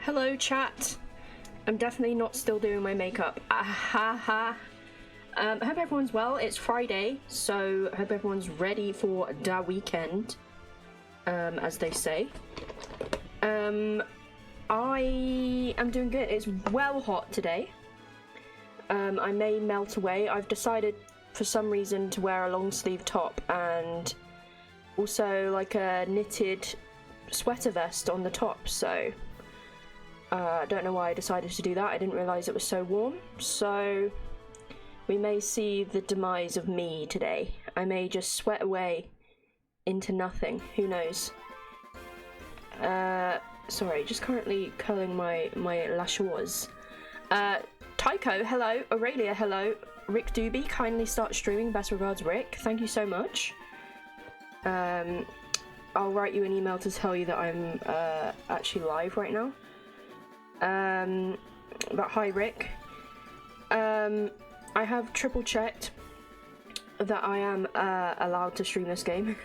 Hello, chat. I'm definitely not still doing my makeup. I hope everyone's well. It's Friday, so I hope everyone's ready for the weekend, as they say. I am doing good. It's well hot today. I may melt away. I've decided for some reason to wear a long sleeve top and also like a knitted sweater vest on the top, so I don't know why I decided to do that. I didn't realise it was so warm, so we may see the demise of me today. I may just sweat away into nothing, who knows. Sorry, just currently curling my lashes. Tycho, hello. Aurelia, hello. Rick Doobie, kindly start streaming. Best regards, Rick. Thank you so much. I'll write you an email to tell you that I'm actually live right now. But hi, Rick. I have triple checked that I am allowed to stream this game.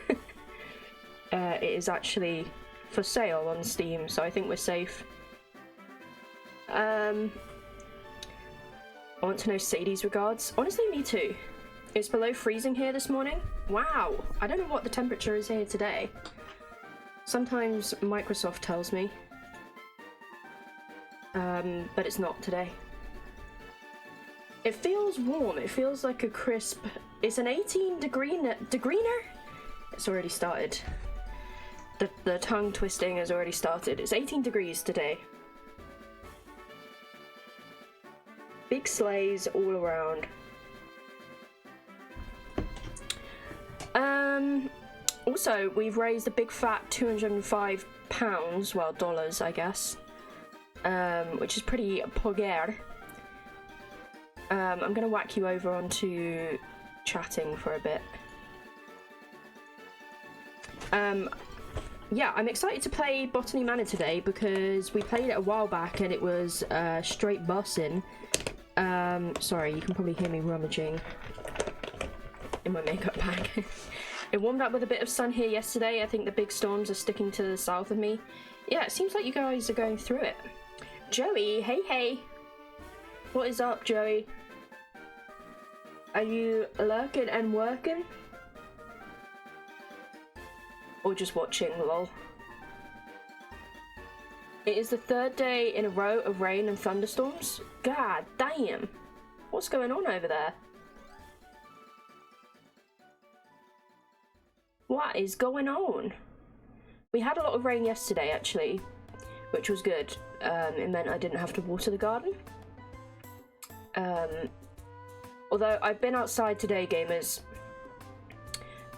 It is actually for sale on Steam, so I think we're safe. I want to know Sadie's regards. Honestly, me too. It's below freezing here this morning. Wow, I don't know what the temperature is here today. Sometimes Microsoft tells me. But it's not today. It feels warm. It feels like a crisp... It's an 18 degreener? It's already started. The tongue twisting has already started. It's 18 degrees today. Big sleighs all around. Also, we've raised a big fat £205, well, dollars, I guess. Which is pretty pogger. I'm gonna whack you over onto chatting for a bit. Yeah, I'm excited to play Botany Manor today because we played it a while back and it was straight bussin'. Sorry, you can probably hear me rummaging in my makeup bag. It warmed up with a bit of sun here yesterday. I think the big storms are sticking to the south of me. Yeah, it seems like you guys are going through it. Joey, hey. What is up, Joey? Are you lurking and working? Or just watching, lol? It is the third day in a row of rain and thunderstorms. God damn. What's going on over there? What is going on? We had a lot of rain yesterday, actually, which was good. It meant I didn't have to water the garden. Although I've been outside today, gamers,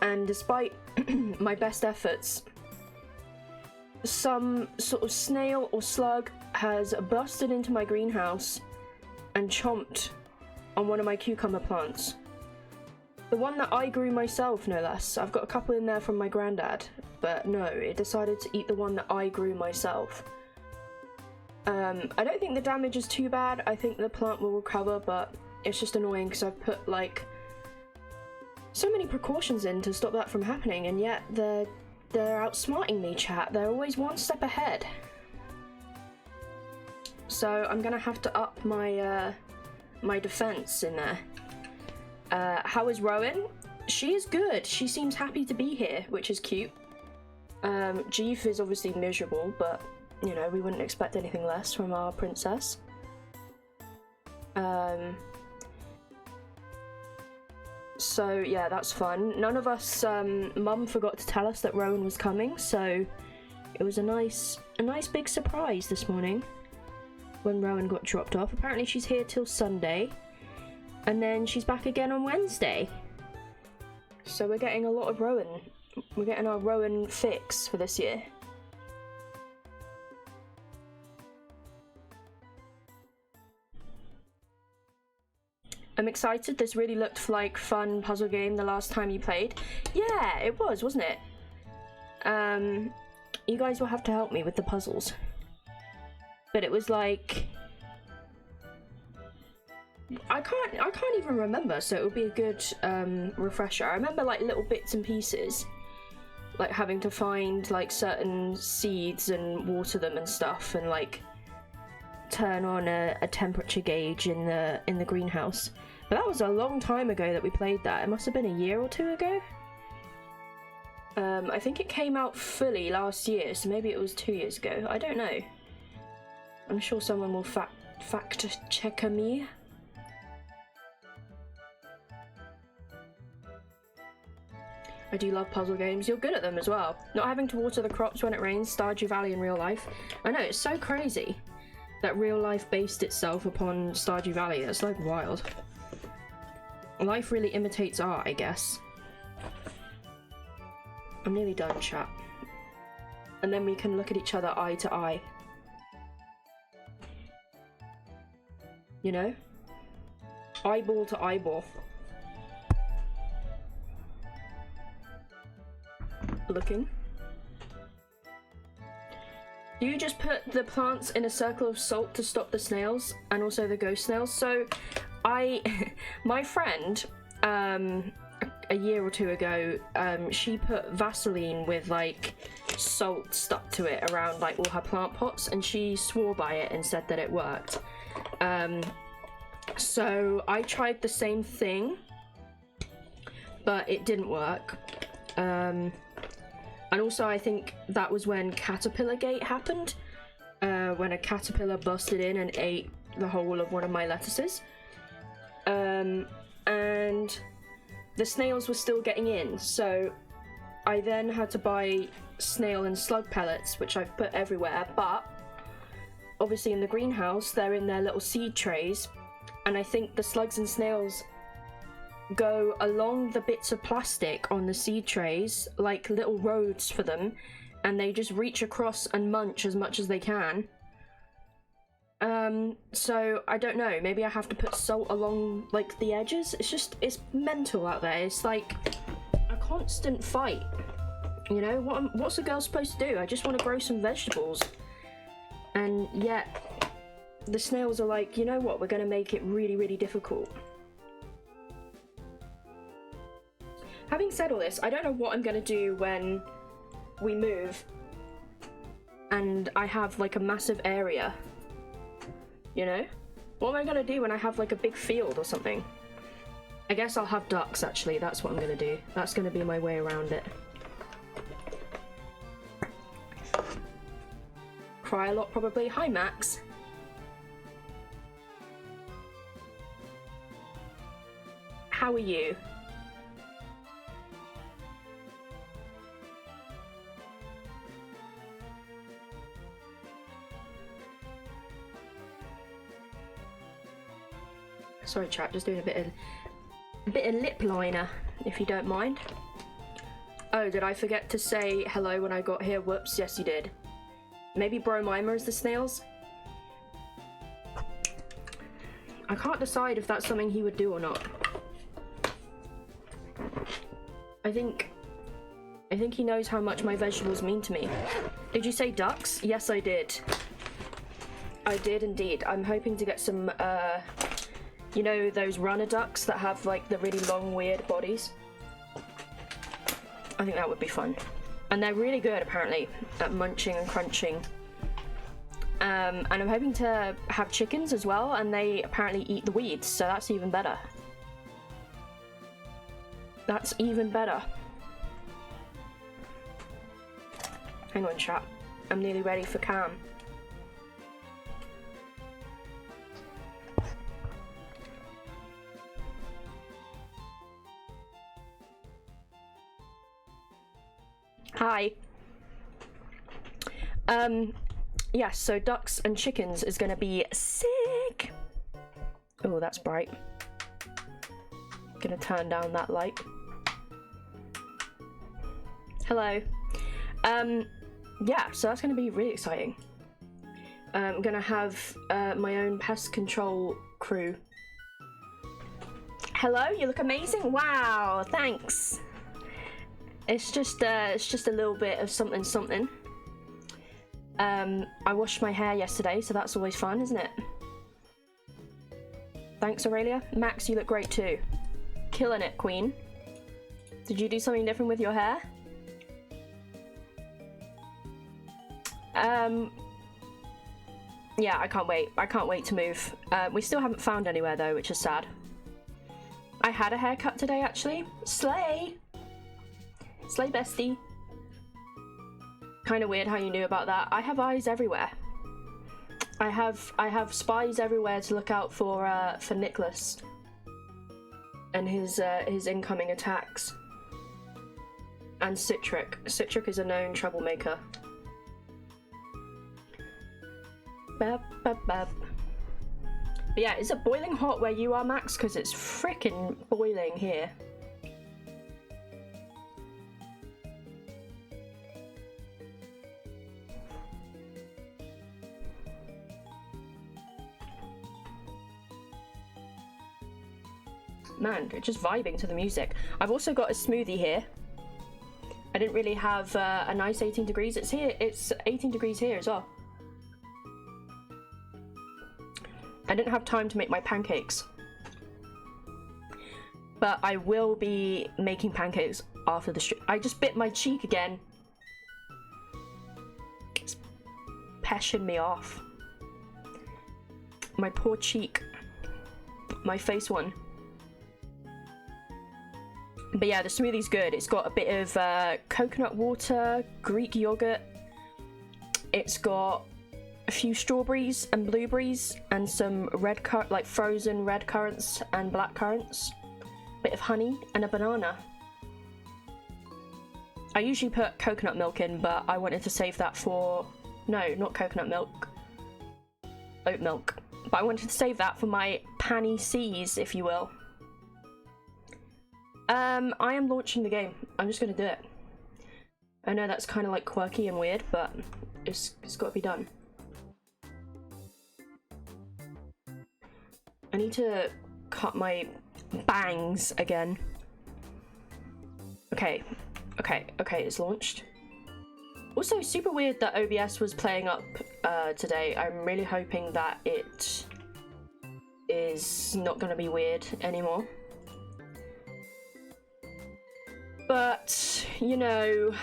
and despite my best efforts, some sort of snail or slug has busted into my greenhouse and chomped on one of my cucumber plants. The one that I grew myself, no less. I've got a couple in there from my granddad, but no, it decided to eat the one that I grew myself. I don't think the damage is too bad. I think the plant will recover, but it's just annoying because I've put like so many precautions in to stop that from happening, and yet they're outsmarting me, chat. They're always one step ahead. So I'm gonna have to up my my defense in there. How is Rowan? She is good. She seems happy to be here, which is cute. Jeef is obviously miserable, but you know, we wouldn't expect anything less from our princess. So yeah, that's fun. None of us, Mum forgot to tell us that Rowan was coming, so it was a nice big surprise this morning when Rowan got dropped off. Apparently she's here till Sunday, and then she's back again on Wednesday. So we're getting a lot of Rowan. We're getting our Rowan fix for this year. I'm excited. This really looked like fun puzzle game the last time you played. Yeah, it was, wasn't it? You guys will have to help me with the puzzles. But it was like... I can't even remember, so it would be a good refresher. I remember like little bits and pieces. Like having to find like certain seeds and water them and stuff, and like turn on a temperature gauge in the greenhouse. But that was a long time ago that we played that. It must have been a year or two ago. I think it came out fully last year, so maybe it was 2 years ago. I don't know. I'm sure someone will fact check me. I do love puzzle games. You're good at them as well. Not having to water the crops when it rains, Stardew Valley in real life. I know, it's so crazy that real life based itself upon Stardew Valley. It's like wild. Life really imitates art, I guess. I'm nearly done, chat. And then we can look at each other eye to eye. You know? Eyeball to eyeball. Looking. Do you just put the plants in a circle of salt to stop the snails and also the ghost snails? So my friend a year or two ago, she put Vaseline with like salt stuck to it around like all her plant pots, and she swore by it and said that it worked. So I tried the same thing, but it didn't work. And also I think that was when Caterpillar Gate happened, when a caterpillar busted in and ate the whole of one of my lettuces. And the snails were still getting in, so I then had to buy snail and slug pellets, which I've put everywhere, but obviously in the greenhouse they're in their little seed trays, and I think the slugs and snails go along the bits of plastic on the seed trays like little roads for them, and they just reach across and munch as much as they can. So I don't know, maybe I have to put salt along like the edges. It's mental out there. It's like a constant fight, you know? What's a girl supposed to do? I just want to grow some vegetables, and yet the snails are like, you know what, we're gonna make it really, really difficult. Having said all this, I don't know what I'm gonna do when we move and I have like a massive area, you know? What am I gonna do when I have like a big field or something? I guess I'll have ducks, actually. That's what I'm gonna do. That's gonna be my way around it. Cry a lot, probably. Hi, Max. How are you? Sorry, chat, just doing a bit of lip liner, if you don't mind. Oh, did I forget to say hello when I got here? Whoops, yes you did. Maybe Bromima is the snails? I can't decide if that's something he would do or not. I think he knows how much my vegetables mean to me. Did you say ducks? Yes, I did. I did indeed. I'm hoping to get some, you know, those runner ducks that have like the really long, weird bodies. I think that would be fun. And they're really good, apparently, at munching and crunching. And I'm hoping to have chickens as well, and they apparently eat the weeds, so that's even better. That's even better. Hang on, chat. I'm nearly ready for cam. Hi. Yes, so ducks and chickens is gonna be sick. Oh, that's bright. Gonna turn down that light. Hello. Yeah, so that's gonna be really exciting. I'm gonna have my own pest control crew. Hello, you look amazing. Wow, thanks. It's just a little bit of something. I washed my hair yesterday, so that's always fun, isn't it? Thanks, Aurelia. Max, you look great too. Killing it, Queen. Did you do something different with your hair? Yeah, I can't wait. I can't wait to move. We still haven't found anywhere though, which is sad. I had a haircut today, actually. Slay! Slay, bestie. Kind of weird how you knew about that. I have eyes everywhere. I have spies everywhere to look out for Nicholas and his incoming attacks. And Citric. Citric is a known troublemaker. Bab, bab, bab. But yeah, is it boiling hot where you are, Max? Because it's frickin' boiling here. Man, just vibing to the music. I've also got a smoothie here. I didn't really have a nice 18 degrees. It's here. It's 18 degrees here as well. I didn't have time to make my pancakes. But I will be making pancakes after the stream. I just bit my cheek again. It's peshing me off. My poor cheek. My face one. But yeah, the smoothie's good. It's got a bit of coconut water, Greek yogurt. It's got a few strawberries and blueberries and some like frozen red currants and black currants. Bit of honey and a banana. I usually put coconut milk in, but I wanted to save that for... No, not coconut milk. Oat milk. But I wanted to save that for my panny C's, if you will. I am launching the game. I'm just gonna do it. I know that's kind of like quirky and weird, but it's got to be done. I need to cut my bangs again. Okay, it's launched. Also, super weird that OBS was playing up today. I'm really hoping that it is not going to be weird anymore. But, you know,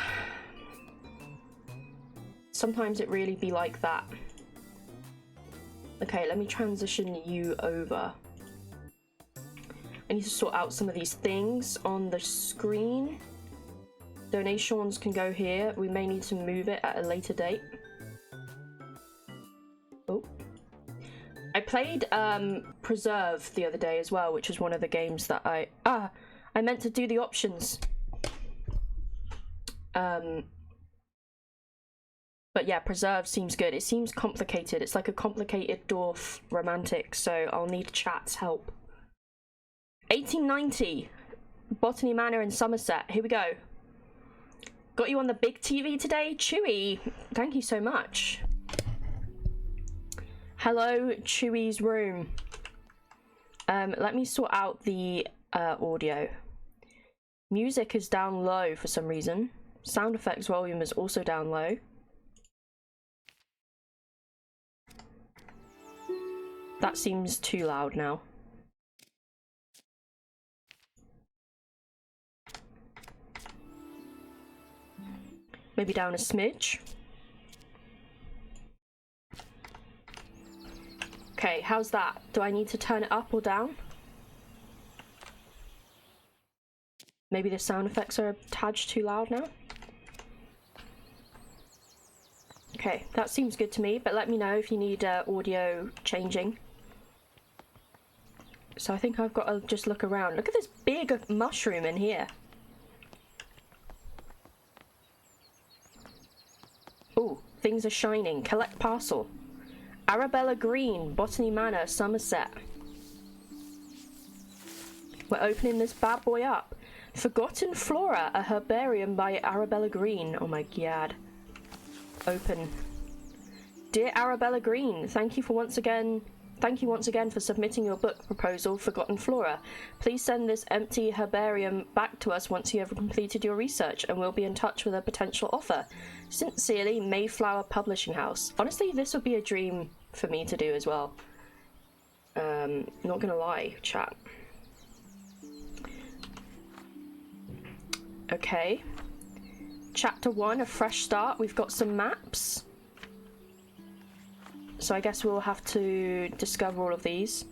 sometimes it really be like that. Okay, let me transition you over. I need to sort out some of these things on the screen. Donations can go here. We may need to move it at a later date. Oh. I played Preserve the other day as well, which was one of the games that I meant to do the options. But yeah, Preserve seems good. It seems complicated. It's like a complicated dwarf romantic, so I'll need chat's help. 1890, Botany Manor in Somerset. Here we go. Got you on the big TV today, Chewy. Thank you so much. Hello, Chewy's room. Let me sort out the audio. Music is down low for some reason. Sound effects volume is also down low. That seems too loud now. Maybe down a smidge. Okay, how's that? Do I need to turn it up or down? Maybe the sound effects are a tad too loud now. Okay, that seems good to me, but let me know if you need audio changing. So I think I've got to just look around. Look at this big mushroom in here. Ooh, things are shining. Collect parcel. Arabella Green, Botany Manor, Somerset. We're opening this bad boy up. Forgotten Flora, a herbarium by Arabella Green. Oh my god. Open. Dear Arabella Green, thank you once again for submitting your book proposal, Forgotten Flora. Please send this empty herbarium back to us once you have completed your research, and we'll be in touch with a potential offer. Sincerely, Mayflower Publishing House. Honestly, this would be a dream for me to do as well. Not gonna lie, chat. Okay. Chapter 1, a fresh start. We've got some maps. so I guess we'll have to discover all of these.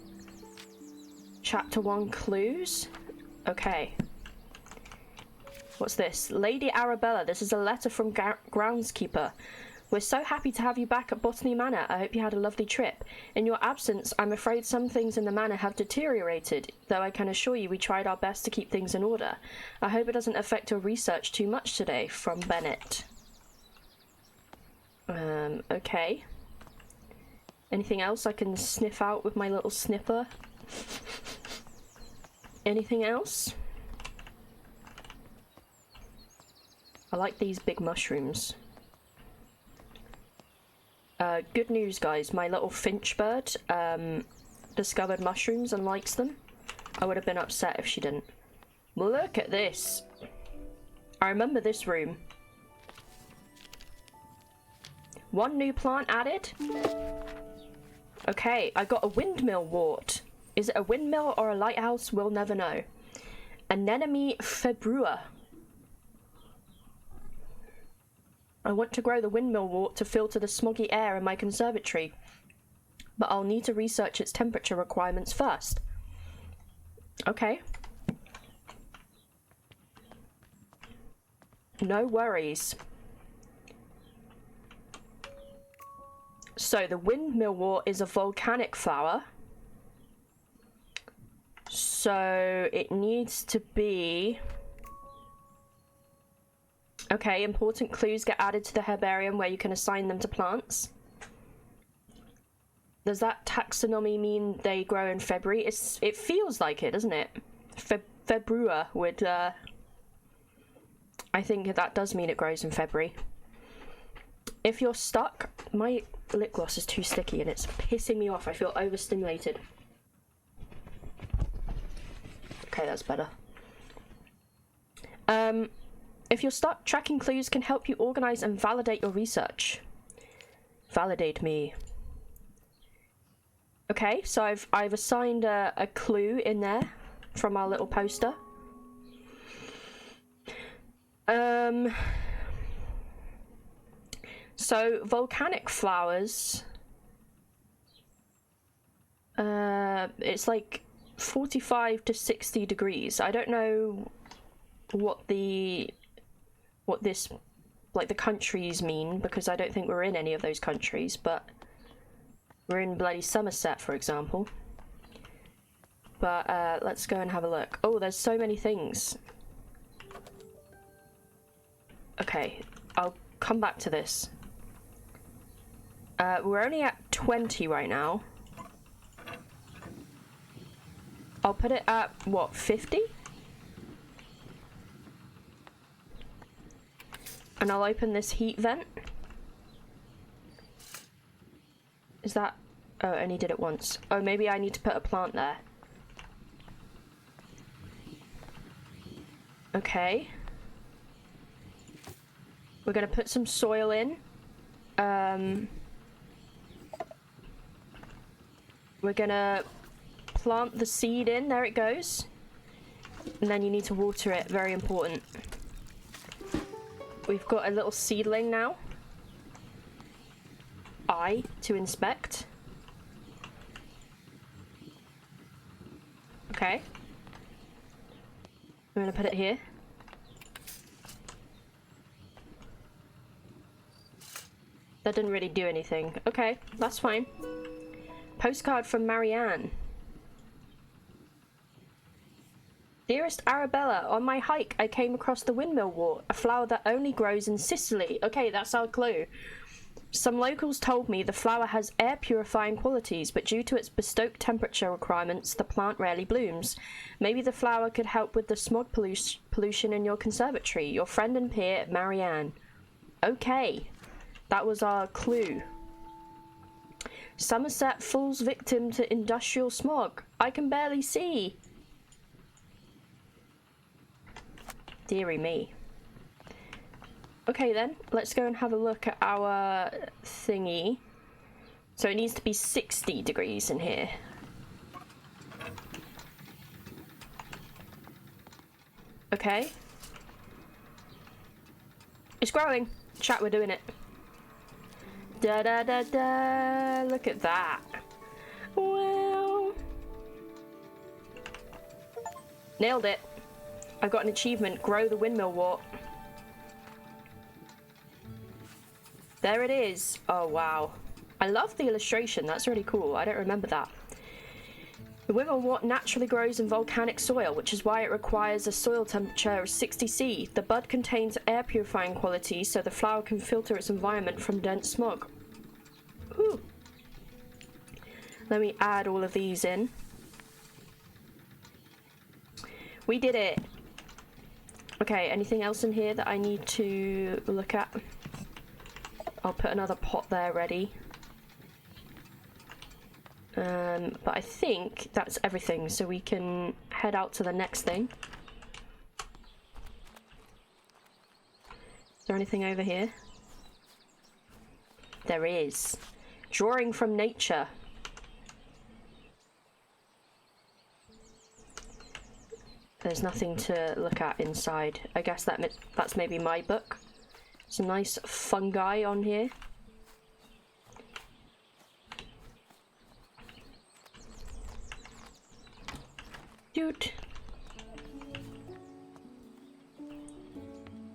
Chapter 1 clues. Okay. What's this? Lady Arabella, this is a letter from Groundskeeper. We're so happy to have you back at Botany Manor. I hope you had a lovely trip. In your absence, I'm afraid some things in the manor have deteriorated, though I can assure you we tried our best to keep things in order. I hope it doesn't affect your research too much today. From Bennett. Okay. Anything else I can sniff out with my little sniffer? Anything else? I like these big mushrooms. Good news, guys. My little finch bird discovered mushrooms and likes them. I would have been upset if she didn't. Look at this. I remember this room. 1 new plant added. Okay, I got a windmill wart. Is it a windmill or a lighthouse? We'll never know. Anemone februa. I want to grow the windmill wort to filter the smoggy air in my conservatory, but I'll need to research its temperature requirements first. Okay. No worries. So the windmill wort is a volcanic flower. So it needs to be... Okay, important clues get added to the herbarium where you can assign them to plants. Does that taxonomy mean they grow in February? It feels like it, doesn't it? Februa would... I think that does mean it grows in February. If you're stuck... My lip gloss is too sticky and it's pissing me off. I feel overstimulated. Okay, that's better. If you're stuck, tracking clues can help you organize and validate your research. Validate me. Okay, so I've assigned a clue in there from our little poster. So volcanic flowers. It's like 45 to 60 degrees. I don't know what this, like, the countries mean, because I don't think we're in any of those countries, but we're in bloody Somerset, for example. But let's go and have a look. Oh, there's so many things. Okay, I'll come back to this. We're only at 20 right now. I'll put it at, what, 50? And I'll open this heat vent. Is that... Oh, I only did it once. Oh, maybe I need to put a plant there. Okay. We're gonna put some soil in. We're gonna plant the seed in. There it goes. And then you need to water it. Very important. We've got a little seedling now. Eye to inspect. Okay. I'm gonna put it here. That didn't really do anything. Okay, that's fine. Postcard from Marianne. Dearest Arabella, on my hike I came across the windmill wort, a flower that only grows in Sicily. Okay, that's our clue. Some locals told me the flower has air purifying qualities, but due to its bespoke temperature requirements, the plant rarely blooms. Maybe the flower could help with the smog pollution in your conservatory. Your friend and peer, Marianne. Okay, that was our clue. Somerset falls victim to industrial smog. I can barely see. Deary me. Okay then, let's go and have a look at our thingy. So it needs to be 60 degrees in here. Okay. It's growing. Chat, we're doing it. Da da da da. Look at that. Well. Nailed it. I got an achievement. Grow the windmill wart. There it is. Oh, wow. I love the illustration. That's really cool. I don't remember that. The windmill wart naturally grows in volcanic soil, which is why it requires a soil temperature of 60 C. The bud contains air purifying qualities, so the flower can filter its environment from dense smog. Ooh. Let me add all of these in. We did it. Okay, anything else in here that I need to look at? I'll put another pot there ready. But I think that's everything, so we can head out to the next thing. Is there anything over here? There is. Drawing from nature. There's nothing to look at inside. I guess that's maybe my book. Some nice fungi on here. Dude.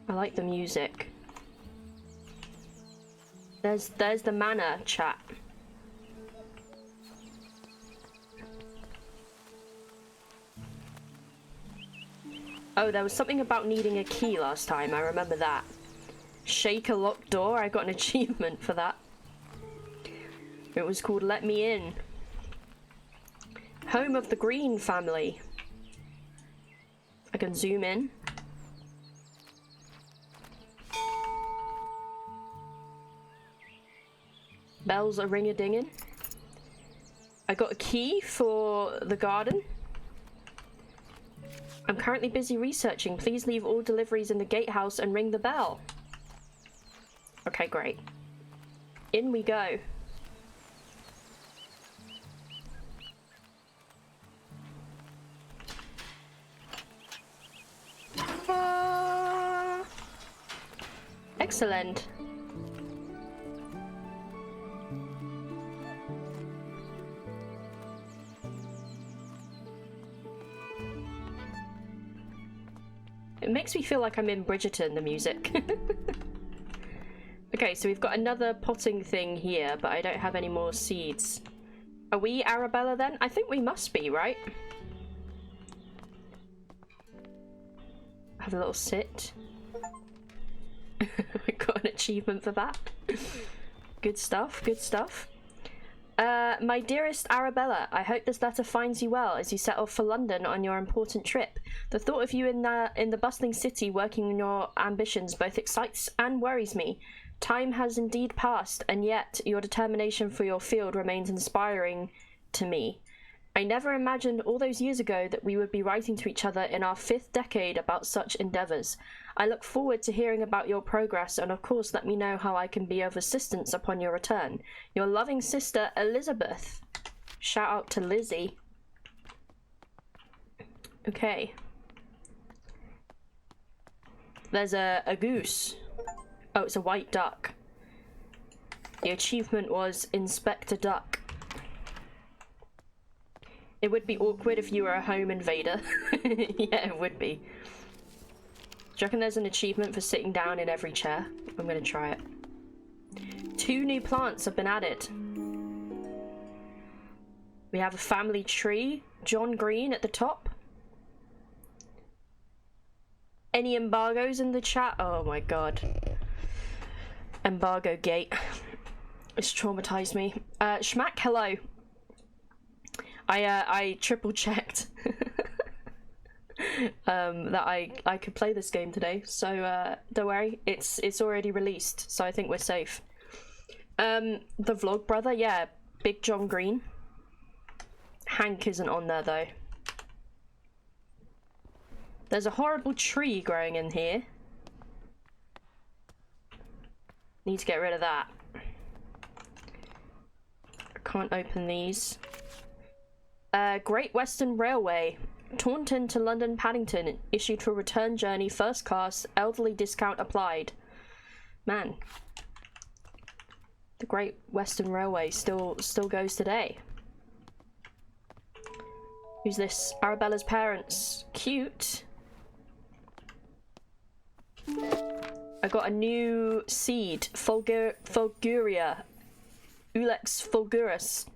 I like the music. There's the Manor chat. Oh, there was something about needing a key last time. I remember that. Shake a locked door. I got an achievement for that. It was called Let Me In. Home of the Green family. I can zoom in. Bells are ring-a-dinging. I got a key for the garden. I'm currently busy researching. Please leave all deliveries in the gatehouse and ring the bell. Okay, great. In we go. Excellent. It makes me feel like I'm in Bridgerton, the music. Okay, so we've got another potting thing here, but I don't have any more seeds. Are we Arabella then? I think we must be, right? Have a little sit. I got an achievement for that. Good stuff, good stuff. My dearest Arabella, I hope this letter finds you well as you set off for London on your important trip. The thought of you in the bustling city working on your ambitions both excites and worries me. Time has indeed passed, and yet your determination for your field remains inspiring to me. I never imagined all those years ago that we would be writing to each other in our 5th decade about such endeavours. I look forward to hearing about your progress, and of course let me know how I can be of assistance upon your return. Your loving sister, Elizabeth. Shout out to Lizzie. Okay. There's a goose. Oh, it's a white duck. The achievement was Inspector Duck. It would be awkward if you were a home invader. Yeah, it would be. Do you reckon there's an achievement for sitting down in every chair? I'm gonna try it. 2 new plants have been added. We have a family tree, John Green at the top. Any embargoes in the chat? Oh my god. Embargo gate. It's traumatized me. Schmack, hello. I triple checked that I could play this game today, so don't worry, it's already released, so I think we're safe. The vlog brother, yeah, Big John Green. Hank isn't on there though. There's a horrible tree growing in here. Need to get rid of that. I can't open these. Great Western Railway. Taunton to London Paddington. Issued for return journey, first class, elderly discount applied. Man. The Great Western Railway still goes today. Who's this? Arabella's parents. Cute. I got a new seed. Fulguria. Ulex fulgurus.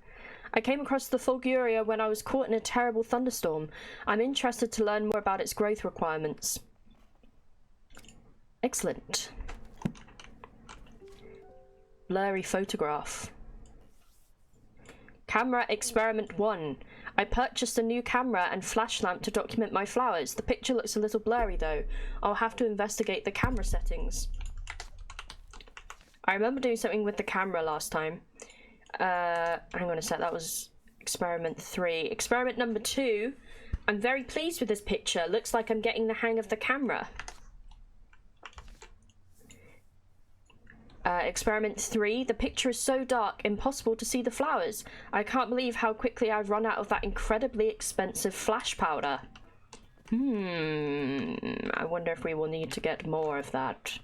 I came across the Fulguria when I was caught in a terrible thunderstorm. I'm interested to learn more about its growth requirements. Excellent. Blurry photograph. Camera experiment 1. I purchased a new camera and flash lamp to document my flowers. The picture looks a little blurry though. I'll have to investigate the camera settings. I remember doing something with the camera last time. Hang on a sec, that was experiment 3. Experiment number 2. I'm very pleased with this picture. Looks like I'm getting the hang of the camera. Experiment 3. The picture is so dark, impossible to see the flowers. I can't believe how quickly I've run out of that incredibly expensive flash powder. I wonder if we will need to get more of that.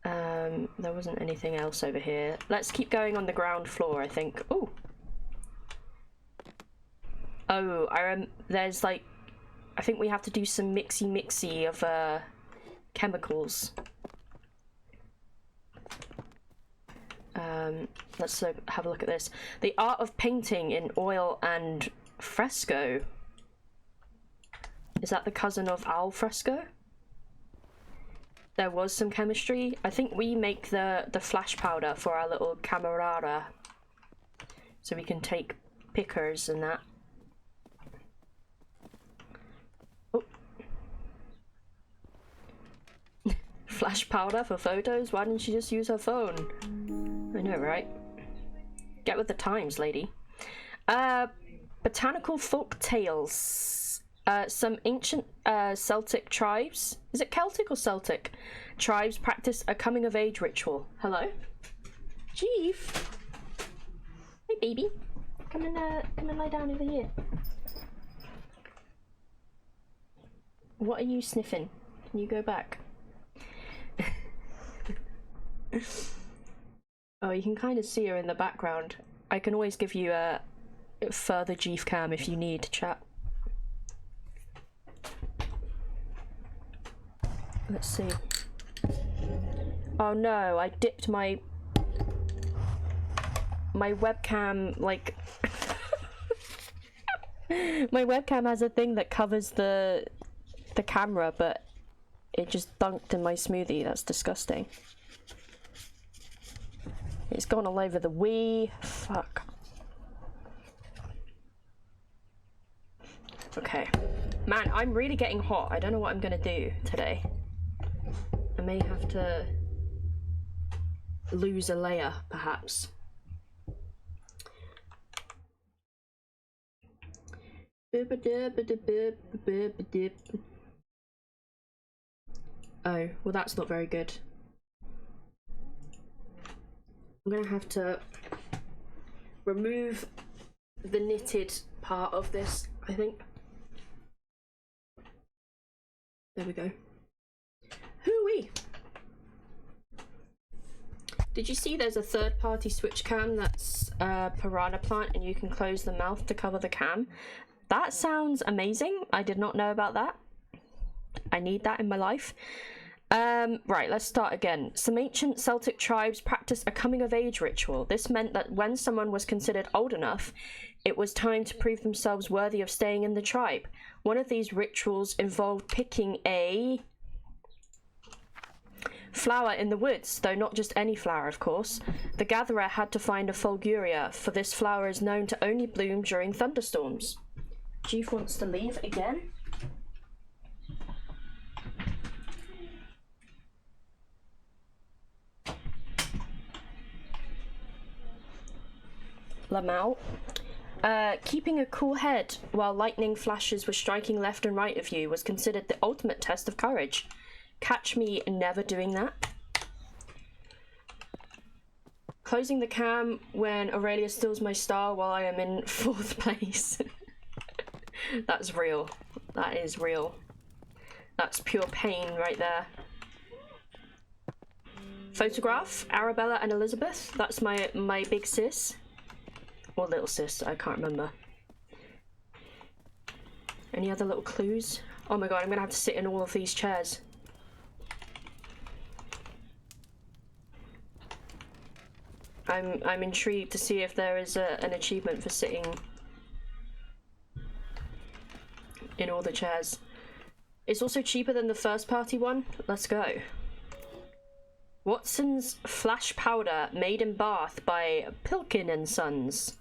There wasn't anything else over here. Let's keep going on the ground floor, I think. Ooh. Oh, there's like, I think we have to do some mixy of chemicals. Let's have a look at this. The art of painting in oil and fresco. Is that the cousin of al fresco? There was some chemistry. I think we make the flash powder for our little camerara. So we can take pickers and that. Oh. Flash powder for photos? Why didn't she just use her phone? I know, right? Get with the times, lady. Botanical folk tales. Some ancient Celtic tribes. Is it Celtic or Celtic? Tribes practice a coming of age ritual. Hello? Chief. Hey, baby. Come and lie down over here. What are you sniffing? Can you go back? Oh, you can kind of see her in the background. I can always give you a further Jeef cam if you need, chat. Let's see. Oh no, I dipped my webcam, like my webcam has a thing that covers the camera, but it just dunked in my smoothie. That's disgusting. It's gone all over the Wii. Fuck. Okay. Man, I'm really getting hot. I don't know what I'm gonna do today. I may have to lose a layer, perhaps. Oh, well that's not very good. I'm gonna have to remove the knitted part of this, I think. There we go. Hooey! Did you see there's a third-party switch cam that's a piranha plant and you can close the mouth to cover the cam? That sounds amazing. I did not know about that. I need that in my life. Right, let's start again. Some ancient Celtic tribes practiced a coming-of-age ritual. This meant that when someone was considered old enough, it was time to prove themselves worthy of staying in the tribe. One of these rituals involved picking a flower in the woods, though not just any flower, of course. The gatherer had to find a Fulguria, for this flower is known to only bloom during thunderstorms. Jeef wants to leave again. Lamau. Keeping a cool head while lightning flashes were striking left and right of you was considered the ultimate test of courage. Catch me never doing that. Closing the cam when Aurelia steals my star while I am in 4th place. That's real. That is real. That's pure pain right there. Photograph, Arabella and Elizabeth. That's my big sis. Or little sis, I can't remember. Any other little clues? Oh my god, I'm gonna have to sit in all of these chairs. I'm intrigued to see if there is an achievement for sitting in all the chairs. It's also cheaper than the first party one. Let's go. Watson's Flash Powder, made in Bath by Pilkin and Sons.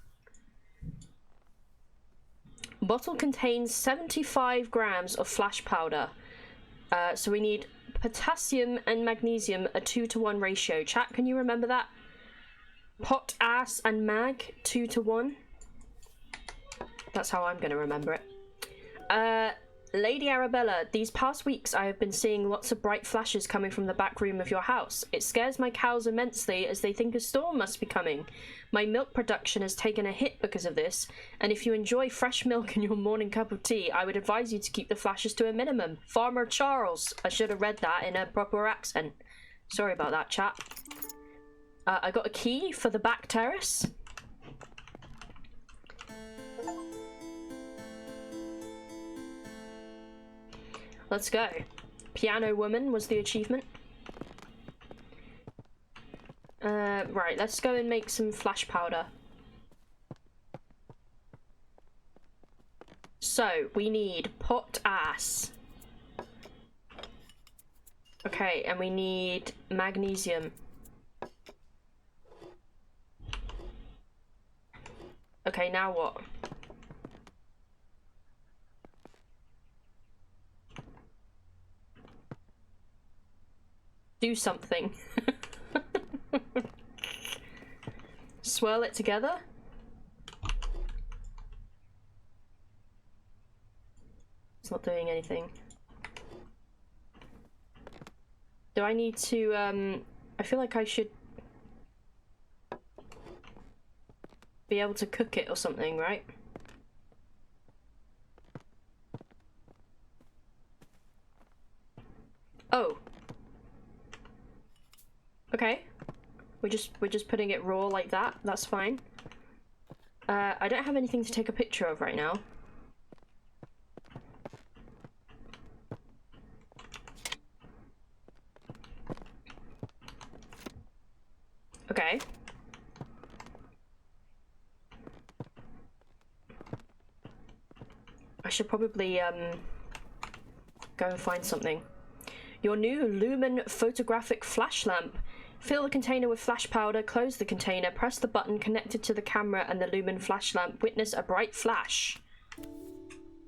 Bottle contains 75 grams of flash powder. So we need potassium and magnesium, a 2-to-1 ratio. Chat, can you remember that? Pot, ass, and mag, 2-to-1. That's how I'm going to remember it. Lady Arabella, these past weeks I have been seeing lots of bright flashes coming from the back room of your house. It scares my cows immensely as they think a storm must be coming. My milk production has taken a hit because of this, and if you enjoy fresh milk in your morning cup of tea, I would advise you to keep the flashes to a minimum. Farmer Charles. I should have read that in a proper accent. Sorry about that, chat. I got a key for the back terrace. Let's go. Piano Woman was the achievement. Right, let's go and make some flash powder. So, we need potass. Okay, and we need magnesium. Okay, now what? Do something. Swirl it together. It's not doing anything. Do I need to, I feel like I should be able to cook it or something, right? Oh. Okay. We're just putting it raw like that. That's fine. I don't have anything to take a picture of right now. Okay. I should probably go and find something. Your new Lumen photographic flash lamp. Fill the container with flash powder, close the container, press the button connected to the camera and the Lumen flash lamp. Witness a bright flash.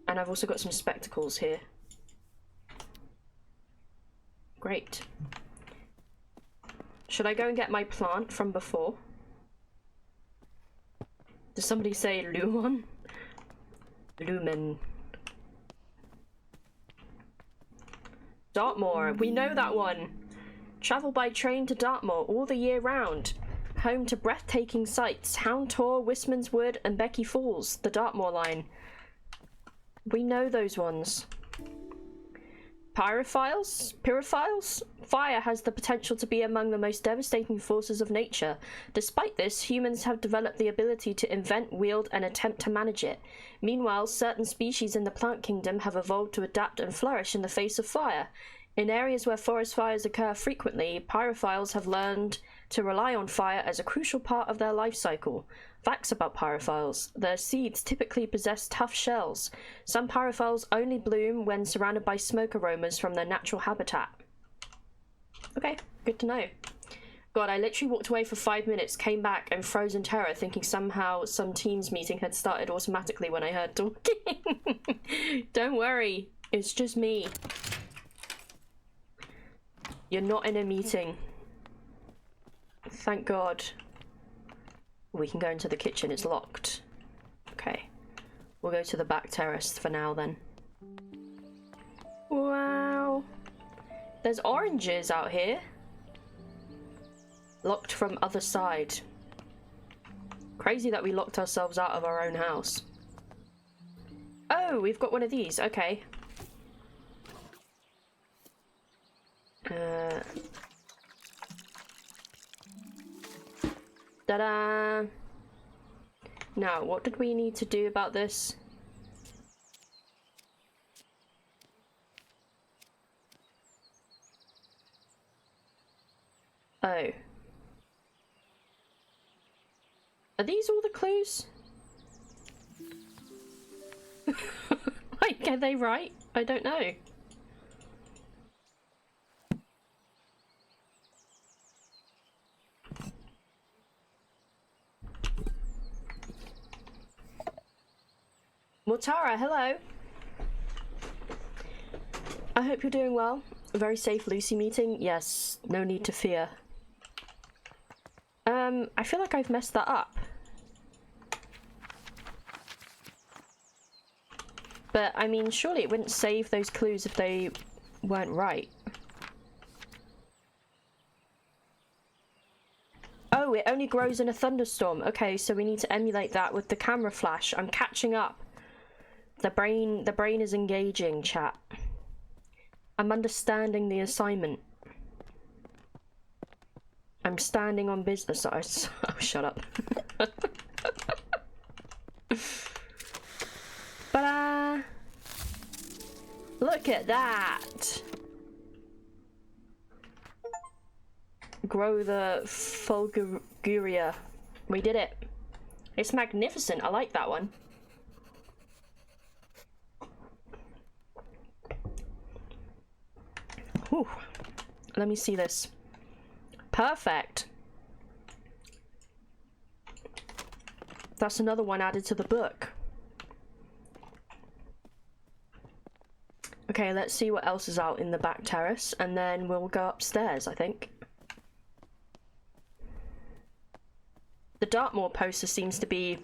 And I've also got some spectacles here. Great. Should I go and get my plant from before? Does somebody say Lumon? Lumen. Dartmoor, we know that one. Travel by train to Dartmoor all the year round. Home to breathtaking sights, Hound Tor, Wistman's Wood and Becky Falls, the Dartmoor line. We know those ones. Pyrophiles? Pyrophiles? Fire has the potential to be among the most devastating forces of nature. Despite this, humans have developed the ability to invent, wield, and attempt to manage it. Meanwhile, certain species in the plant kingdom have evolved to adapt and flourish in the face of fire. In areas where forest fires occur frequently, pyrophiles have learned to rely on fire as a crucial part of their life cycle. Facts about pyrophiles. Their seeds typically possess tough shells. Some pyrophiles only bloom when surrounded by smoke aromas from their natural habitat. Okay, good to know. God, I literally walked away for 5 minutes, came back and froze in terror, thinking somehow some Teams meeting had started automatically when I heard talking. Don't worry, it's just me. You're not in a meeting. Thank God. We can go into the kitchen, it's locked. Okay. We'll go to the back terrace for now then. Wow. There's oranges out here. Locked from other side. Crazy that we locked ourselves out of our own house. Oh, we've got one of these. Okay. Ta-da! Now, what did we need to do about this? Oh. Are these all the clues? Like, are they right? I don't know. Mortara, hello. I hope you're doing well. A very safe Lucy meeting? Yes, no need to fear. I feel like I've messed that up. But, I mean, surely it wouldn't save those clues if they weren't right. Oh, it only grows in a thunderstorm. Okay, so we need to emulate that with the camera flash. I'm catching up. The brain is engaging, chat. I'm understanding the assignment. I'm standing on business. Oh, shut up. But look at that. Grow the Fulguria. We did it. It's magnificent. I like that one. Whew. Let me see this. Perfect. That's another one added to the book. Okay, let's see what else is out in the back terrace, and then we'll go upstairs, I think. The Dartmoor poster seems to be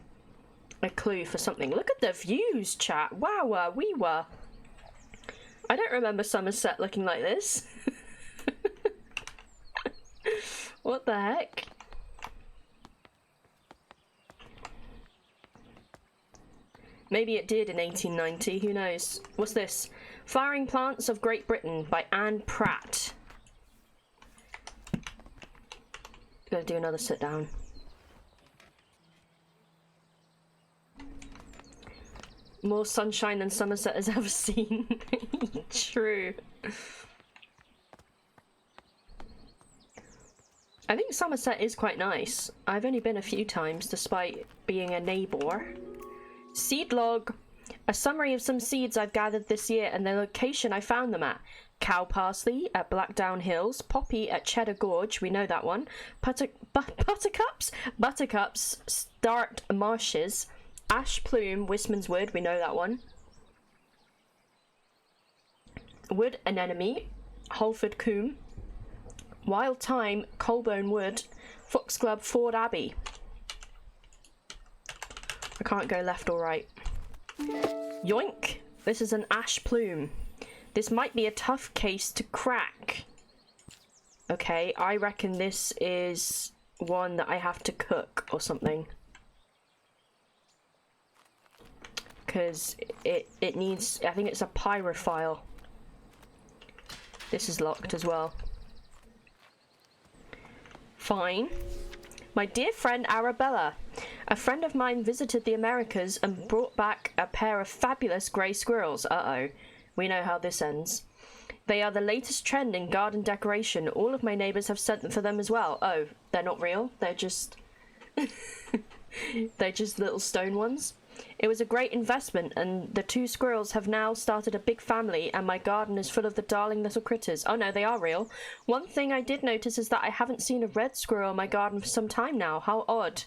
a clue for something. Look at the views, chat. Wow, we were. I don't remember Somerset looking like this. What the heck? Maybe it did in 1890, who knows? What's this? Flowering Plants of Great Britain by Anne Pratt. Gotta do another sit down. More sunshine than Somerset has ever seen. True. I think Somerset is quite nice. I've only been a few times, despite being a neighbour. Seed log. A summary of some seeds I've gathered this year and the location I found them at. Cow parsley at Blackdown Hills. Poppy at Cheddar Gorge. We know that one. Buttercups? Buttercups. Start Marshes. Ash Plume. Wistman's Wood. We know that one. Wood Anemone. Holford Coombe. Wild Thyme, Colborne Wood, Foxglove, Ford Abbey. I can't go left or right. Yoink! This is an ash plume. This might be a tough case to crack. Okay, I reckon this is one that I have to cook or something. Because it needs... I think it's a pyrophile. This is locked as well. Fine. My dear friend Arabella. A friend of mine visited the Americas and brought back a pair of fabulous grey squirrels. Uh-oh. We know how this ends. They are the latest trend in garden decoration. All of my neighbours have sent them for them as well. Oh, they're not real? They're just... they're just little stone ones? It was a great investment, and the two squirrels have now started a big family, and my garden is full of the darling little critters. Oh no, they are real. One thing I did notice is that I haven't seen a red squirrel in my garden for some time now. How odd.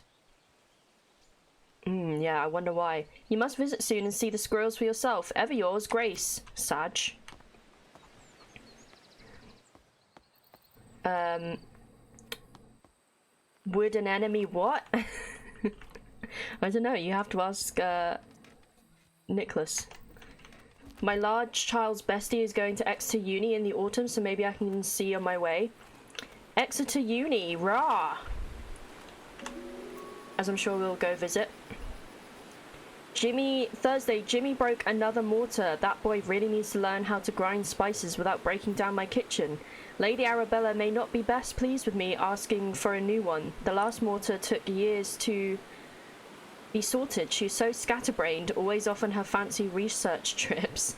Yeah, I wonder why. You must visit soon and see the squirrels for yourself. Ever yours, Grace. Sag. Would an enemy what? I don't know, you have to ask Nicholas. My large child's bestie is going to Exeter Uni in the autumn, so maybe I can see on my way. Exeter Uni, rah! As I'm sure we'll go visit. Thursday, Jimmy broke another mortar. That boy really needs to learn how to grind spices without breaking down my kitchen. Lady Arabella may not be best pleased with me asking for a new one. The last mortar took years to be sorted. She's so scatterbrained, always off on her fancy research trips.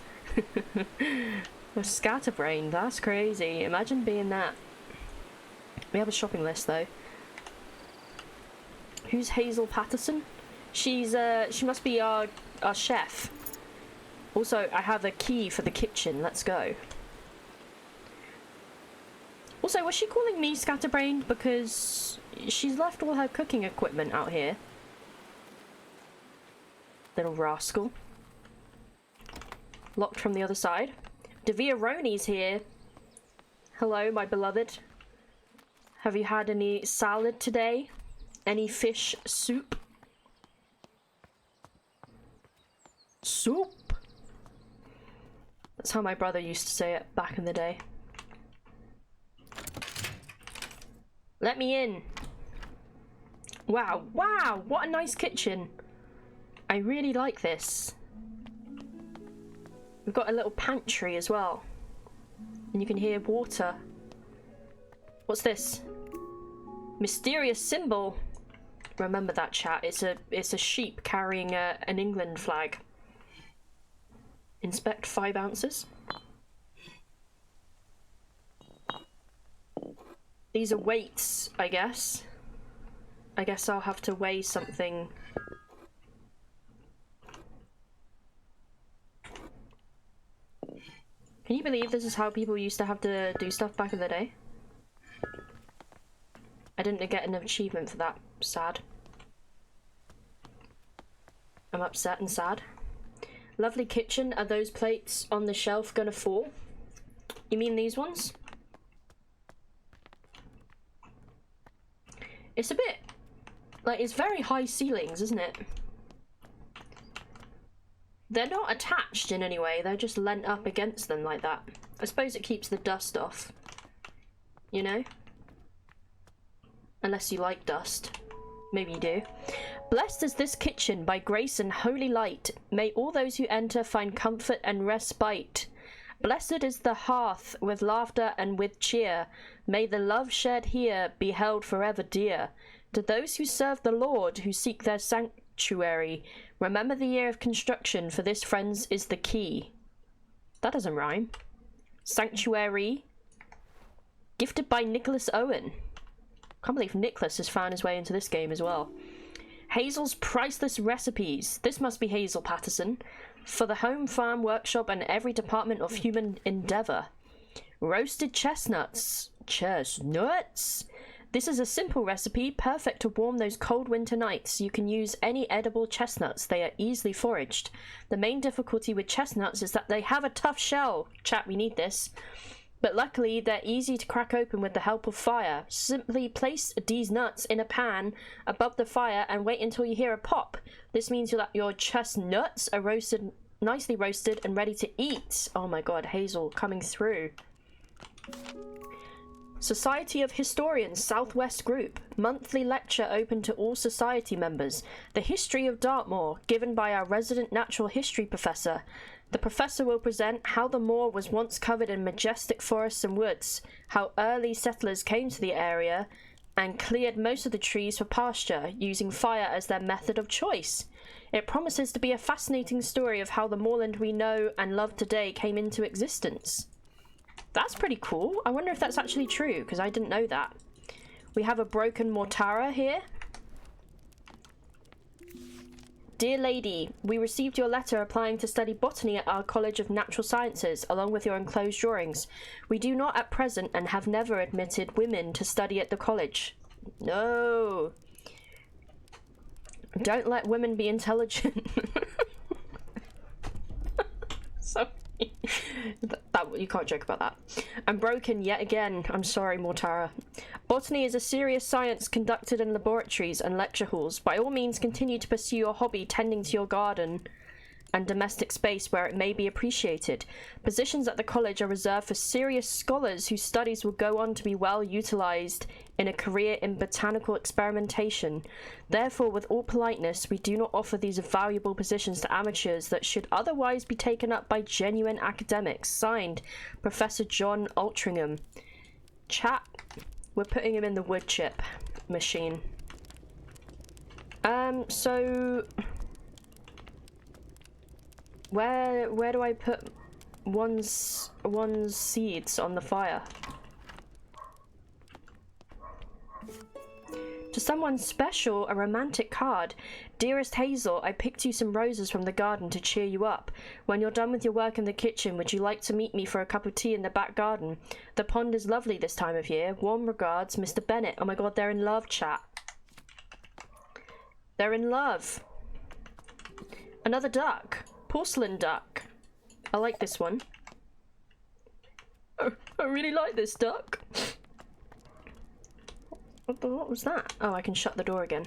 Scatterbrained, that's crazy. Imagine being that. We have a shopping list though. Who's Hazel Patterson? She must be our chef. Also, I have a key for the kitchen. Let's go. Also, was she calling me scatterbrained because she's left all her cooking equipment out here? Little rascal. Locked from the other side. Deviaroni's here. Hello, my beloved. Have you had any salad today? Any fish soup? Soup? That's how my brother used to say it back in the day. Let me in. Wow, wow, what a nice kitchen. I really like this. We've got a little pantry as well. And you can hear water. What's this? Mysterious symbol. Remember that, chat. It's a sheep carrying an England flag. Inspect 5 ounces. These are weights, I guess. I guess I'll have to weigh something. Can you believe this is how people used to have to do stuff back in the day? I didn't get an achievement for that. Sad. I'm upset and sad. Lovely kitchen. Are those plates on the shelf gonna fall? You mean these ones? It's a bit... like, it's very high ceilings, isn't it? They're not attached in any way. They're just leant up against them like that. I suppose it keeps the dust off. You know? Unless you like dust. Maybe you do. Blessed is this kitchen by grace and holy light. May all those who enter find comfort and respite. Blessed is the hearth with laughter and with cheer. May the love shared here be held forever dear. To those who serve the Lord, who seek their sanctuary, remember the year of construction, for this, friends, is the key. That doesn't rhyme. Sanctuary. Gifted by Nicholas Owen. Can't believe Nicholas has found his way into this game as well. Hazel's priceless recipes. This must be Hazel Patterson. For the home, farm, workshop, and every department of human endeavor. Roasted chestnuts. Chestnuts? This is a simple recipe, perfect to warm those cold winter nights. You can use any edible chestnuts. They are easily foraged. The main difficulty with chestnuts is that they have a tough shell. Chat, we need this. But luckily, they're easy to crack open with the help of fire. Simply place these nuts in a pan above the fire and wait until you hear a pop. This means that your chestnuts are roasted, nicely roasted and ready to eat. Oh my god, Hazel coming through. Society of Historians, Southwest Group. Monthly lecture open to all society members. The history of Dartmoor, given by our resident natural history professor. The professor will present how the moor was once covered in majestic forests and woods, how early settlers came to the area and cleared most of the trees for pasture, using fire as their method of choice. It promises to be a fascinating story of how the moorland we know and love today came into existence. That's pretty cool. I wonder if that's actually true, because I didn't know that. We have a broken mortara here. Dear lady, we received your letter applying to study botany at our College of Natural Sciences, along with your enclosed drawings. We do not at present and have never admitted women to study at the college. No. Don't let women be intelligent. Sorry. You can't joke about that. I'm broken yet again. I'm sorry, Mortara. Botany is a serious science conducted in laboratories and lecture halls. By all means, continue to pursue your hobby, tending to your garden and domestic space where it may be appreciated. Positions at the college are reserved for serious scholars whose studies will go on to be well utilized in a career in botanical experimentation. Therefore, with all politeness, we do not offer these valuable positions to amateurs that should otherwise be taken up by genuine academics. Signed, Professor John Altringham. Chat. We're putting him in the wood chip machine. So where do I put one's seeds on the fire? To someone special, a romantic card. Dearest Hazel, I picked you some roses from the garden to cheer you up. When you're done with your work in the kitchen, would you like to meet me for a cup of tea in the back garden? The pond is lovely this time of year. Warm regards, Mr. Bennett. Oh my god, they're in love, chat. They're in love. Another duck. Porcelain duck. I like this one. Oh, I really like this duck. What was that? Oh, I can shut the door again.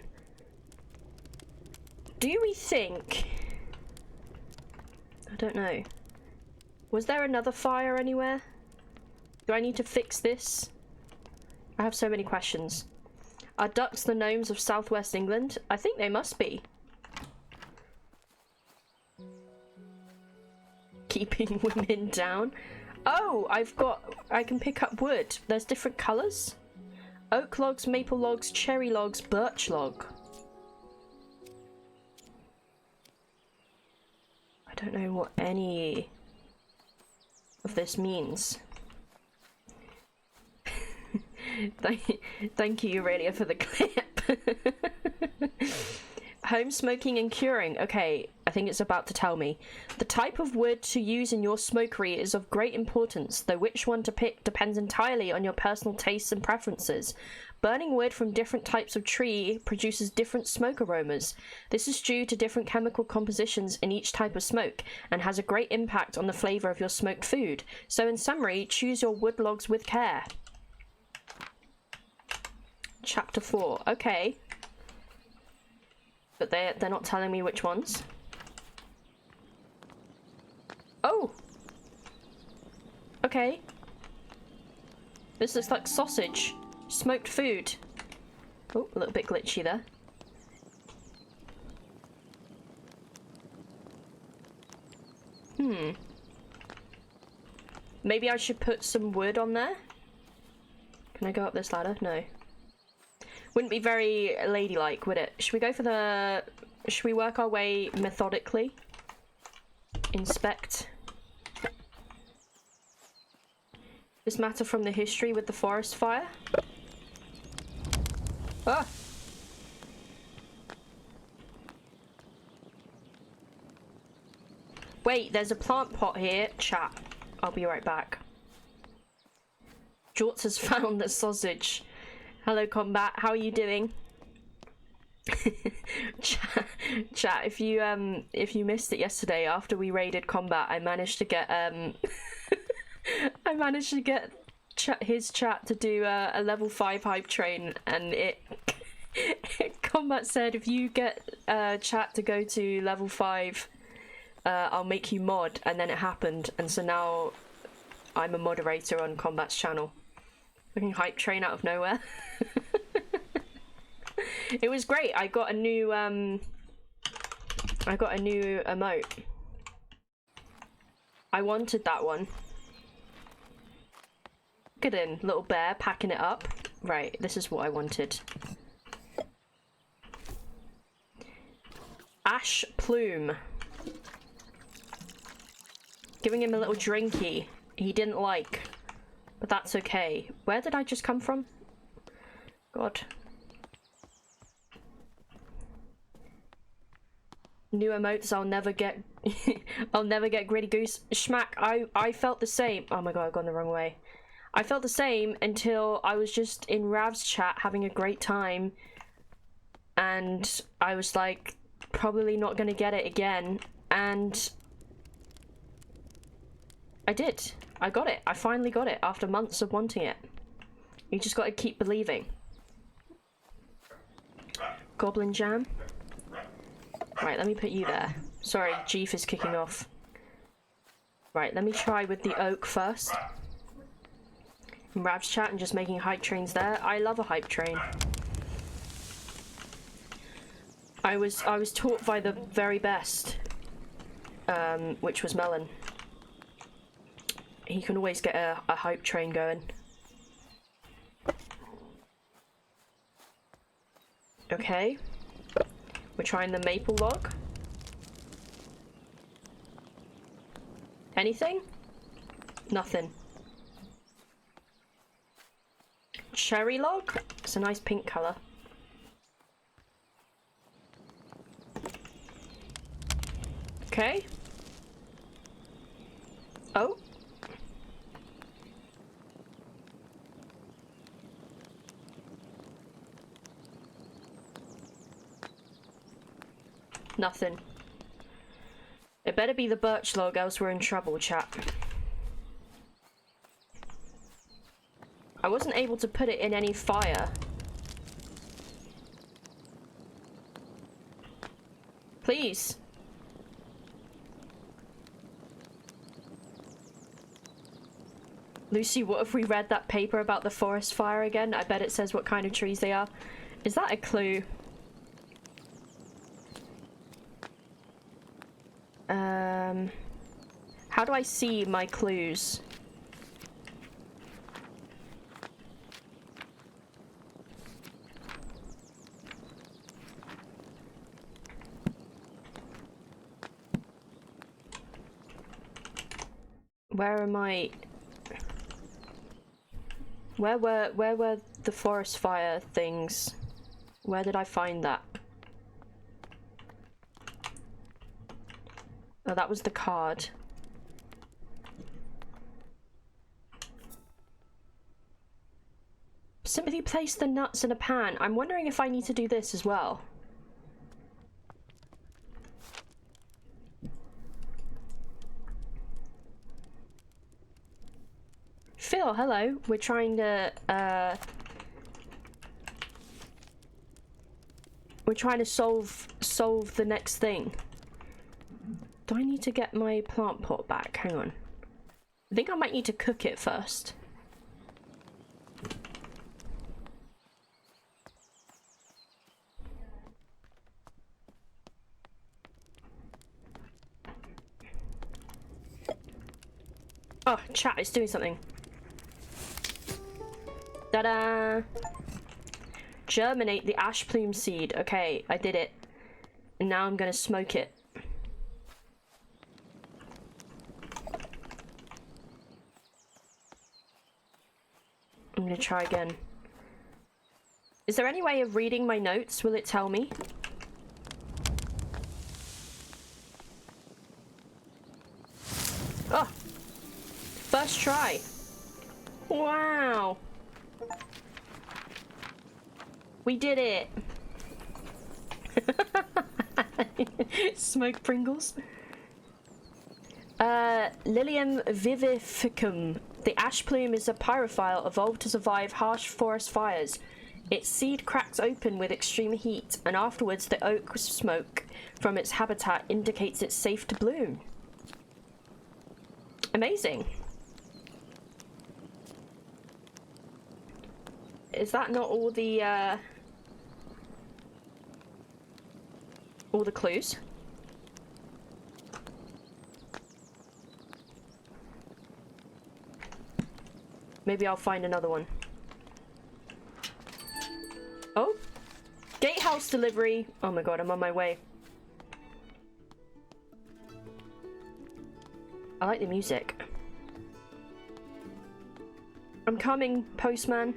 Do we think... I don't know. Was there another fire anywhere? Do I need to fix this? I have so many questions. Are ducks the gnomes of southwest England? I think they must be. Keeping women down. Oh, I can pick up wood. There's different colours. Oak logs, maple logs, cherry logs, birch log. I don't know what any of this means. Thank you, Aurelia, for the clip. Home smoking and curing. Okay, I think it's about to tell me. The type of wood to use in your smokery is of great importance, though which one to pick depends entirely on your personal tastes and preferences. Burning wood from different types of tree produces different smoke aromas. This is due to different chemical compositions in each type of smoke, and has a great impact on the flavour of your smoked food. So in summary, choose your wood logs with care. Chapter 4. Okay. But they're not telling me which ones. Oh! Okay. This looks like sausage. Smoked food. Oh, a little bit glitchy there. Maybe I should put some wood on there? Can I go up this ladder? No. Wouldn't be very ladylike, would it? Should we go for the... Should we work our way methodically? Inspect. This matter from the history with the forest fire? Ah! Wait, there's a plant pot here. Chat. I'll be right back. Jorts has found the sausage. Hello, Combat. How are you doing? Chat, if you missed it yesterday after we raided Combat, I managed to get I managed to get his chat to do a level 5 hype train, and Combat said if you get chat to go to level 5, I'll make you mod, and then it happened, and so now I'm a moderator on Combat's channel. Fucking hype train out of nowhere. It was great. I got a new emote. I wanted that one. Look at him, little bear packing it up. Right, this is what I wanted. Ash Plume. Giving him a little drinky he didn't like. But that's okay. Where did I just come from? God. New emotes, I'll never get I'll never get Gritty Goose. Schmack, I felt the same. Oh my god, I've gone the wrong way. I felt the same until I was just in Rav's chat having a great time, and I was like, probably not gonna get it again, and I did. I got it. I finally got it after months of wanting it. You just gotta keep believing. Goblin Jam. Right, let me put you there. Sorry, Jeef is kicking off. Right, let me try with the oak first. In Rav's chat and just making hype trains there. I love a hype train. I was taught by the very best, which was Melon. He can always get a hype train going. Okay. We're trying the maple log. Anything? Nothing. Cherry log? It's a nice pink colour. Okay. Oh. Nothing. It better be the birch log, else we're in trouble, chat. I wasn't able to put it in any fire. Please. Lucy, what if we read that paper about the forest fire again? I bet it says what kind of trees they are. Is that a clue? How do I see my clues? Where am I? Where were the forest fire things? Where did I find that? Oh, that was the card. Simply place the nuts in a pan. I'm wondering if I need to do this as well. Phil, hello. We're trying to solve the next thing. Do I need to get my plant pot back? Hang on. I think I might need to cook it first. Oh, chat, it's doing something. Ta-da! Germinate the ash plume seed. Okay, I did it. And now I'm gonna smoke it. I'm gonna try again. Is there any way of reading my notes? Will it tell me? Oh! First try. Wow! We did it! Smoke Pringles. Lilium vivificum. The ash plume is a pyrophile evolved to survive harsh forest fires. Its seed cracks open with extreme heat, and afterwards the oak smoke from its habitat indicates it's safe to bloom. Amazing. Is that not all the clues? Maybe I'll find another one. Oh! Gatehouse delivery! Oh my god, I'm on my way. I like the music. I'm coming, postman.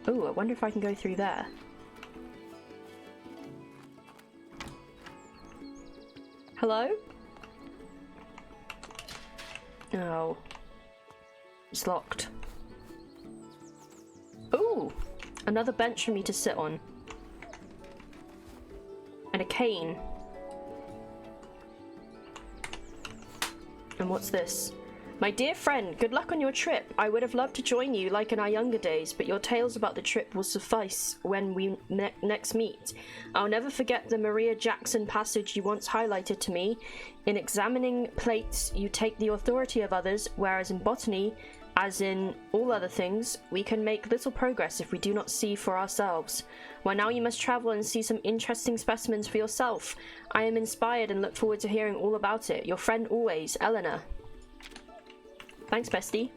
Oh, I wonder if I can go through there. Hello? Oh. It's locked. Ooh! Another bench for me to sit on. And a cane. And what's this? My dear friend, good luck on your trip. I would have loved to join you like in our younger days, but your tales about the trip will suffice when we next meet. I'll never forget the Maria Jackson passage you once highlighted to me. In examining plates, you take the authority of others, whereas in botany, As in all other things, we can make little progress if we do not see for ourselves. Well, now you must travel and see some interesting specimens for yourself. I am inspired and look forward to hearing all about it. Your friend always, Eleanor. Thanks, bestie.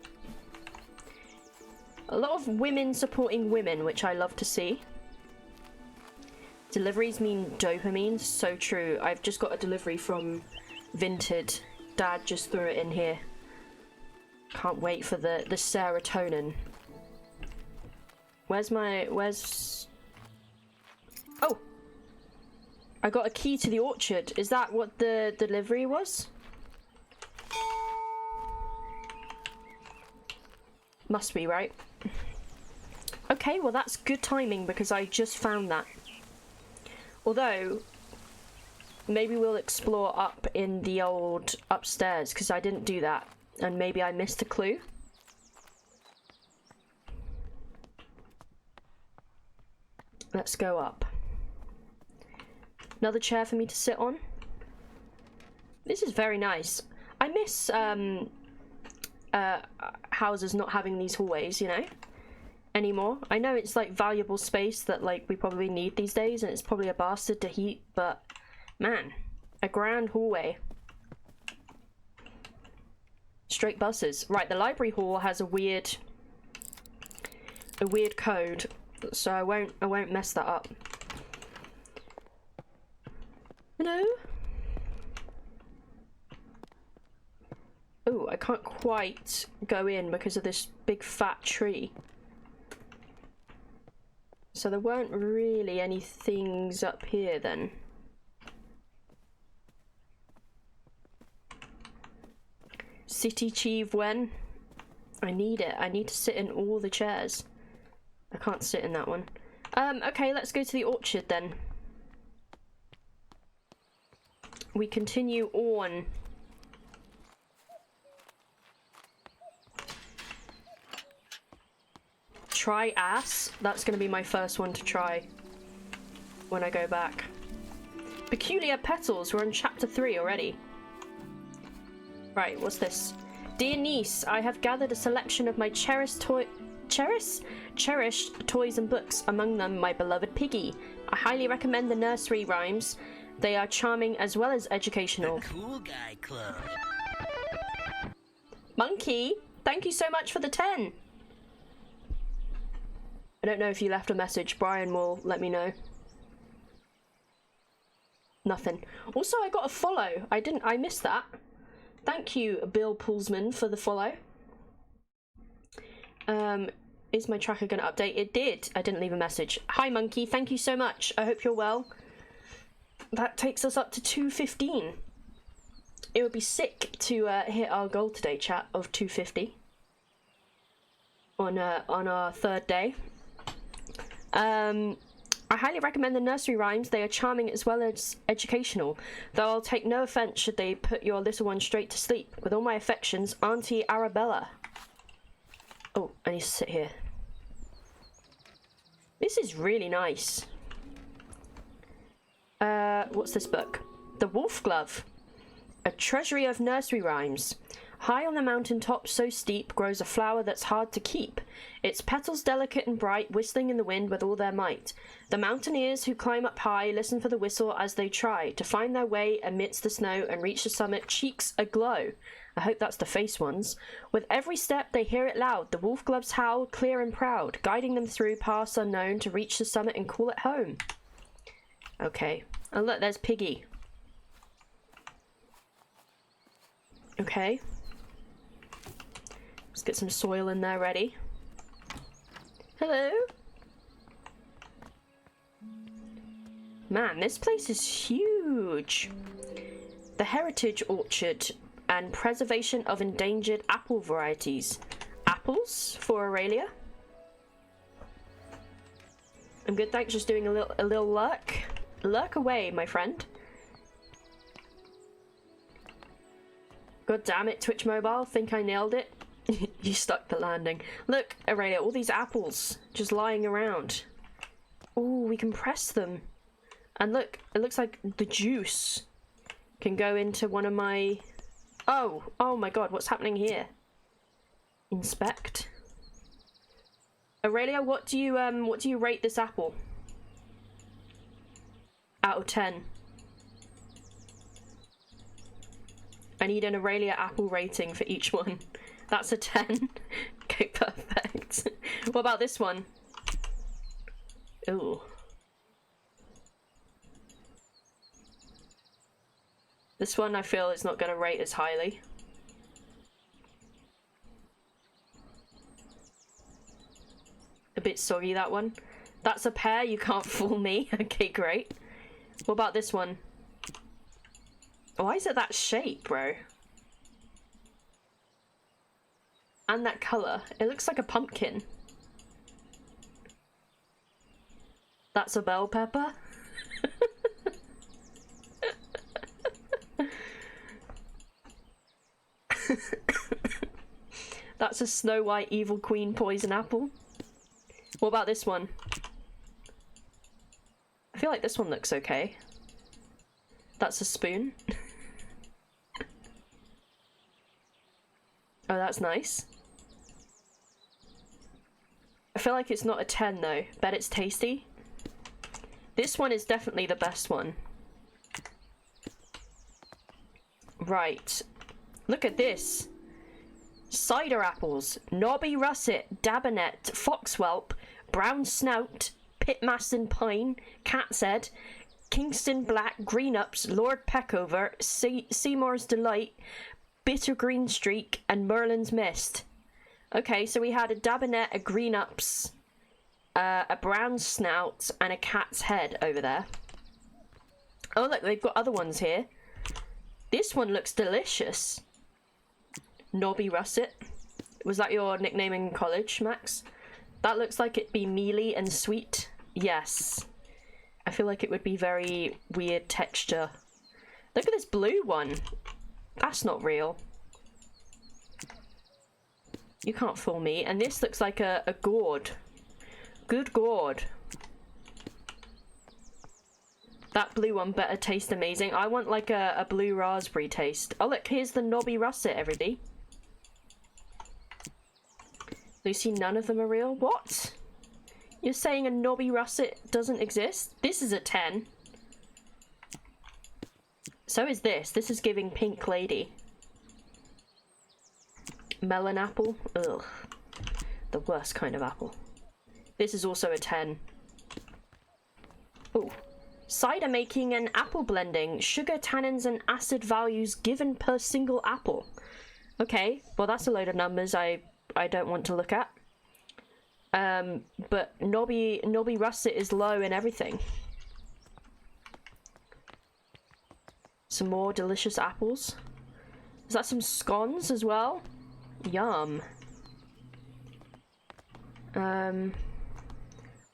A lot of women supporting women, which I love to see. Deliveries mean dopamine. So true. I've just got a delivery from Vinted. Dad just threw it in here. Can't wait for the serotonin. Where's... Oh! I got a key to the orchard. Is that what the delivery was? Must be, right? Okay, well that's good timing because I just found that. Although, maybe we'll explore up in the old upstairs because I didn't do that. And maybe I missed a clue. Let's go up. Another chair for me to sit on. This is very nice. I miss houses not having these hallways, you know, anymore. I know it's like valuable space that like we probably need these days, and it's probably a bastard to heat, but man, a grand hallway. Straight buses. Right, the library hall has a weird code, so I won't mess that up. Hello? Oh, I can't quite go in because of this big fat tree. So there weren't really any things up here then. City Chief when? I need it. I need to sit in all the chairs. I can't sit in that one. Okay, let's go to the orchard then. We continue on. Try ass. That's going to be my first one to try when I go back. Peculiar petals. We're on chapter 3 already. Right, what's this? Dear niece, I have gathered a selection of my cherished toys and books, among them my beloved Piggy. I highly recommend the nursery rhymes. They are charming as well as educational. The Cool Guy Club. Monkey, thank you so much for the 10. I don't know if you left a message. Brian will let me know. Nothing. Also, I got a follow. I missed that. Thank you, Bill Poolsman, for the follow. Is my tracker going to update? It did. I didn't leave a message. Hi, Monkey. Thank you so much. I hope you're well. That takes us up to 215. It would be sick to hit our goal today, chat, of 250 on our third day. I highly recommend the nursery rhymes. They are charming as well as educational, though I'll take no offence should they put your little one straight to sleep. With all my affections, Auntie Arabella. Oh, I need to sit here. This is really nice. What's this book? The Wolf Glove. A treasury of nursery rhymes. High on the mountain top, so steep, grows a flower that's hard to keep. Its petals delicate and bright, whistling in the wind with all their might. The mountaineers who climb up high listen for the whistle as they try to find their way amidst the snow and reach the summit, cheeks aglow. I hope that's the face ones. With every step they hear it loud, the wolf gloves howl clear and proud, guiding them through paths unknown to reach the summit and call it home. Okay. Oh look, there's Piggy. Okay. Let's get some soil in there ready. Hello? Man, this place is huge. The Heritage Orchard and Preservation of Endangered Apple Varieties. Apples for Aurelia. I'm good, thanks. Just doing a little lurk. Lurk away, my friend. God damn it, Twitch Mobile. Think I nailed it. You stuck the landing. Look, Aurelia, all these apples just lying around. Oh, we can press them. And look, it looks like the juice can go into one of my... Oh my god, what's happening here? Inspect. Aurelia, what do you rate this apple? Out of 10. I need an Aurelia apple rating for each one. That's a 10. Okay, perfect. What about this one? Ooh. This one I feel is not going to rate as highly. A bit soggy, that one. That's a pear, you can't fool me. Okay, great. What about this one? Why is it that shape, bro? And that colour. It looks like a pumpkin. That's a bell pepper? That's a Snow White Evil Queen poison apple. What about this one? I feel like this one looks okay. That's a spoon. Oh, that's nice. I feel like it's not a 10 though. Bet it's tasty. This one is definitely the best one. Right. Look at this. Cider apples. Knobby russet, dabanet, foxwhelp, brown snout, pitmasten pine, cat's head, Kingston black, green ups, Lord Peckover, Seymour's delight, bitter green streak, and Merlin's mist. Okay, so we had a dabanet, a green ups, a brown snout, and a cat's head over there. Oh look, they've got other ones here. This one looks delicious. Knobby russet. Was that your nickname in college, Max? That looks like it'd be mealy and sweet. Yes. I feel like it would be very weird texture. Look at this blue one. That's not real. You can't fool me. And this looks like a gourd. Good gourd. That blue one better taste amazing. I want like a blue raspberry taste. Oh look, here's the knobby russet, everybody. Lucy, none of them are real? What? You're saying a knobby russet doesn't exist? This is a 10. So is this. This is giving pink lady. Melon apple. Ugh. The worst kind of apple. This is also a 10. Oh. Cider making and apple blending. Sugar, tannins, and acid values given per single apple. Okay, well that's a load of numbers I don't want to look at. But knobby russet is low in everything. Some more delicious apples. Is that some scones as well? Yum. I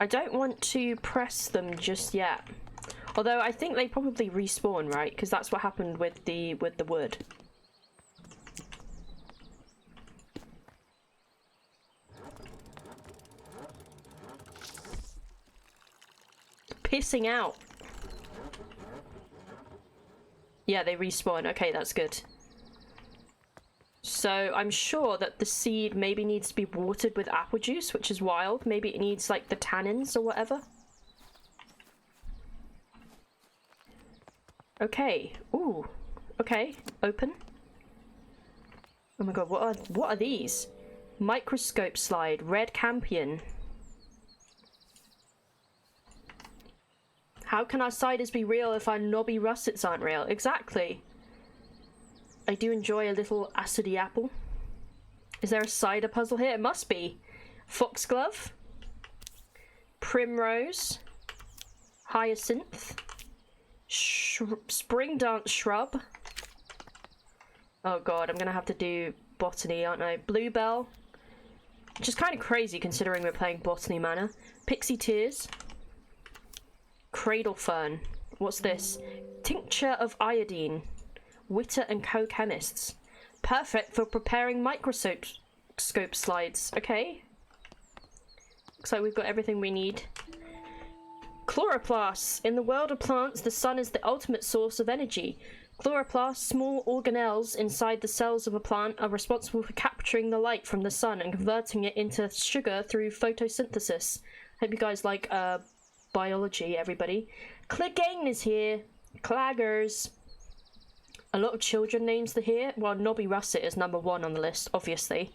don't want to press them just yet. Although I think they probably respawn, right? Because that's what happened with the wood. Pissing out. Yeah, they respawn. Okay, that's good. So I'm sure that the seed maybe needs to be watered with apple juice, which is wild. Maybe it needs like the tannins or whatever. Okay. Ooh. Okay. Open. Oh my god, what are these? Microscope slide, red campion. How can our ciders be real if our knobby russets aren't real? Exactly. I do enjoy a little acidy apple. Is there a cider puzzle here? It must be. Foxglove. Primrose. Hyacinth. Spring dance shrub. Oh god, I'm gonna have to do botany, aren't I? Bluebell. Which is kind of crazy considering we're playing Botany Manor. Pixie tears. Cradle fern. What's this? Tincture of iodine. Witter and co-chemists. Perfect for preparing microscope slides. Okay. Looks like we've got everything we need. Chloroplasts. In the world of plants, the sun is the ultimate source of energy. Chloroplasts, small organelles inside the cells of a plant, are responsible for capturing the light from the sun and converting it into sugar through photosynthesis. Hope you guys like biology, everybody. Clegane is here. Claggers. A lot of children names are here. Well, Nobby Russet is number 1 on the list, obviously.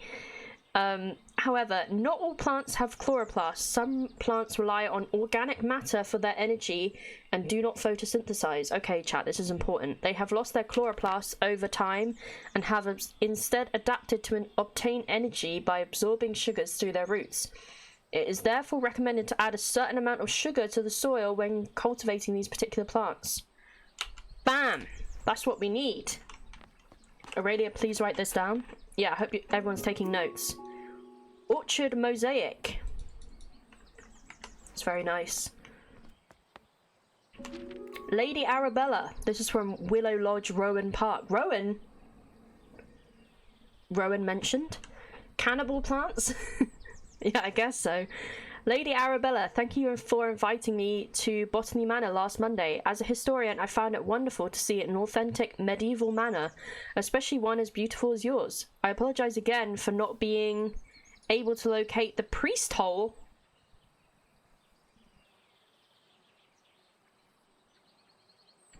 However, not all plants have chloroplasts. Some plants rely on organic matter for their energy and do not photosynthesize. Okay, chat, this is important. They have lost their chloroplasts over time and have instead adapted to obtain energy by absorbing sugars through their roots. It is therefore recommended to add a certain amount of sugar to the soil when cultivating these particular plants. Bam! That's what we need. Aurelia, please write this down. Yeah, I hope everyone's taking notes. Orchard mosaic. It's very nice. Lady Arabella. This is from Willow Lodge, Rowan Park. Rowan? Rowan mentioned? Cannibal plants? Yeah, I guess so. Lady Arabella, thank you for inviting me to Botany Manor last Monday. As a historian, I found it wonderful to see an authentic medieval manor, especially one as beautiful as yours. I apologize again for not being able to locate the priest hole.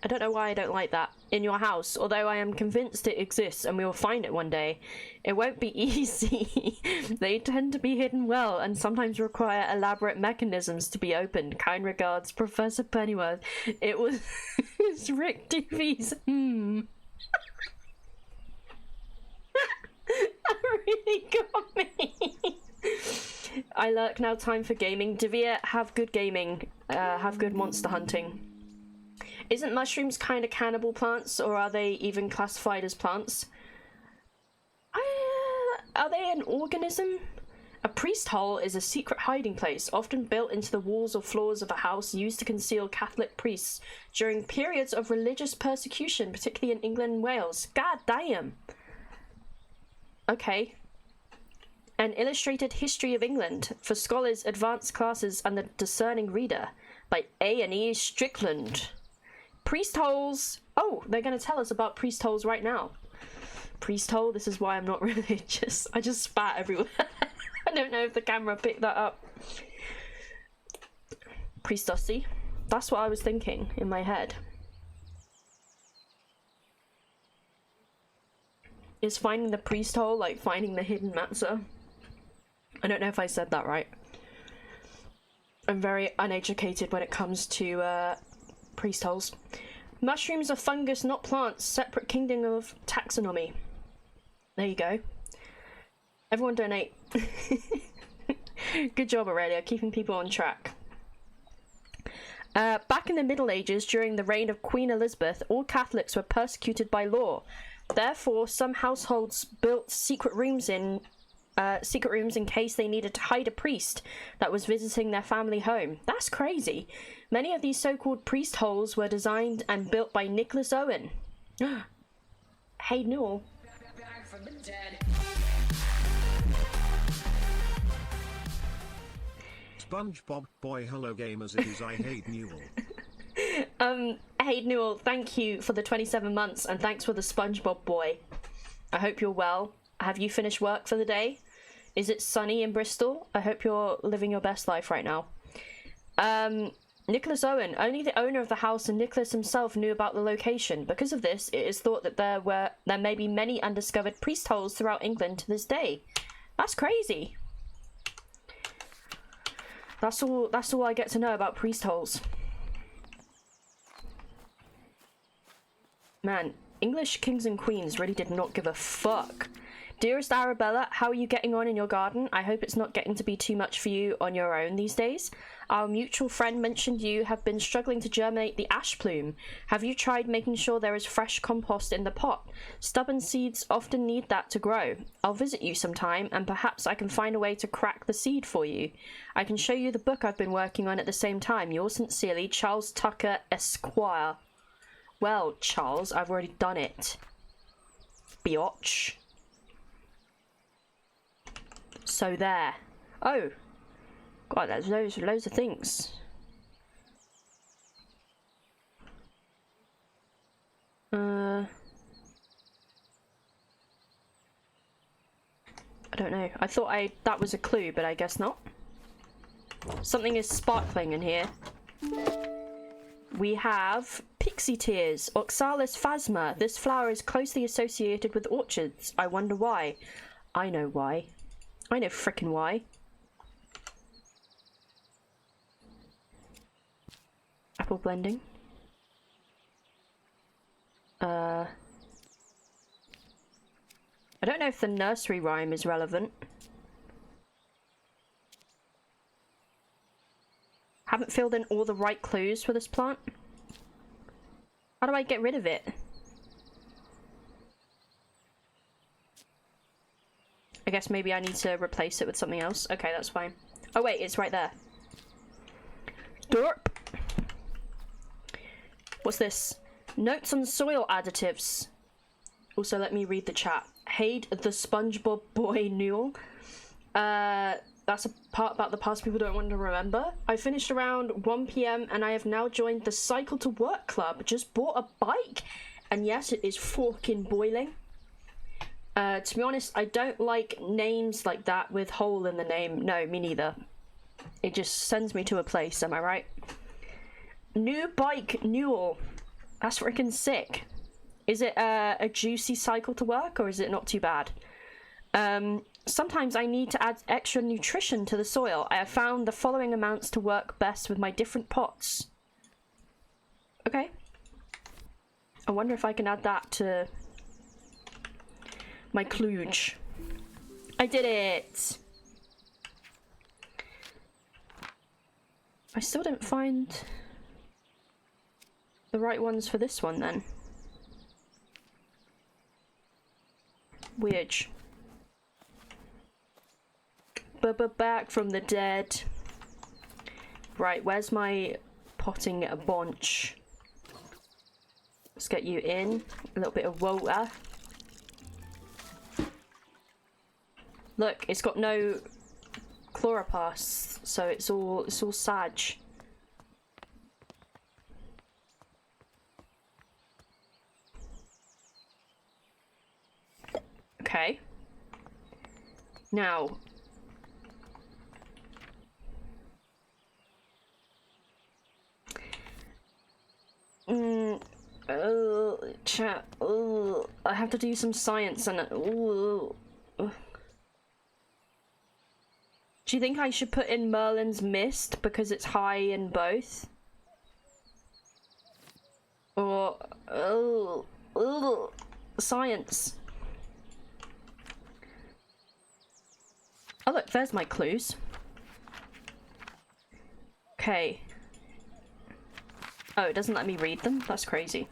I don't know why I don't like that. In your house, although I am convinced it exists and we will find it one day. It won't be easy. They tend to be hidden well and sometimes require elaborate mechanisms to be opened. Kind regards, Professor Pennyworth. It was it's Rick Doovies. That really got me. I lurk now. Time for gaming. Devere, have good gaming. Have good monster hunting. Isn't mushrooms kind of cannibal plants, or are they even classified as plants? Are they an organism? A priest hole is a secret hiding place, often built into the walls or floors of a house, used to conceal Catholic priests during periods of religious persecution, particularly in England and Wales. God damn! Okay. An Illustrated History of England for Scholars, Advanced Classes and the Discerning Reader by A&E Strickland. Priest holes. Oh, they're going to tell us about priest holes right now. Priest hole. This is why I'm not religious. I just spat everywhere. I don't know if the camera picked that up. Priestessy. That's what I was thinking in my head. Is finding the priest hole like finding the hidden matzah? I don't know if I said that right. I'm very uneducated when it comes to priest holes. Mushrooms are fungus, not plants. Separate kingdom of taxonomy. There you go. Everyone donate. Good job, Aurelia, keeping people on track. Back in the Middle Ages, during the reign of Queen Elizabeth, all Catholics were persecuted by law. Therefore, some households built secret rooms in case they needed to hide a priest that was visiting their family home. That's crazy. Many of these so-called priest holes were designed and built by Nicholas Owen. Hey, Newell. Back from the dead. SpongeBob boy, hello gamers, it is I hate Newell. Hey Newell, thank you for the 27 months and thanks for the SpongeBob boy. I hope you're well. Have you finished work for the day? Is it sunny in Bristol? I hope you're living your best life right now. Nicholas Owen, only the owner of the house and Nicholas himself knew about the location. Because of this, it is thought that there may be many undiscovered priest holes throughout England to this day. That's crazy. That's all I get to know about priest holes. Man, English kings and queens really did not give a fuck. Dearest Arabella, how are you getting on in your garden? I hope it's not getting to be too much for you on your own these days. Our mutual friend mentioned you have been struggling to germinate the ash plume. Have you tried making sure there is fresh compost in the pot? Stubborn seeds often need that to grow. I'll visit you sometime and perhaps I can find a way to crack the seed for you. I can show you the book I've been working on at the same time. Yours sincerely, Charles Tucker, Esquire. Well, Charles, I've already done it. Biotch. So there. Oh. God, there's loads of things. I I don't know. I thought that was a clue, but I guess not. Something is sparkling in here. We have pixie tears, Oxalis phasma. This flower is closely associated with orchids. I wonder why. I know why. I know frickin' why. Apple blending. I don't know if the nursery rhyme is relevant. Haven't filled in all the right clues for this plant. How do I get rid of it? I guess maybe I need to replace it with something else. Okay, that's fine. Oh wait, it's right there. Derp. What's this? Notes on soil additives. Also, let me read the chat. Hate the SpongeBob boy Newell. That's a part about the past people don't want to remember. I finished around 1 PM and I have now joined the Cycle to Work Club. Just bought a bike. And yes, it is fucking boiling. To be honest, I don't like names like that with hole in the name. No, me neither. It just sends me to a place, am I right? New bike Newell. That's freaking sick. Is it a juicy cycle to work, or is it not too bad? Sometimes I need to add extra nutrition to the soil. I have found the following amounts to work best with my different pots. Okay. I wonder if I can add that to my kludge. I did it! I still don't find the right ones for this one then. Weird. Back from the dead. Right, where's my potting bunch? Let's get you in. A little bit of water. Look, it's got no chloroplasts, so it's all sag. Okay. Now, chat. I have to do some science and do you think I should put in Merlin's Mist because it's high in both? Or science. Oh look, there's my clues. Okay. Oh, it doesn't let me read them? That's crazy.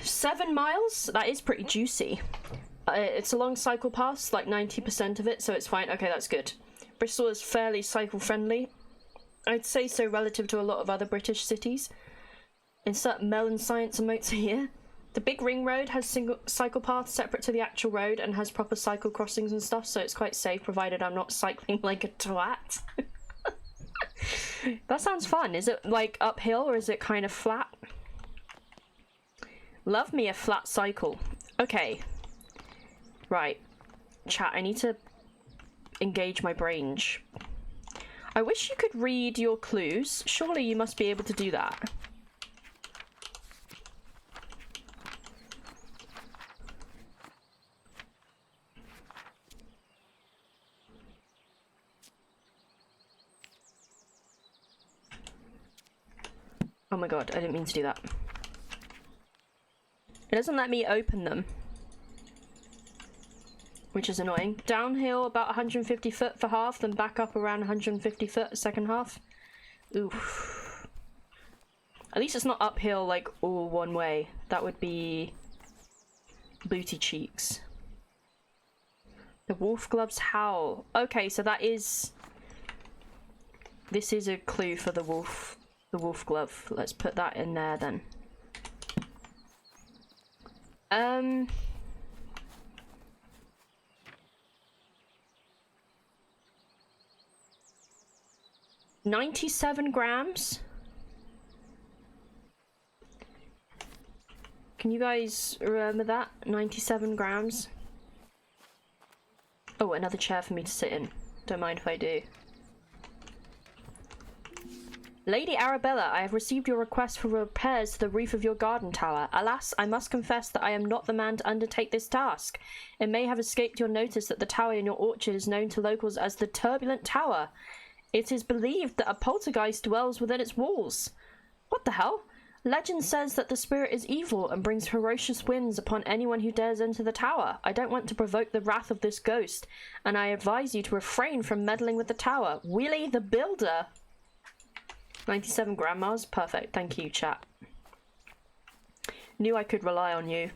7 miles? That is pretty juicy. It's a long cycle pass, like 90% of it, so it's fine. Okay, that's good. Bristol is fairly cycle friendly. I'd say so relative to a lot of other British cities. Insert Melon Science emotes here. The big ring road has single cycle paths separate to the actual road and has proper cycle crossings and stuff, so it's quite safe provided I'm not cycling like a twat. That sounds fun. Is it like uphill or is it kind of flat? Love me a flat cycle. Okay. Right. Chat, I need to engage my brain. I wish you could read your clues. Surely you must be able to do that. Oh my god, I didn't mean to do that. It doesn't let me open them, which is annoying. Downhill about 150 foot for half, then back up around 150 foot second half. Oof. At least it's not uphill like all one way. That would be booty cheeks. The wolf gloves howl. Okay, so that is... This is a clue for the wolf glove. Let's put that in there then. 97 grams. Can you guys remember that? 97 grams. Oh, another chair for me to sit in. Don't mind if I do. Lady Arabella, I have received your request for repairs to the roof of your garden tower. Alas, I must confess that I am not the man to undertake this task. It may have escaped your notice that the tower in your orchard is known to locals as the Turbulent Tower. It is believed that a poltergeist dwells within its walls. What the hell? Legend says that the spirit is evil and brings ferocious winds upon anyone who dares enter the tower. I don't want to provoke the wrath of this ghost, and I advise you to refrain from meddling with the tower. Willie the Builder. 97 grandmas? Perfect. Thank you, chat. Knew I could rely on you.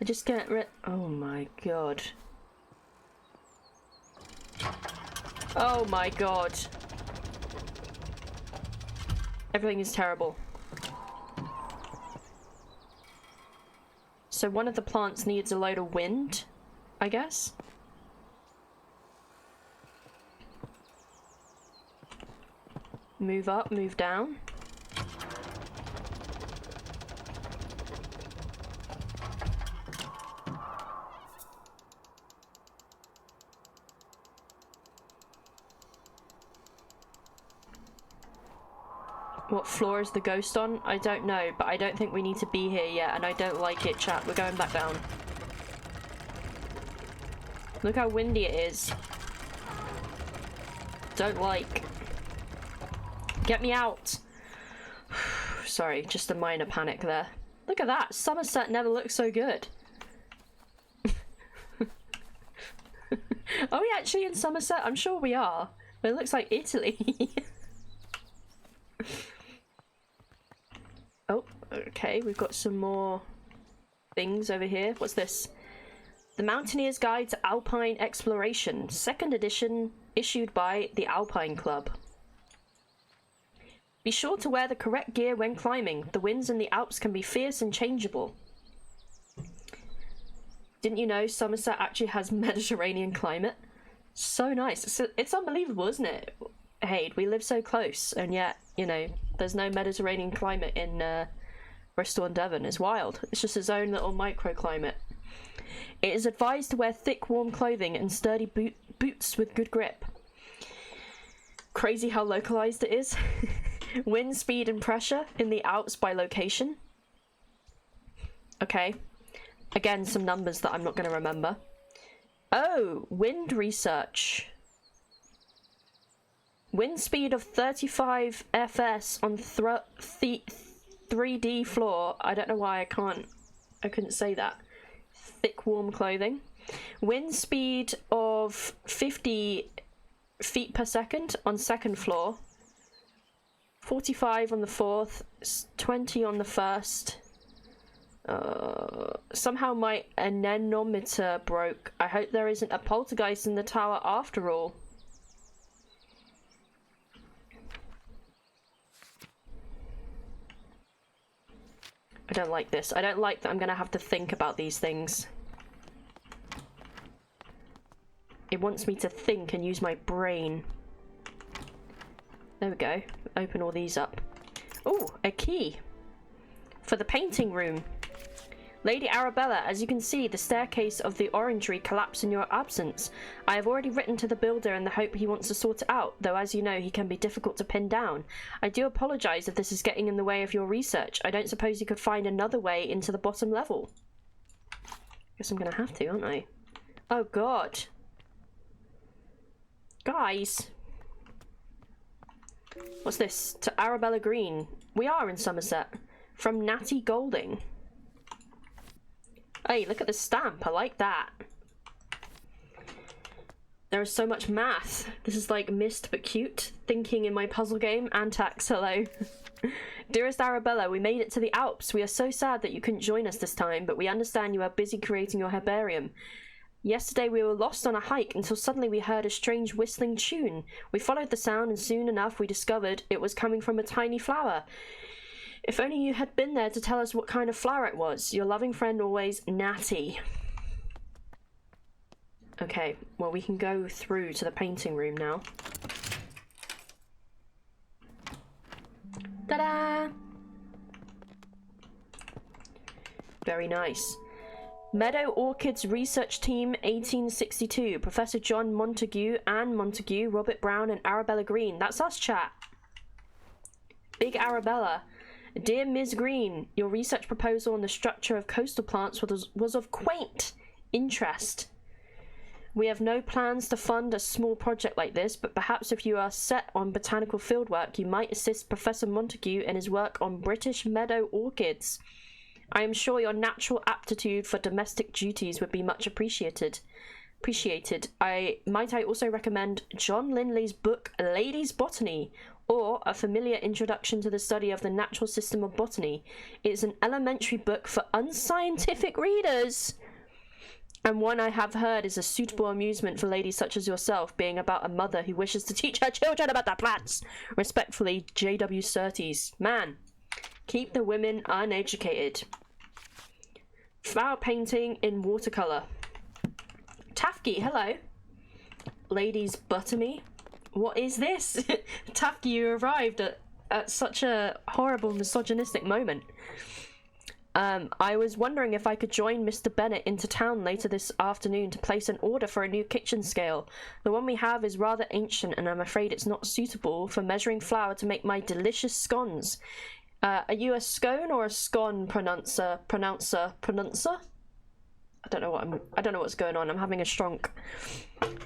I just get rid... Oh my god. Oh my god. Everything is terrible. So one of the plants needs a load of wind, I guess? Move up, move down. What floor is the ghost on? I don't know, but I don't think we need to be here yet, and I don't like it, chat. We're going back down. Look how windy it is. Don't like. Get me out! Sorry, just a minor panic there. Look at that! Somerset never looked so good. Are we actually in Somerset? I'm sure we are. But it looks like Italy. Oh, okay. We've got some more things over here. What's this? The Mountaineer's Guide to Alpine Exploration. 2nd edition, issued by the Alpine Club. Be sure to wear the correct gear when climbing. The winds in the Alps can be fierce and changeable. Didn't you know Somerset actually has Mediterranean climate? So nice. It's unbelievable, isn't it? Hey, we live so close, and yet, you know, there's no Mediterranean climate in Bristol and Devon. It's wild. It's just its own little microclimate. It is advised to wear thick, warm clothing and sturdy boots with good grip. Crazy how localized it is. Wind speed and pressure in the Alps by location. Okay. Again, some numbers that I'm not going to remember. Oh, wind research. Wind speed of 35 fs on 3D floor. I don't know why I couldn't say that. Thick, warm clothing. Wind speed of 50 feet per second on 2nd floor. 45 on the 4th, 20 on the 1st. Somehow my anemometer broke. I hope there isn't a poltergeist in the tower after all. I don't like this. I don't like that I'm gonna have to think about these things. It wants me to think and use my brain. There we go. Open all these up. Oh, a key. For the painting room. Lady Arabella, as you can see, the staircase of the orangery collapsed in your absence. I have already written to the builder in the hope he wants to sort it out, though as you know, he can be difficult to pin down. I do apologise if this is getting in the way of your research. I don't suppose you could find another way into the bottom level. Guess I'm gonna have to, aren't I? Oh god. Guys. What's this? To Arabella Green. We are in Somerset. From Natty Golding. Hey, look at the stamp. I like that. There is so much math. This is like mist but cute. Thinking in my puzzle game. Antax, hello. Dearest Arabella, we made it to the Alps. We are so sad that you couldn't join us this time, but we understand you are busy creating your herbarium. Yesterday we were lost on a hike until suddenly we heard a strange whistling tune. We followed the sound and soon enough we discovered it was coming from a tiny flower. If only you had been there to tell us what kind of flower it was. Your loving friend always, Natty. Okay, well we can go through to the painting room now. Ta-da! Very nice. Meadow Orchids Research Team 1862. Professor John Montague, Anne Montague, Robert Brown, and Arabella Green. That's us, chat. Big Arabella. Dear Ms. Green, your research proposal on the structure of coastal plants was of quaint interest. We have no plans to fund a small project like this, but perhaps if you are set on botanical fieldwork, you might assist Professor Montague in his work on British meadow orchids. I am sure your natural aptitude for domestic duties would be much appreciated. I also recommend John Lindley's book Ladies' Botany, or A Familiar Introduction to the Study of the Natural System of Botany. It's an elementary book for unscientific readers, and one I have heard is a suitable amusement for ladies such as yourself, being about a mother who wishes to teach her children about the plants. Respectfully, J.W. Surtees. Man, keep the women uneducated. Flower painting in watercolor. Tafki, hello. Ladies' Buttony. What is this? Tafki, you arrived at such a horrible misogynistic moment. I was wondering if I could join Mr. Bennett into town later this afternoon to place an order for a new kitchen scale. The one we have is rather ancient, and I'm afraid it's not suitable for measuring flour to make my delicious scones. Are you a scone or a scone pronouncer? I don't know what's going on. I'm having a stronk.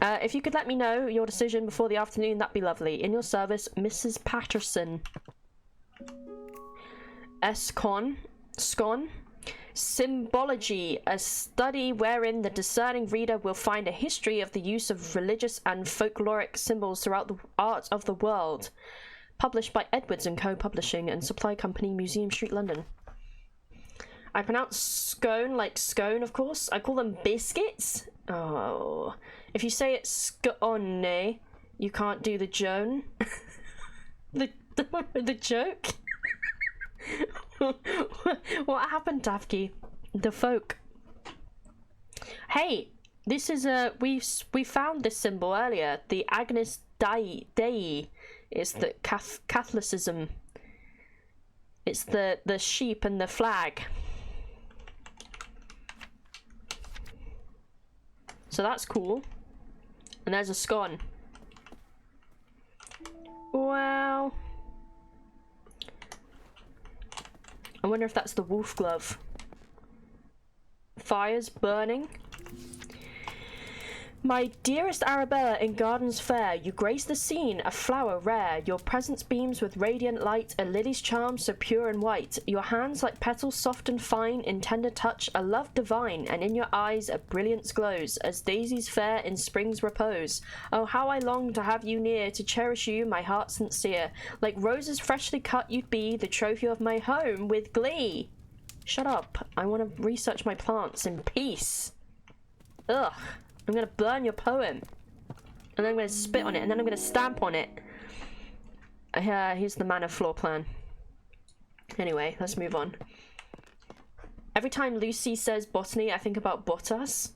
If you could let me know your decision before the afternoon, that'd be lovely. In your service, Mrs. Patterson. Scone. Symbology, a study wherein the discerning reader will find a history of the use of religious and folkloric symbols throughout the art of the world. Published by Edwards & Co. Publishing and Supply Company, Museum Street, London. I pronounce scone like scone, of course. I call them biscuits. Oh. If you say it's scone, you can't do the Joan. the joke? What happened, Tafki? The folk. Hey, this is we found this symbol earlier. The Agnus Dei. It's the Catholicism. It's the sheep and the flag. So that's cool. And there's a scone. Wow. I wonder if that's the wolf glove. Fires burning. My dearest Arabella, in gardens fair, you grace the scene, a flower rare. Your presence beams with radiant light, a lily's charm so pure and white. Your hands like petals soft and fine, in tender touch, a love divine, and in your eyes a brilliance glows, as daisies fair in spring's repose. Oh, how I long to have you near, to cherish you, my heart sincere. Like roses freshly cut you'd be, the trophy of my home, with glee. Shut up, I want to research my plants in peace. Ugh. I'm gonna burn your poem, and then I'm gonna spit on it, and then I'm gonna stamp on it. Here's the Manor floor plan. Anyway, let's move on. Every time Lucy says botany, I think about Bottas,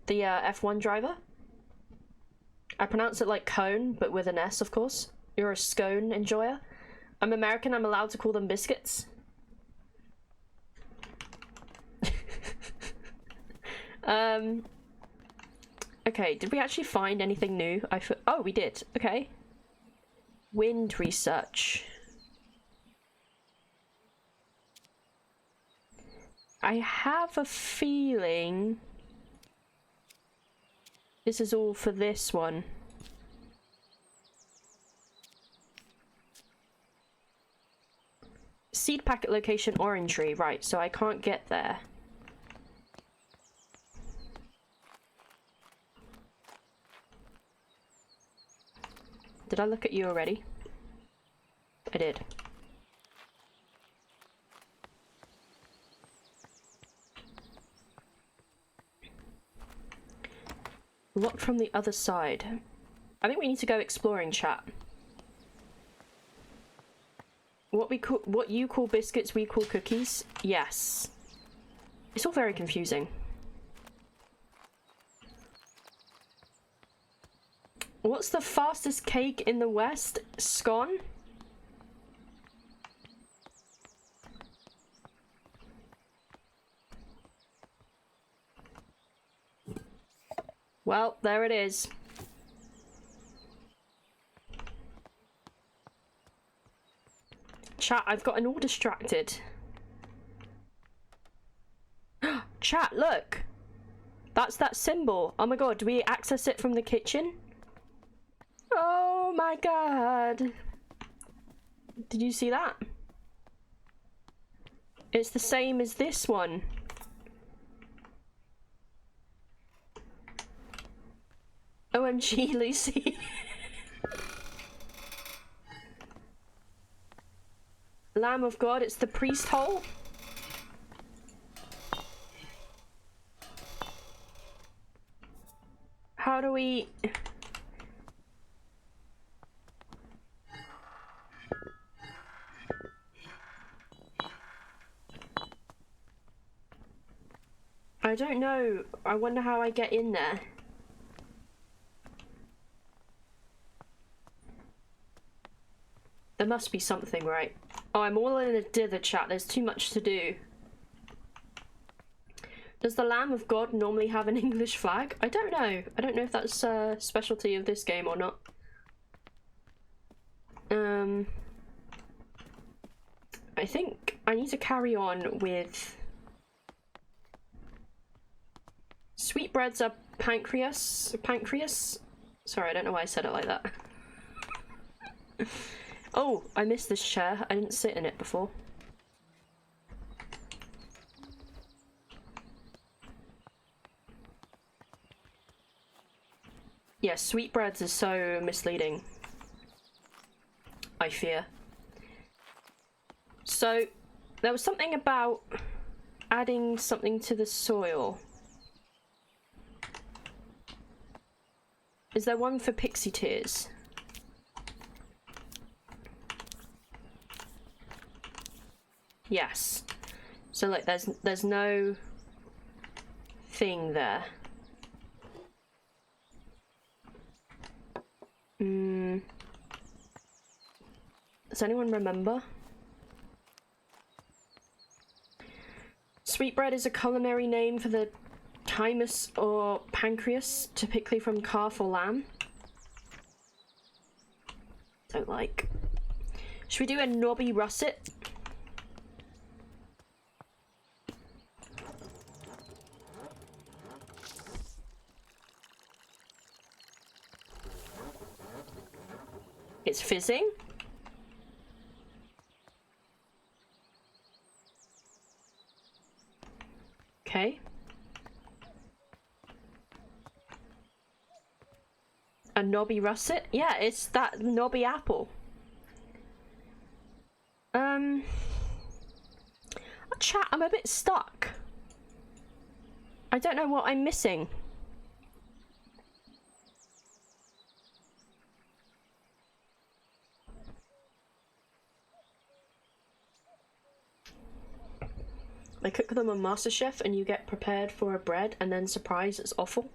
the F1 driver. I pronounce it like cone, but with an S, of course. You're a scone enjoyer. I'm American, I'm allowed to call them biscuits. Okay, did we actually find anything new? Oh, we did. Okay. Wind research. I have a feeling this is all for this one. Seed packet location Orangery. Right, so I can't get there. Did I look at you already? I did. Locked from the other side. I think we need to go exploring, chat. What you call biscuits, we call cookies? Yes. It's all very confusing. What's the fastest cake in the West? Scone? Well, there it is. Chat, I've gotten all distracted. Chat, look! That's that symbol. Oh my god, do we access it from the kitchen? Oh my god. Did you see that? It's the same as this one. OMG, Lucy. Lamb of God, it's the priest hole. How do we... I don't know. I wonder how I get in there. There must be something, right? Oh, I'm all in a dither, chat. There's too much to do. Does the Lamb of God normally have an English flag? I don't know. I don't know if that's a specialty of this game or not. I think I need to carry on with... Sweetbreads are pancreas? Pancreas? Sorry, I don't know why I said it like that. Oh, I missed this chair. I didn't sit in it before. Yeah, sweetbreads is so misleading. I fear. So, there was something about adding something to the soil. Is there one for pixie tears? Yes. So like there's no thing there. Does anyone remember? Sweetbread is a culinary name for the thymus or pancreas, typically from calf or lamb. Don't like. Should we do a knobby russet? It's fizzing. Okay. A knobby russet? Yeah, it's that knobby apple. Chat, I'm a bit stuck. I don't know what I'm missing. They cook them on MasterChef and you get prepared for a bread and then surprise, it's awful.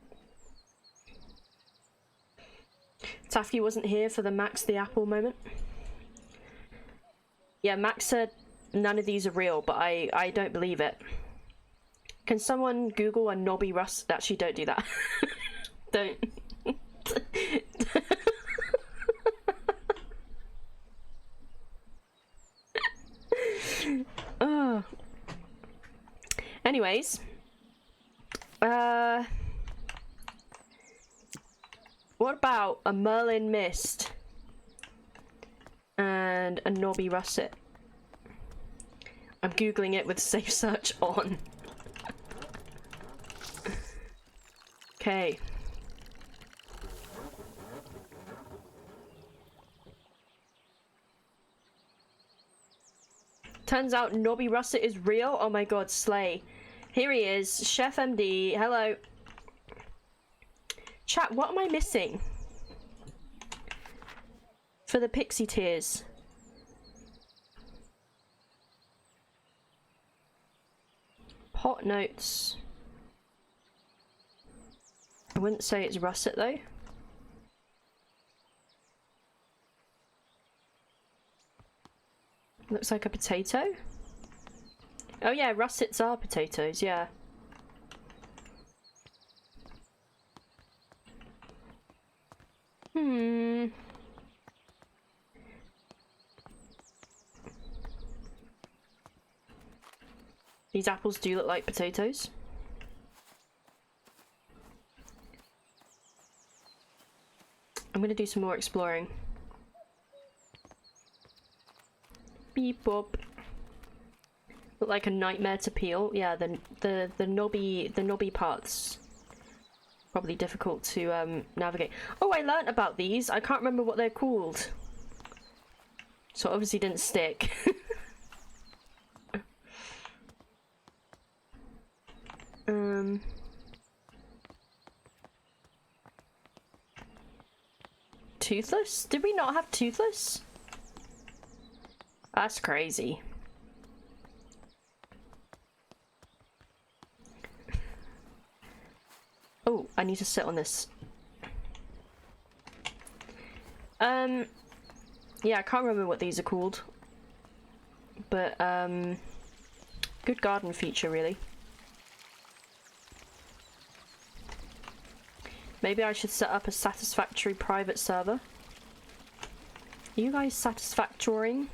Taffy wasn't here for the Max the Apple moment. Yeah, Max said none of these are real, but I don't believe it. Can someone Google a knobby rust? Actually, don't do that. Don't. Oh. Anyways. What about a Merlin Mist? And a knobby russet? I'm googling it with safe search on. Okay. Turns out knobby russet is real. Oh my god, slay. Here he is, Chef MD. Hello. Chat, what am I missing? For the pixie tears. Pot notes. I wouldn't say it's russet though. Looks like a potato. Oh yeah, russets are potatoes, yeah. These apples do look like potatoes. I'm gonna do some more exploring. Beep bop. Look like a nightmare to peel. Yeah, the knobby parts probably difficult to navigate. Oh, I learnt about these. I can't remember what they're called. So obviously didn't stick. Toothless? Did we not have toothless? That's crazy. Oh, I need to sit on this. Yeah, I can't remember what these are called. But, good garden feature, really. Maybe I should set up a satisfactory private server. Are you guys satisfactoring?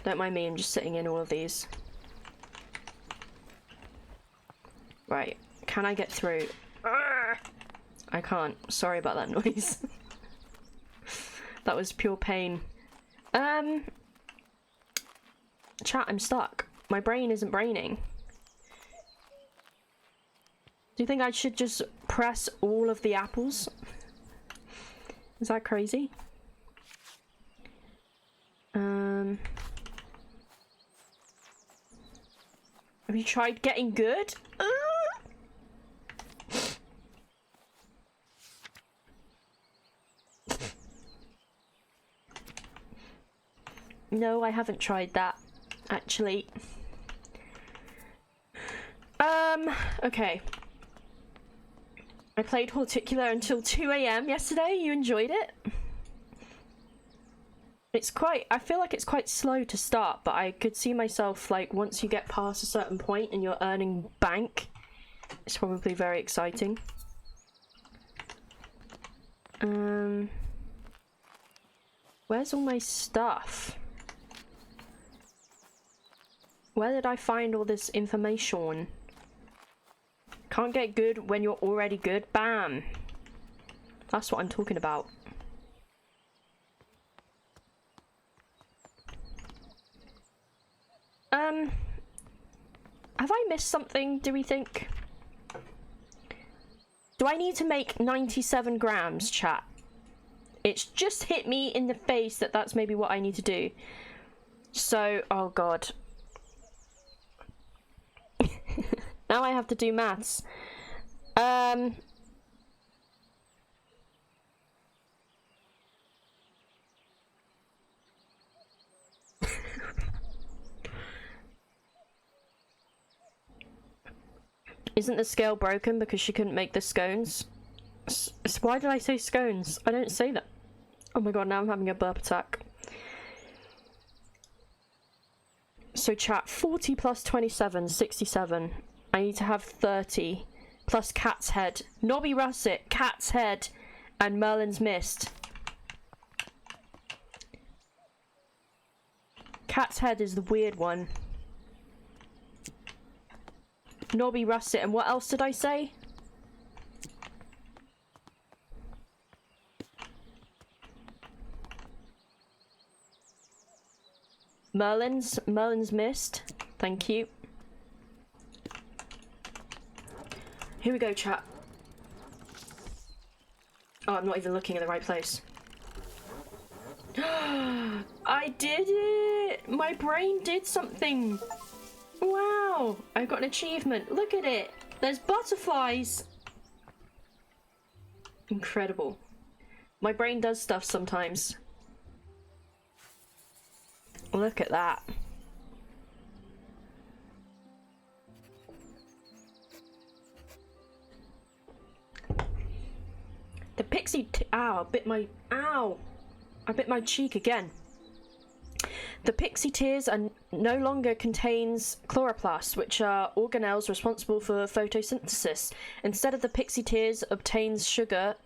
Don't mind me, I'm just sitting in all of these. Right, can I get through? Arrgh! I can't. Sorry about that noise. That was pure pain. Chat, I'm stuck. My brain isn't braining. Do you think I should just press all of the apples? Is that crazy? Have you tried getting good? No, I haven't tried that, actually. Okay. I played Horticular until 2 AM yesterday. You enjoyed it? It's quite, I feel like it's quite slow to start, but I could see myself, like, once you get past a certain point and you're earning bank, it's probably very exciting. Where's all my stuff? Where did I find all this information? Can't get good when you're already good. Bam! That's what I'm talking about. Have I missed something, do we think? Do I need to make 97 grams, chat? It's just hit me in the face that that's maybe what I need to do. So, oh god. Now I have to do maths. Isn't the scale broken because she couldn't make the scones? Why did I say scones? I don't say that. Oh my god, now I'm having a burp attack. So chat, 40 plus 27, 67. I need to have 30 plus Cat's Head, Nobby Russet, Cat's Head, and Merlin's Mist. Cat's Head is the weird one. Nobby Russet, and what else did I say? Merlin's Mist. Thank you. Here we go, chat. Oh, I'm not even looking in the right place. I did it! My brain did something! Wow! I got an achievement. Look at it! There's butterflies! Incredible. My brain does stuff sometimes. Look at that. The pixie ow, I bit my cheek again. The pixie tears are no longer contains chloroplasts, which are organelles responsible for photosynthesis. Instead, the pixie tears obtain sugar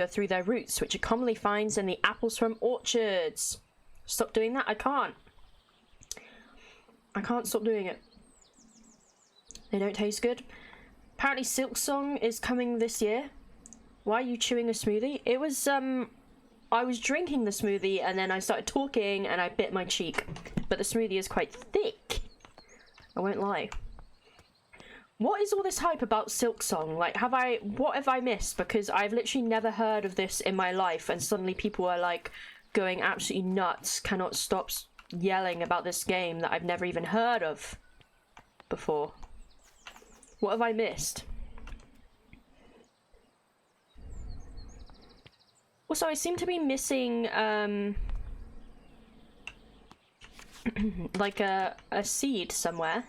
through their roots, which it commonly finds in the apples from orchards. stop doing that? I can't. I can't stop doing it. They don't taste good. Apparently Silk Song is coming this year. Why are you chewing a smoothie? It was, I was drinking the smoothie and then I started talking and I bit my cheek. But the smoothie is quite thick. I won't lie. What is all this hype about Silk Song? Like, what have I missed? Because I've literally never heard of this in my life, and suddenly people are like going absolutely nuts, cannot stop yelling about this game that I've never even heard of before. What have I missed? Also, I seem to be missing like a seed somewhere.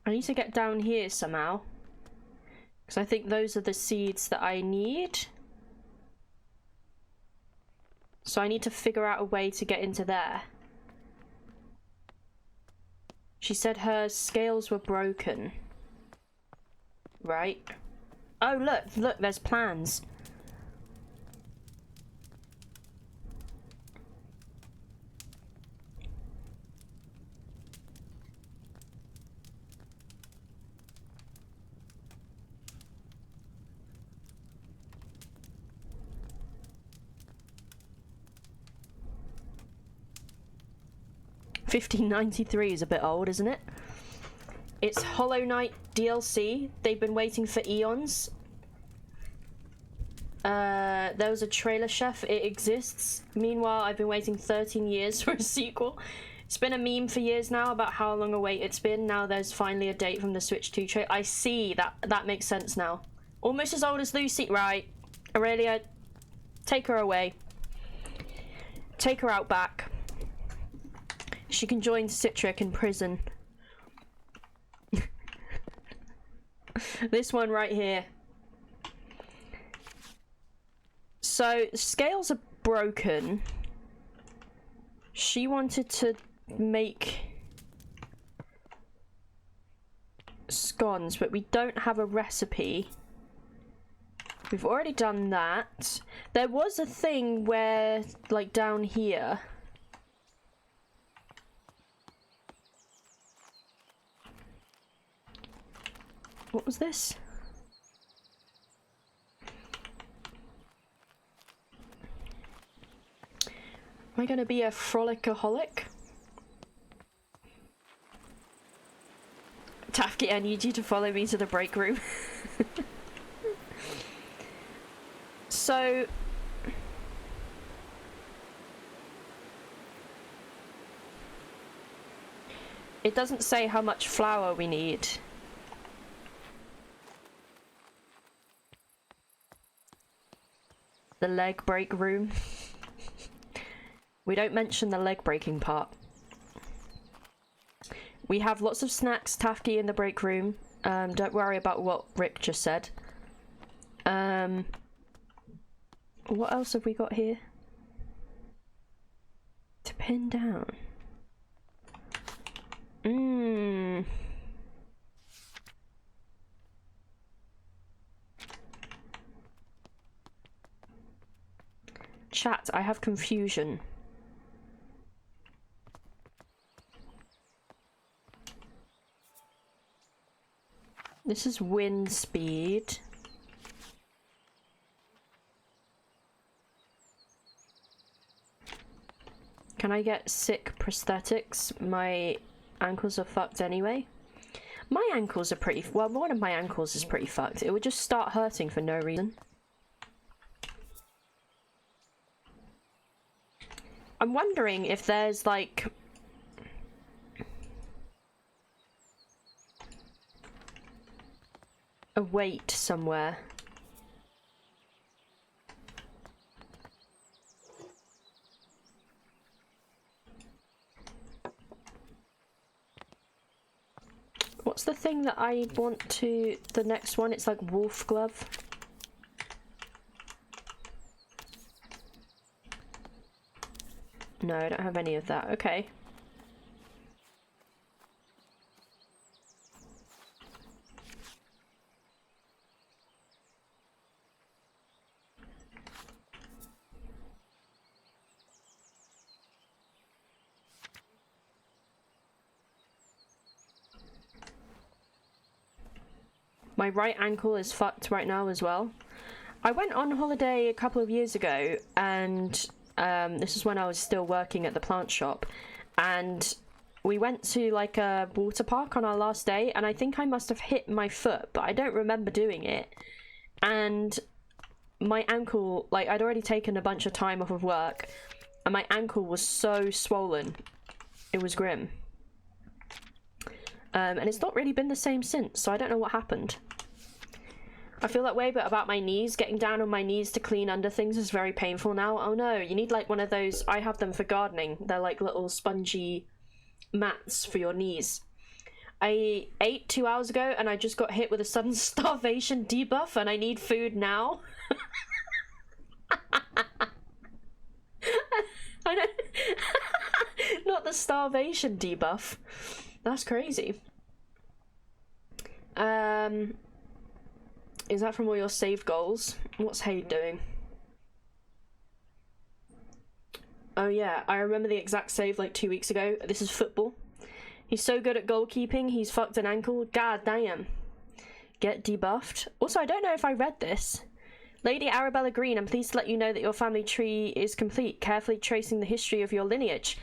I need to get down here somehow, because I think those are the seeds that I need. So I need to figure out a way to get into there. She said her scales were broken. Right? Oh, look, there's plans. $15.93 is a bit old, isn't it? It's Hollow Knight DLC. They've been waiting for eons. There was a trailer, chef. It exists. Meanwhile, I've been waiting 13 years for a sequel. It's been a meme for years now about how long a wait it's been. Now there's finally a date from the Switch 2 trailer. I see. That makes sense now. Almost as old as Lucy. Right. Aurelia, take her away. Take her out back. She can join Citric in prison. This one right here. So, scales are broken. She wanted to make scones, but we don't have a recipe. We've already done that. There was a thing where, like, down here... What was this? Am I gonna be a frolicaholic? Tafki, I need you to follow me to the break room. So... It doesn't say how much flour we need. The leg break room. We don't mention the leg breaking part. We have lots of snacks, Tafki, in the break room. Don't worry about what Rick just said. What else have we got here? To pin down. Chat, I have confusion. This is wind speed. Can I get sick prosthetics? My ankles are fucked anyway. My ankles are pretty... Well, one of my ankles is pretty fucked. It would just start hurting for no reason. I'm wondering if there's, like... a weight somewhere. What's the thing that I want to... the next one? It's like wolf glove. No, I don't have any of that. Okay. My right ankle is fucked right now as well. I went on holiday a couple of years ago, and this is when I was still working at the plant shop, and we went to like a water park on our last day, and I think I must have hit my foot, but I don't remember doing it. And my ankle, like, I'd already taken a bunch of time off of work, and my ankle was so swollen. It was grim. And it's not really been the same since, so I don't know what happened. I feel that way, but about my knees. Getting down on my knees to clean under things is very painful now. Oh no, you need like one of those. I have them for gardening. They're like little spongy mats for your knees. I ate 2 hours ago and I just got hit with a sudden starvation debuff and I need food now. I don't... Not the starvation debuff. That's crazy. Is that from all your save goals? What's Hayde doing? Oh yeah, I remember the exact save like 2 weeks ago. This is football. He's so good at goalkeeping, he's fucked an ankle. God damn. Get debuffed. Also, I don't know if I read this. Lady Arabella Green, I'm pleased to let you know that your family tree is complete, carefully tracing the history of your lineage.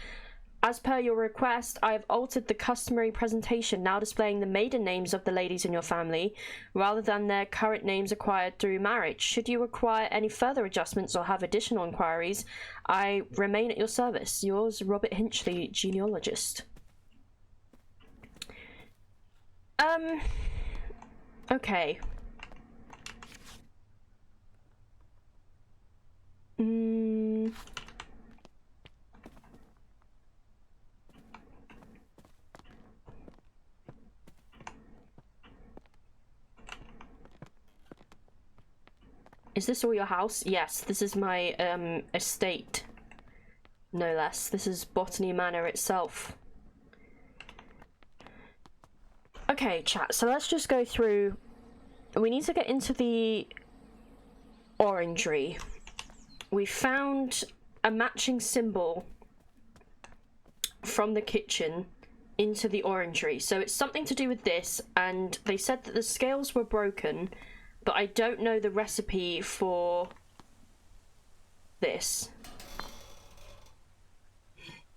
As per your request, I have altered the customary presentation, now displaying the maiden names of the ladies in your family, rather than their current names acquired through marriage. Should you require any further adjustments or have additional inquiries, I remain at your service. Yours, Robert Hinchley, genealogist. Okay. Is this all your house? Yes, this is my estate. No less. This is Botany Manor itself. Okay, chat, so let's just go through. We need to get into the orangery. We found a matching symbol from the kitchen into the orangery. So it's something to do with this, and they said that the scales were broken, but I don't know the recipe for this.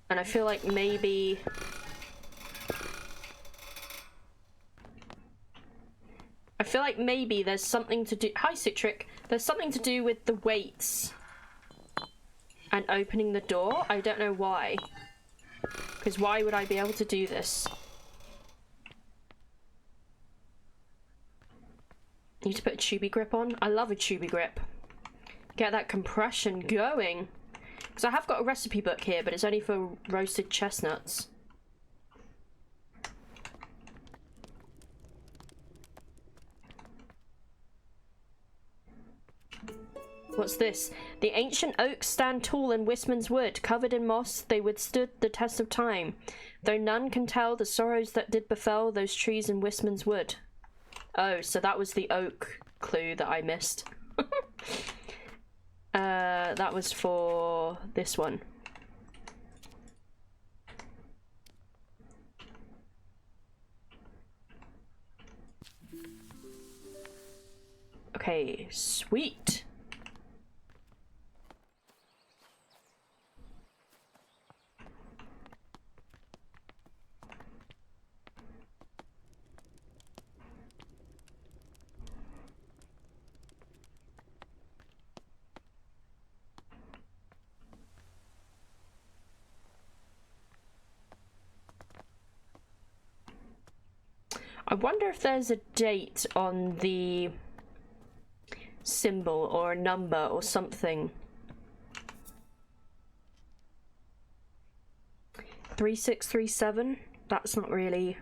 And I feel like maybe... there's something to do... Hi, Citric. There's something to do with the weights and opening the door. I don't know why. Because why would I be able to do this? Need to put a tubey grip on. I love a tubey grip. Get that compression going. Because I have got a recipe book here, but it's only for roasted chestnuts. What's this? The ancient oaks stand tall in Wistman's wood. Covered in moss, they withstood the test of time. Though none can tell the sorrows that did befell those trees in Wistman's wood. Oh, so that was the oak clue that I missed. That was for this one. Okay, sweet. I wonder if there's a date on the symbol or a number or something. 3637? That's not really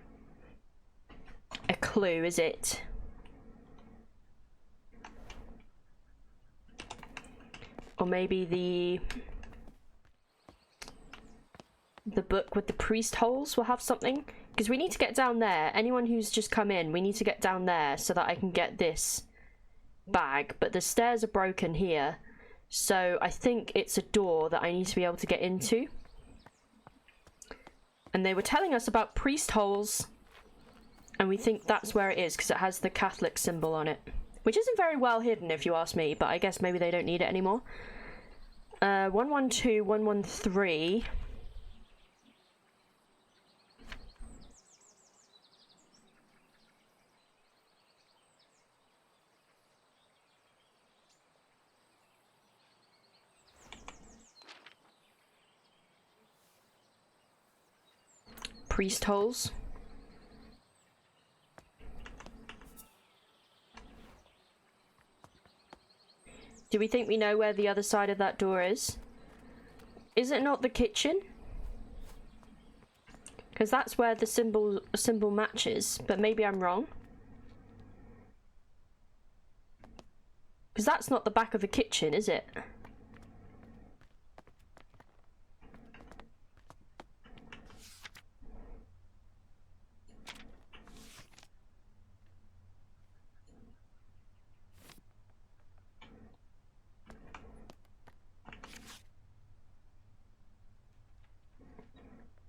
a clue, is it? Or maybe the book with the priest holes will have something? Because we need to get down there. Anyone who's just come in, we need to get down there so that I can get this bag. But the stairs are broken here. So I think it's a door that I need to be able to get into. And they were telling us about priest holes. And we think that's where it is because it has the Catholic symbol on it. Which isn't very well hidden if you ask me, but I guess maybe they don't need it anymore. 112, 113. Priest holes. Do we think we know where the other side of that door is? Is it not the kitchen? Because that's where the symbol matches, but maybe I'm wrong. Because that's not the back of the kitchen, is it?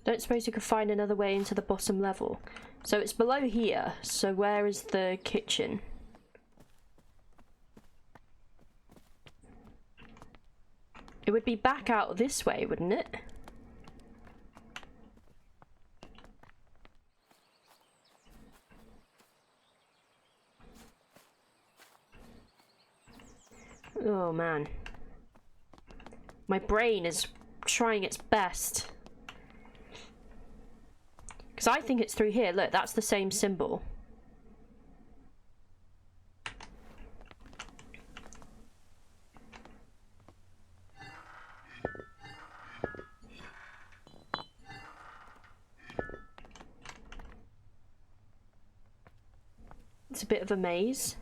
Don't suppose you could find another way into the bottom level. So it's below here, so where is the kitchen? It would be back out this way, wouldn't it? Oh man. My brain is trying its best. Because I think it's through here. Look, that's the same symbol. It's a bit of a maze.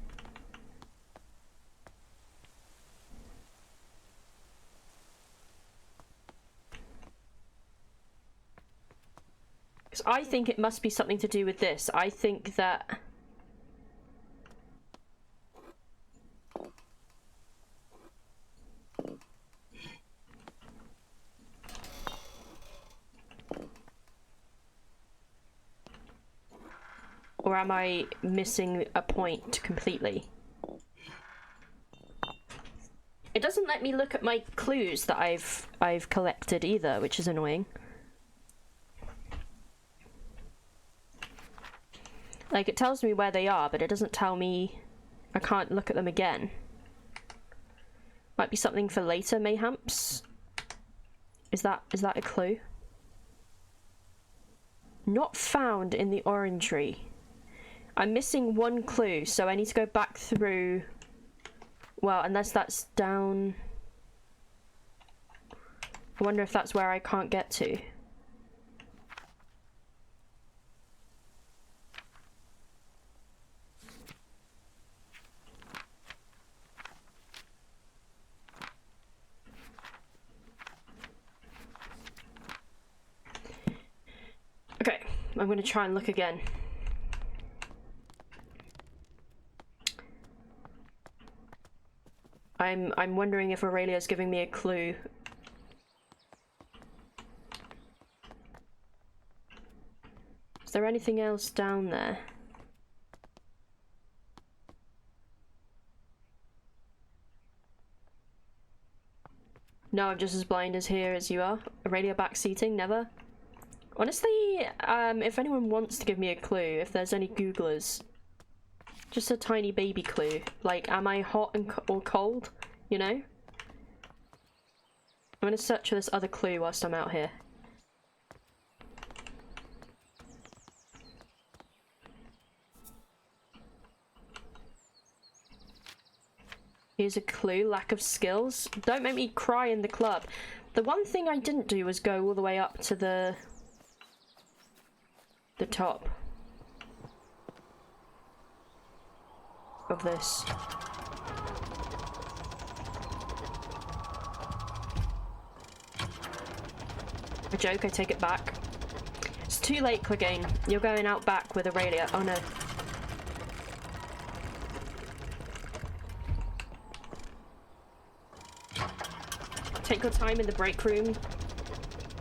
I think it must be something to do with this. I think that... Or am I missing a point completely? It doesn't let me look at my clues that I've collected either, which is annoying. Like, it tells me where they are, but it doesn't tell me I can't look at them again. Might be something for later, mayhaps? Is that a clue? Not found in the orangery. I'm missing one clue, so I need to go back through... Well, unless that's down... I wonder if that's where I can't get to. Okay, I'm gonna try and look again. I'm wondering if Aurelia's giving me a clue. Is there anything else down there? No, I'm just as blind as here as you are. Aurelia backseating, never. Honestly, if anyone wants to give me a clue, if there's any Googlers, just a tiny baby clue. Like, am I hot and or cold? You know? I'm gonna search for this other clue whilst I'm out here. Here's a clue, lack of skills. Don't make me cry in the club. The one thing I didn't do was go all the way up to the top of this. A joke, I take it back. It's too late, Clegane. You're going out back with Aurelia. Oh no. Take your time in the break room.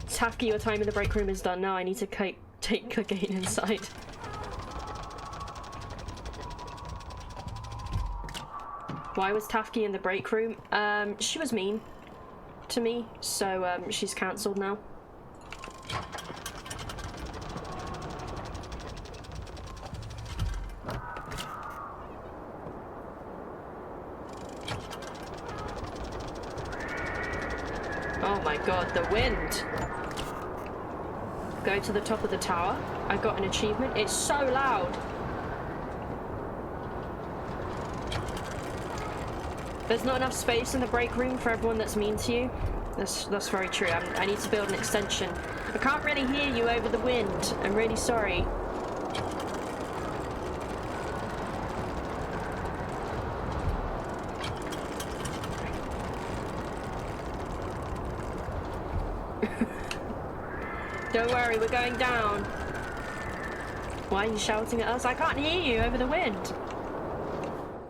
Tafky, your time in the break room is done now. I need to take Clegane inside. Why was Tafki in the break room? She was mean to me, so she's cancelled now. Oh my god, the wind! Go to the top of the tower. I got an achievement. It's so loud! There's not enough space in the break room for everyone that's mean to you. That's very true. I need to build an extension. I can't really hear you over the wind. I'm really sorry. Don't worry, we're going down. Why are you shouting at us? I can't hear you over the wind.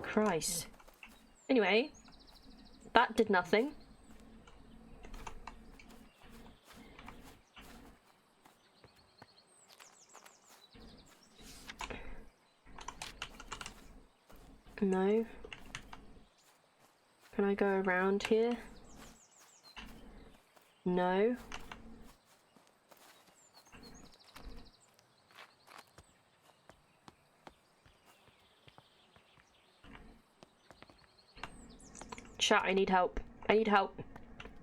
Christ. Anyway, that did nothing. No. Can I go around here? No. Chat, I need help. I need help.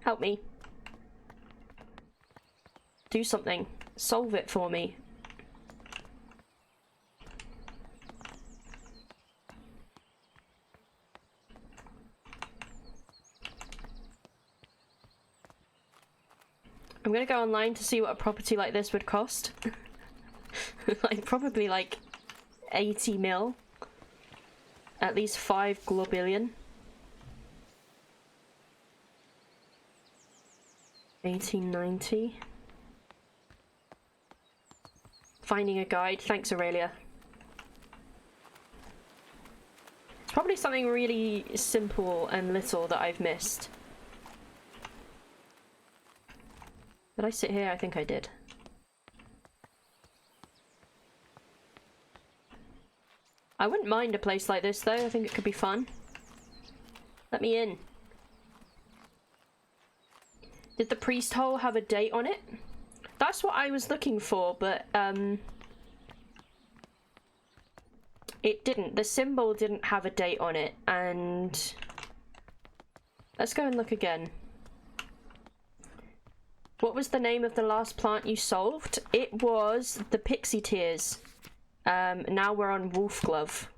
Help me. Do something. Solve it for me. I'm gonna go online to see what a property like this would cost. Like, probably like 80 mil. At least 5 globillion. 1890. Finding a guide. Thanks, Aurelia. It's probably something really simple and little that I've missed. Did I sit here? I think I did. I wouldn't mind a place like this though. I think it could be fun. Let me in. Did the priest hole have a date on it? That's what I was looking for, but it didn't. The symbol didn't have a date on it, and let's go and look again. What was the name of the last plant you solved? It was the Pixie Tears. Now we're on Wolf Glove.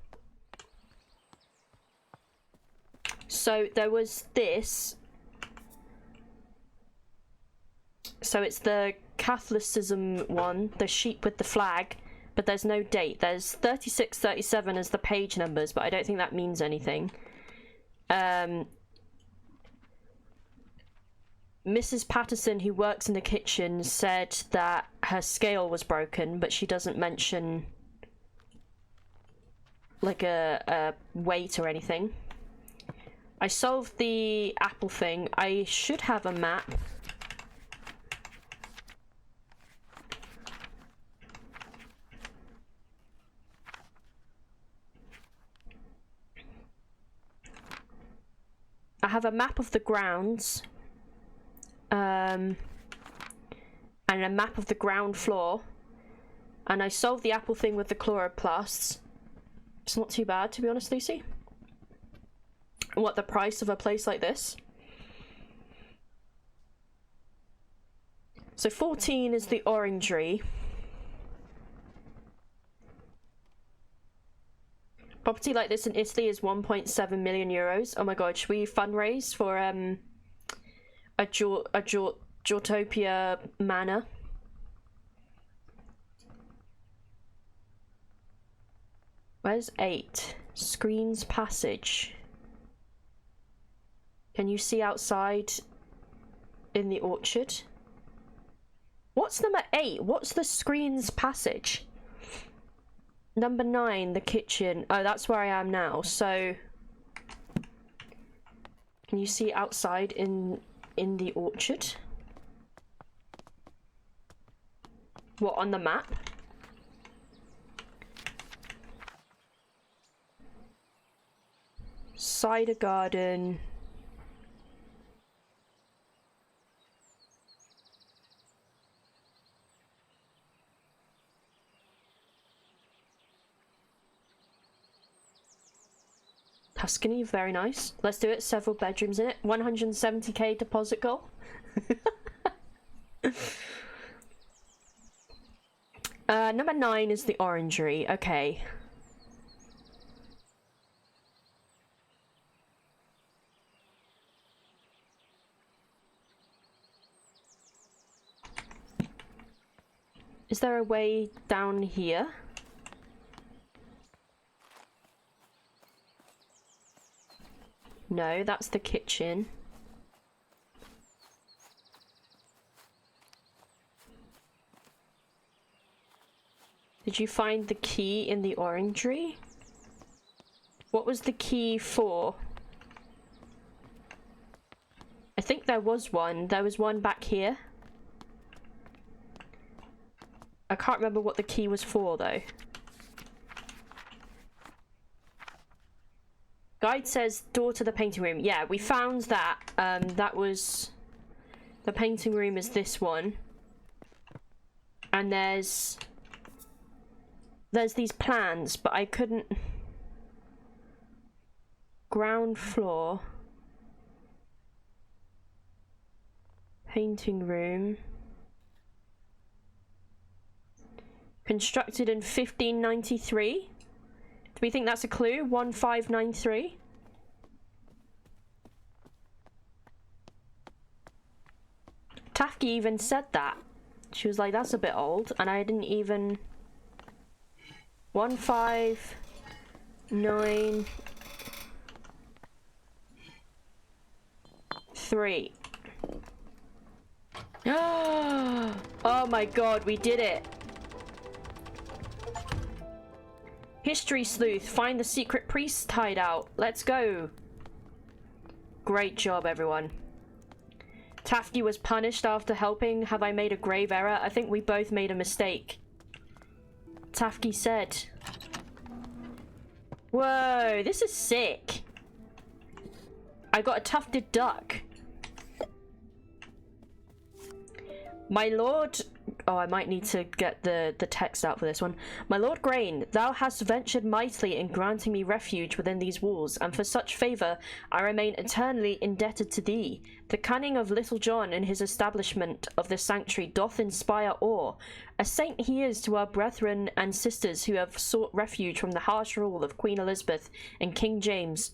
So there was this. So it's the Catholicism one, the sheep with the flag, but there's no date. There's 36, 37 as the page numbers, but I don't think that means anything. Mrs. Patterson, who works in the kitchen, said that her scale was broken, but she doesn't mention like a weight or anything. I solved the apple thing. I should have a map. I have a map of the grounds. And a map of the ground floor. And I solved the apple thing with the chloroplasts. It's not too bad, to be honest, Lucy. What, the price of a place like this? So 14 is the orangery. Property like this in Italy is 1.7 million euros. Oh my god, should we fundraise for a Joutopia Manor? Where's 8? Screens Passage. Can you see outside in the orchard? What's number 8? What's the Screens Passage? Number 9, the kitchen. Oh, that's where I am now. So, can you see outside in the orchard? What, on the map? Cider garden. Tuscany, very nice. Let's do it. Several bedrooms in it. 170k deposit goal. Number 9 is the orangery. Okay. Is there a way down here? No, that's the kitchen. Did you find the key in the orangery? What was the key for? I think there was one. There was one back here. I can't remember what the key was for, though. Guide says door to the painting room. Yeah, we found that. That was... The painting room is this one. And there's these plans, but I couldn't... Ground floor. Painting room. Constructed in 1593. Do we think that's a clue? 1593. Tafki even said that. She was like, that's a bit old, and I didn't even... 1593. Oh my god, we did it. History sleuth, find the secret priest hideout. Let's go. Great job, everyone. Tafki was punished after helping. Have I made a grave error? I think we both made a mistake. Tafki said. Whoa, this is sick. I got a tufted duck. My lord... Oh, I might need to get the text out for this one. My lord Grain, thou hast ventured mightily in granting me refuge within these walls, and for such favour I remain eternally indebted to thee. The cunning of Little John in his establishment of this sanctuary doth inspire awe. A saint he is to our brethren and sisters who have sought refuge from the harsh rule of Queen Elizabeth and King James.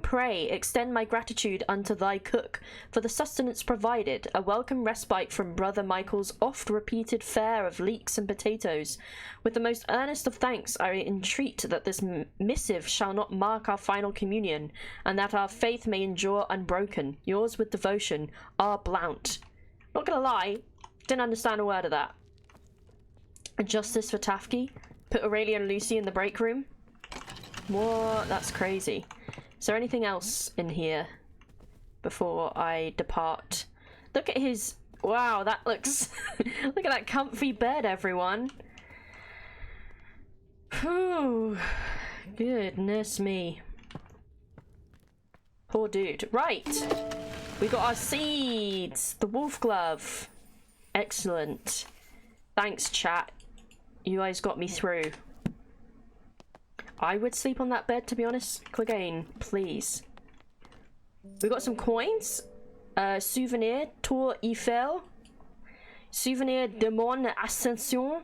Pray, extend my gratitude unto thy cook, for the sustenance provided, a welcome respite from Brother Michael's oft-repeated fare of leeks and potatoes. With the most earnest of thanks, I entreat that this missive shall not mark our final communion, and that our faith may endure unbroken. Yours with devotion, R. Blount. Not gonna lie, didn't understand a word of that. A justice for Tafki? Put Aurelia and Lucy in the break room? What? That's crazy. Is there anything else in here before I depart? Look at his... Wow, that looks... Look at that comfy bed, everyone. Whew. Goodness me. Poor dude. Right. We got our seeds. The wolf glove. Excellent. Thanks, chat. You guys got me through. I would sleep on that bed, to be honest. Clegane, please. We got some coins. Souvenir, Tour Eiffel. Souvenir de mon Ascension.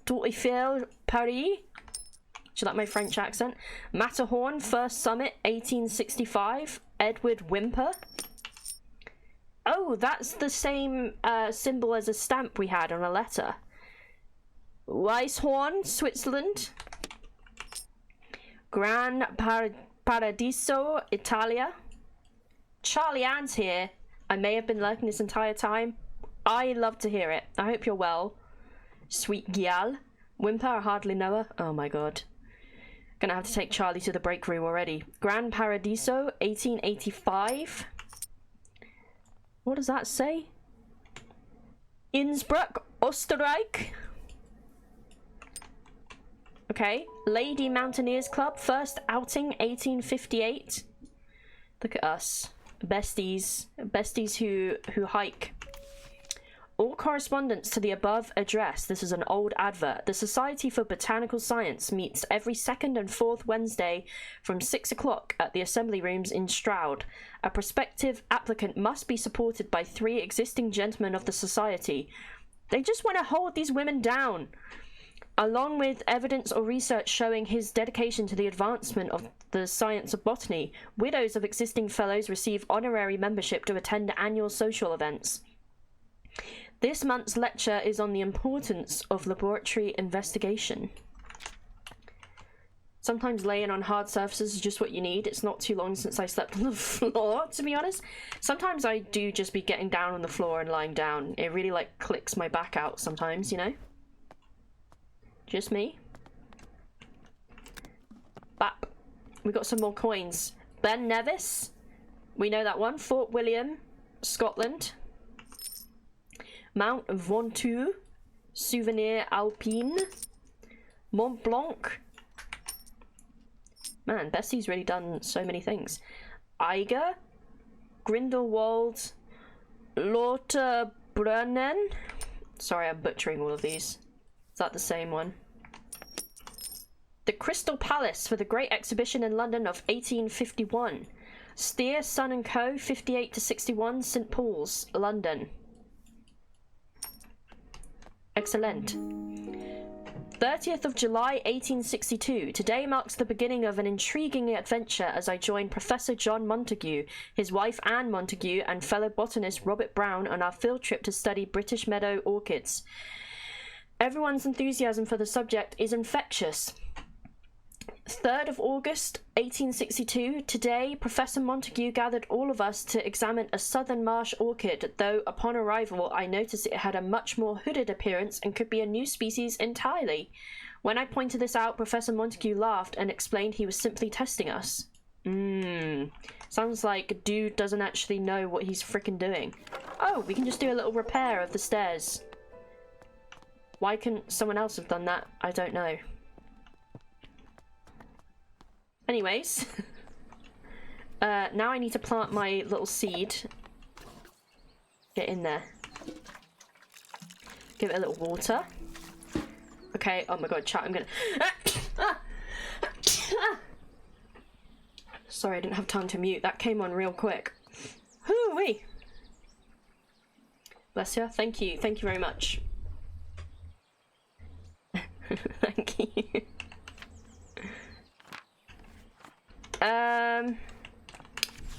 Tour Eiffel, Paris. Do you like my French accent? Matterhorn, First Summit, 1865. Edward Whymper. Oh, that's the same symbol as a stamp we had on a letter. Weisshorn, Switzerland. Gran Paradiso, Italia. Charlie Ann's here. I may have been lurking this entire time. I love to hear it. I hope you're well. Sweet Gial. Whymper, I hardly know her. Oh my god. Gonna have to take Charlie to the break room already. Gran Paradiso, 1885. What does that say? Innsbruck, Österreich. Okay, Lady Mountaineers Club, first outing 1858. Look at us, besties who hike. All correspondence to the above address. This is an old advert. The Society for Botanical Science meets every second and fourth Wednesday from 6 o'clock at the Assembly Rooms in Stroud. A prospective applicant must be supported by 3 existing gentlemen of the Society. They just want to hold these women down. Along with evidence or research showing his dedication to the advancement of the science of botany, widows of existing fellows receive honorary membership to attend annual social events. This month's lecture is on the importance of laboratory investigation. Sometimes laying on hard surfaces is just what you need. It's not too long since I slept on the floor, to be honest. Sometimes I do just be getting down on the floor and lying down. It really, like, clicks my back out sometimes, you know? Just me. Bap. We got some more coins. Ben Nevis. We know that one. Fort William, Scotland. Mount Ventoux, Souvenir Alpine, Mont Blanc. Man, Bessie's really done so many things. Eiger, Grindelwald, Lauterbrunnen. Sorry, I'm butchering all of these. Is that the same one? The Crystal Palace for the Great Exhibition in London of 1851. Steer, Son and Co, 58 to 61, St Paul's, London. Excellent. 30th of July 1862. Today marks the beginning of an intriguing adventure as I join Professor John Montague, his wife Anne Montague, and fellow botanist Robert Brown on our field trip to study British meadow orchids. Everyone's enthusiasm for the subject is infectious. 3rd of August 1862. Today, Professor Montague gathered all of us to examine a southern marsh orchid, though upon arrival I noticed it had a much more hooded appearance and could be a new species entirely. When I pointed this out, Professor Montague laughed and explained he was simply testing us. Sounds like dude doesn't actually know what he's frickin' doing. Oh, we can just do a little repair of the stairs. Why couldn't someone else have done that? I don't know. Anyways, now I need to plant my little seed. Get in there. Give it a little water. Okay, oh my god, chat, I'm gonna... Sorry, I didn't have time to mute. That came on real quick. Hoo-wee! Bless you. Thank you. Thank you very much. Thank you.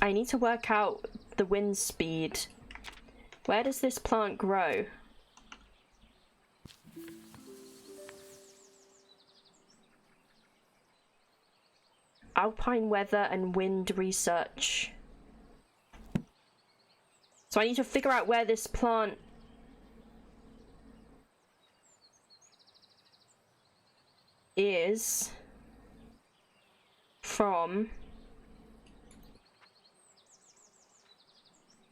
I need to work out the wind speed. Where does this plant grow? Alpine weather and wind research. So I need to figure out where this plant is from,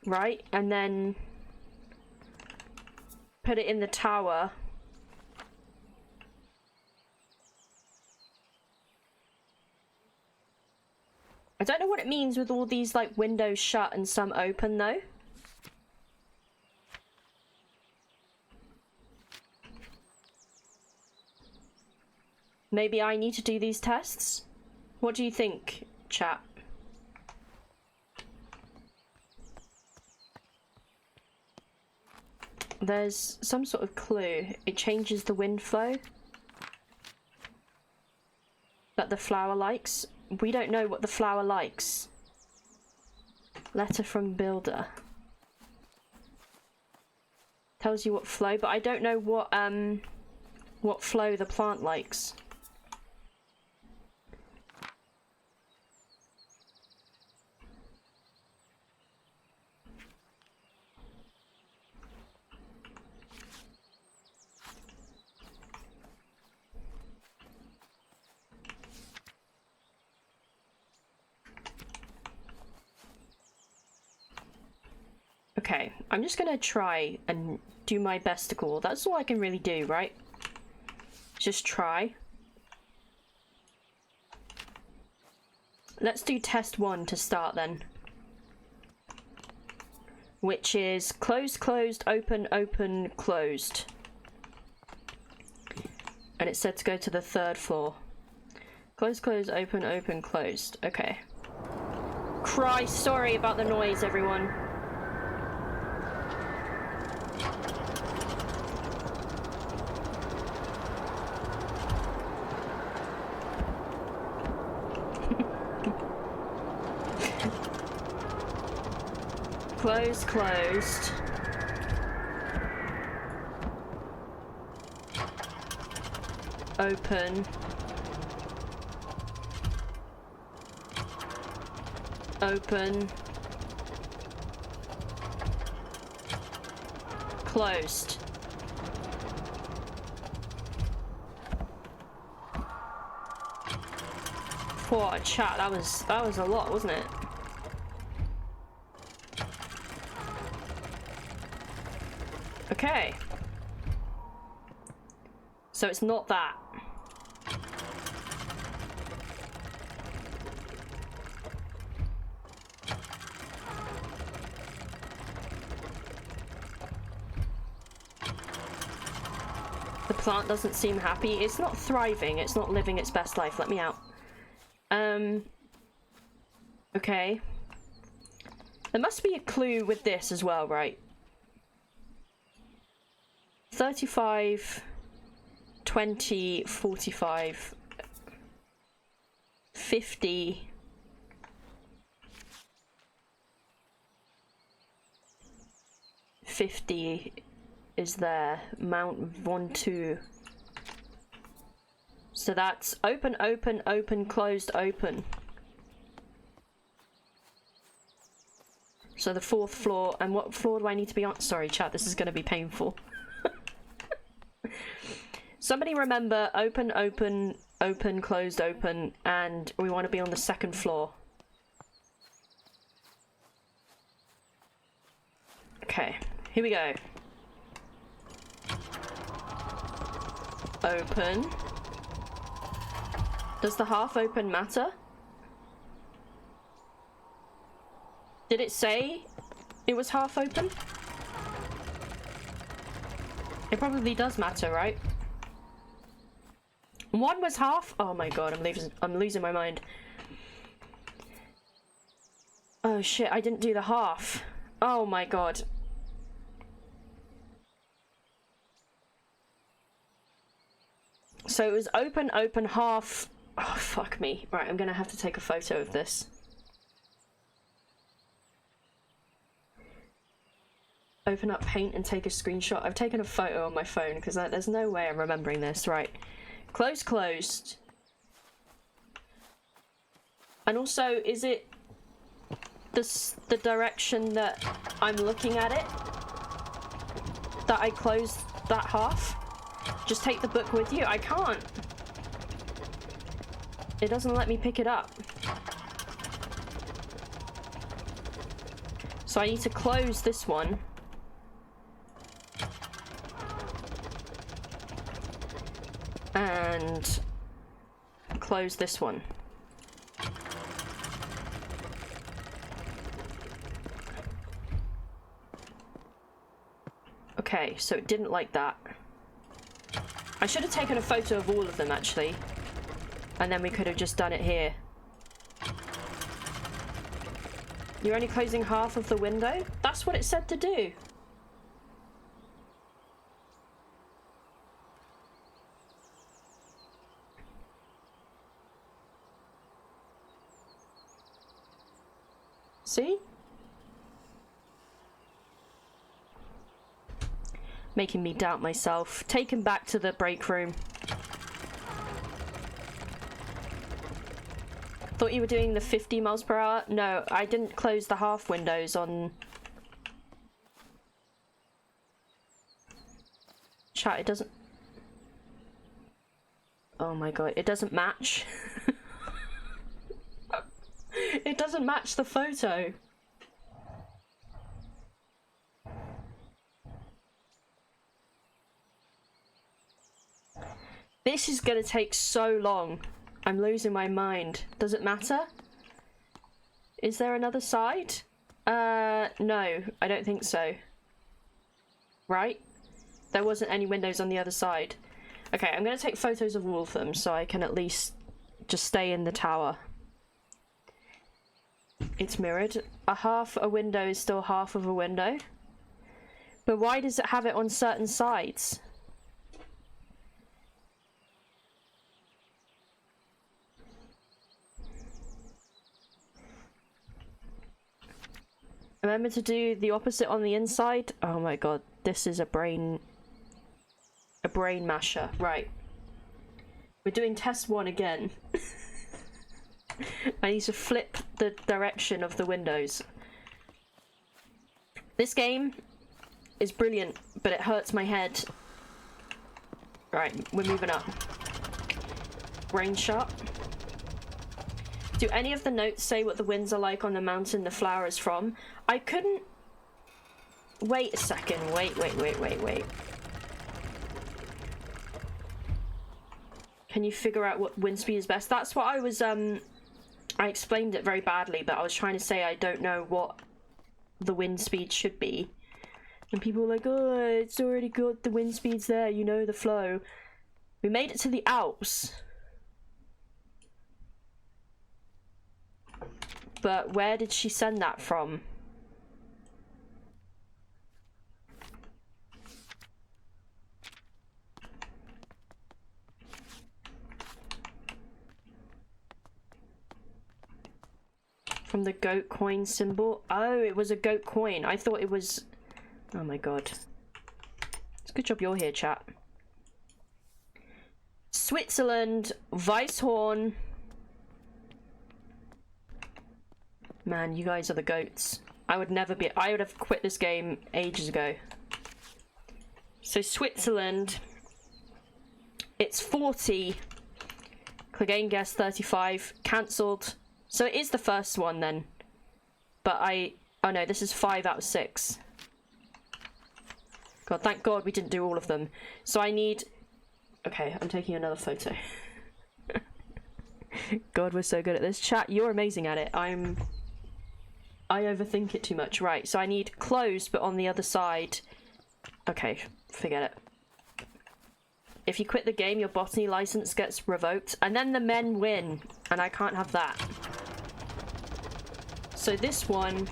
right? And then put it in the tower. I don't know what it means with all these like windows shut and some open though. Maybe I need to do these tests? What do you think, chat? There's some sort of clue. It changes the wind flow that the flower likes. We don't know what the flower likes. Letter from builder. Tells you what flow, but I don't know what flow the plant likes. Okay, I'm just gonna try and do my best to call. That's all I can really do, right? Just try. Let's do test 1 to start then. Which is closed, closed, open, open, closed. And it said to go to the 3rd floor. Close, close, open, open, closed. Okay. Christ, sorry about the noise, everyone. Closed, closed. Open. Open. Closed. Poor chat, that was a lot, wasn't it? Okay. So it's not that. The plant doesn't seem happy. It's not thriving. It's not living its best life. Let me out. Okay. There must be a clue with this as well, right? 35, 20, 45, 50. Is there. Mount 1, 2. So that's open, open, open, closed, open. So the 4th floor, and what floor do I need to be on? Sorry, chat, this is going to be painful. Somebody remember open, open, open, closed, open, and we want to be on the 2nd floor. Okay, here we go. Open. Does the half open matter? Did it say it was half open? It probably does matter, right? 1 was half. Oh my god, I'm losing my mind. Oh shit, I didn't do the half. Oh my god. So it was open, open, half. Oh fuck me. Right, I'm gonna have to take a photo of this. Open up Paint and take a screenshot. I've taken a photo on my phone because there's no way I'm remembering this. Right. Closed, closed. And also, is it the direction that I'm looking at it? That I closed that half? Just take the book with you? I can't. It doesn't let me pick it up. So I need to close this one. And close this one. Okay, so it didn't like that. I should have taken a photo of all of them actually, and then we could have just done it here. You're only closing half of the window? That's what it said to do. See? Making me doubt myself. Take him back to the break room. Thought you were doing the 50 miles per hour? No, I didn't close the half windows on... Chat, it doesn't... Oh my god, it doesn't match. It doesn't match the photo. This is gonna take so long. I'm losing my mind. Does it matter? Is there another side? No, I don't think so. Right? There wasn't any windows on the other side. Okay, I'm gonna take photos of all of them so I can at least just stay in the tower. It's mirrored. Half a window is still half of a window. But why does it have it on certain sides? Remember to do the opposite on the inside? Oh my god, this is a brain masher. Right. We're doing test 1 again. I need to flip the direction of the windows. This game is brilliant, but it hurts my head. Right, we're moving up. Brain shot. Do any of the notes say what the winds are like on the mountain the flower is from? I couldn't... Wait a second. Wait. Can you figure out what wind speed is best? That's what I was, I explained it very badly, but I was trying to say I don't know what the wind speed should be. And people were like, oh, it's already got the wind speeds there, you know, the flow. We made it to the Alps. But where did she send that from? From the goat coin symbol? Oh, it was a goat coin. I thought it was... Oh my god. It's a good job you're here, chat. Switzerland, Weisshorn. Man, you guys are the goats. I would never be... I would have quit this game ages ago. So Switzerland... It's 40. Click game guess 35. Cancelled. So it is the first one then. But oh no, this is 5 out of 6. God, thank God we didn't do all of them. So I need... Okay, I'm taking another photo. God, we're so good at this. Chat, you're amazing at it. I overthink it too much. Right, so I need closed, but on the other side. Okay, forget it. If you quit the game, your botany license gets revoked. And then the men win. And I can't have that. So this one...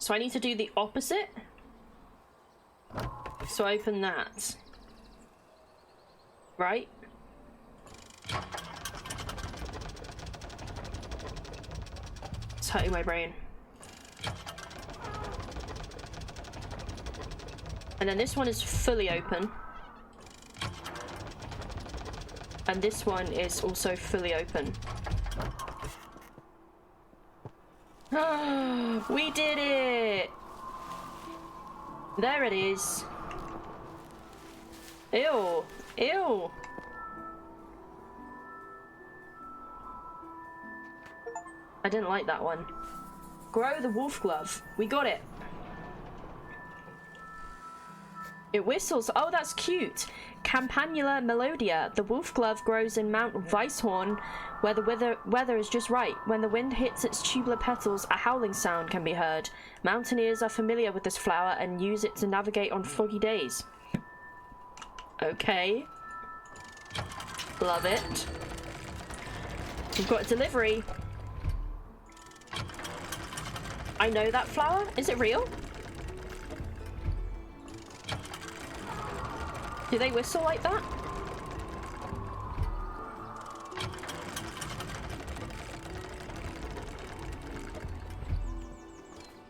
So I need to do the opposite. So open that. Right? It's hurting my brain. And then this one is fully open. And this one is also fully open. We did it! There it is. Ew. Ew. I didn't like that one. Grow the wolf glove. We got it. It whistles. Oh, that's cute. Campanula melodia. The wolf glove grows in Mount Weisshorn, where the weather is just right. When the wind hits its tubular petals, a howling sound can be heard. Mountaineers are familiar with this flower and use it to navigate on foggy days. Okay. Love it. We've got a delivery. I know that flower. Is it real? Do they whistle like that?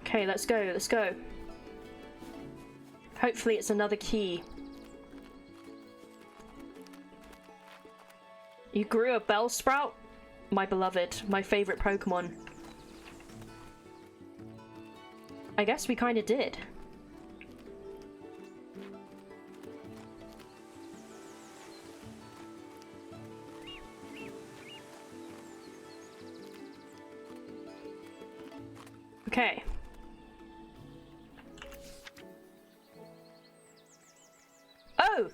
Okay, let's go, let's go. Hopefully it's another key. You grew a Bellsprout? My beloved, my favorite Pokemon. I guess we kind of did. Okay. Oh!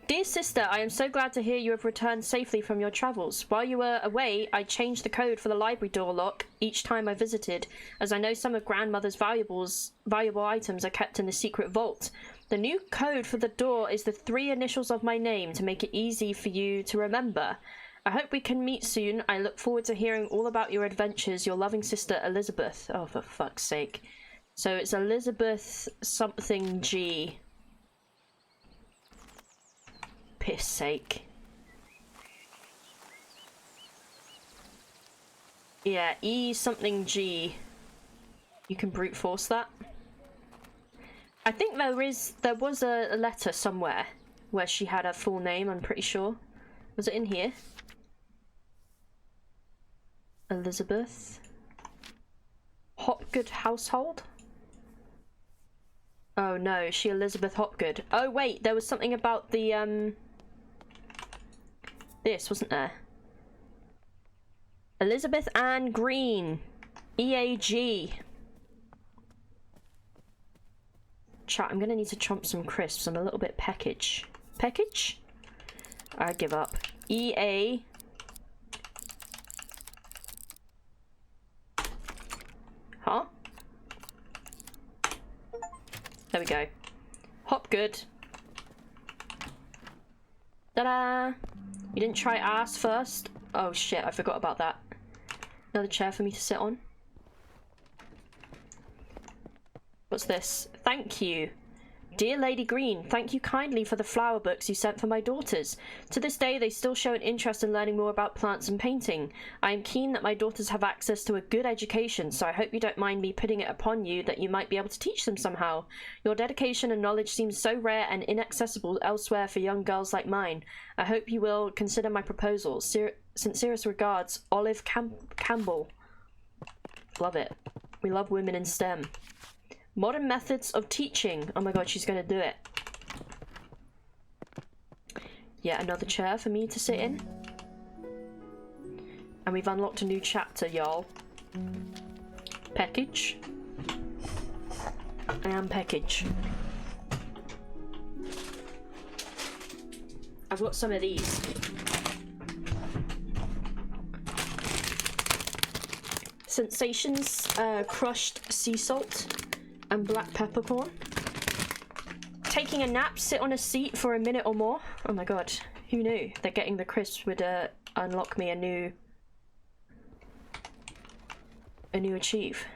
Dear sister, I am so glad to hear you have returned safely from your travels. While you were away, I changed the code for the library door lock each time I visited, as I know some of grandmother's valuable items are kept in the secret vault. The new code for the door is the 3 initials of my name to make it easy for you to remember. I hope we can meet soon. I look forward to hearing all about your adventures. Your loving sister, Elizabeth. Oh, for fuck's sake. So it's Elizabeth something G. Piss sake. Yeah, E something G. You can brute force that. I think there was a letter somewhere where she had her full name, I'm pretty sure. Was it in here? Elizabeth. Hopgood household? Oh no, is she Elizabeth Hopgood? Oh wait, there was something about the this, wasn't there? Elizabeth Ann Green. EAG. Chat, I'm gonna need to chomp some crisps. I'm a little bit peckage. Peckage? I give up. EA. Huh? There we go. Hopgood. Ta-da! You didn't try ass first? Oh shit, I forgot about that. Another chair for me to sit on. What's this? Thank you. Dear Lady Green, thank you kindly for the flower books you sent for my daughters. To this day, they still show an interest in learning more about plants and painting. I am keen that my daughters have access to a good education, so I hope you don't mind me putting it upon you that you might be able to teach them somehow. Your dedication and knowledge seems so rare and inaccessible elsewhere for young girls like mine. I hope you will consider my proposal. Sincerest regards, Olive Campbell. Love it. We love women in STEM. Modern methods of teaching. Oh my god, she's gonna do it. Yet another chair for me to sit in. And we've unlocked a new chapter, y'all. Package. I am package. I've got some of these. Sensations, crushed sea salt. And black peppercorn. Taking a nap, sit on a seat for a minute or more. Oh my god, who knew that getting the crisps would unlock me a new achieve.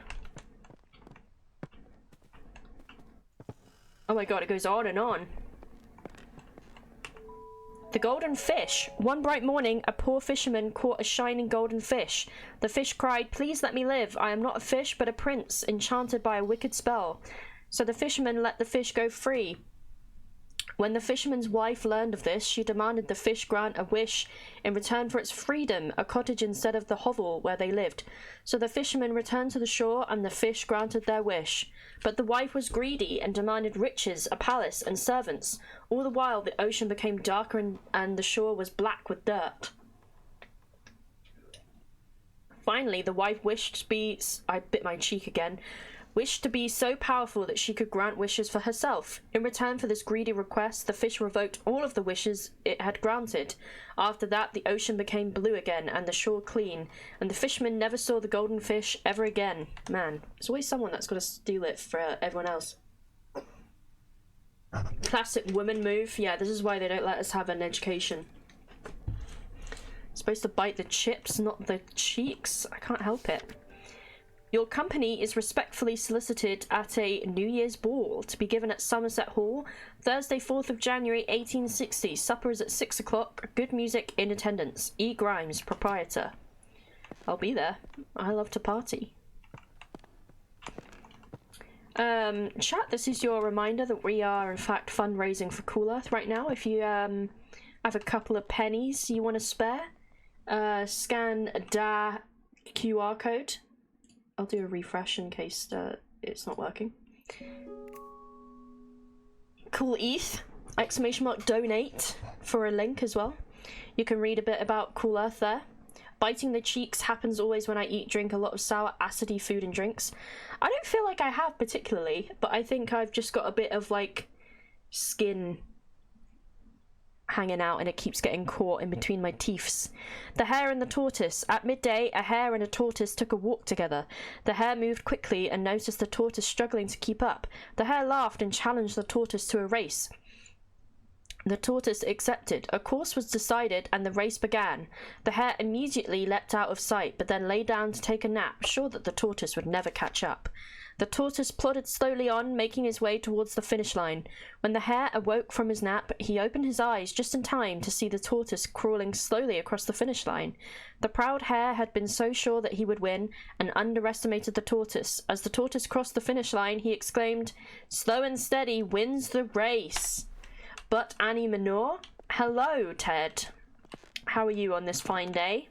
Oh my god, it goes on and on. The golden fish. One bright morning, a poor fisherman caught a shining golden fish. The fish cried, "Please let me live. I am not a fish, but a prince, enchanted by a wicked spell." So the fisherman let the fish go free. When the fisherman's wife learned of this, she demanded the fish grant a wish in return for its freedom, a cottage instead of the hovel where they lived. So the fisherman returned to the shore, and the fish granted their wish. But the wife was greedy and demanded riches, a palace, and servants. All the while, the ocean became darker and the shore was black with dirt. Finally, the wife wished to be... I bit my cheek again. Wished to be so powerful that she could grant wishes for herself. In return for this greedy request, the fish revoked all of the wishes it had granted. After that, the ocean became blue again and the shore clean, and the fisherman never saw the golden fish ever again. Man, there's always someone that's got to steal it for everyone else. Classic woman move. Yeah, this is why they don't let us have an education. Supposed to bite the chips, not the cheeks. I can't help it. Your company is respectfully solicited at a New Year's ball to be given at Somerset Hall, Thursday, 4th of January, 1860. Supper is at 6 o'clock. Good music in attendance. E. Grimes, proprietor. I'll be there. I love to party. Chat, this is your reminder that we are, in fact, fundraising for Cool Earth right now. If you have a couple of pennies you want to spare, scan da QR code. I'll do a refresh in case it's not working. Cool ETH! Exclamation mark donate for a link as well. You can read a bit about Cool Earth there. Biting the cheeks happens always when I drink a lot of sour, acidy food and drinks. I don't feel like I have particularly, but I think I've just got a bit of like skin hanging out and it keeps getting caught in between my teeths. The hare and the tortoise. At midday, a hare and a tortoise took a walk together. The hare moved quickly and noticed the tortoise struggling to keep up. The hare laughed and challenged the tortoise to a race. The tortoise accepted. A course was decided and the race began. The hare immediately leapt out of sight, but then lay down to take a nap, sure that the tortoise would never catch up. The tortoise plodded slowly on, making his way towards the finish line. When the hare awoke from his nap, he opened his eyes just in time to see the tortoise crawling slowly across the finish line. The proud hare had been so sure that he would win, and underestimated the tortoise. As the tortoise crossed the finish line, he exclaimed, "Slow and steady wins the race." Botany Manor. Hello, Ted. How are you on this fine day?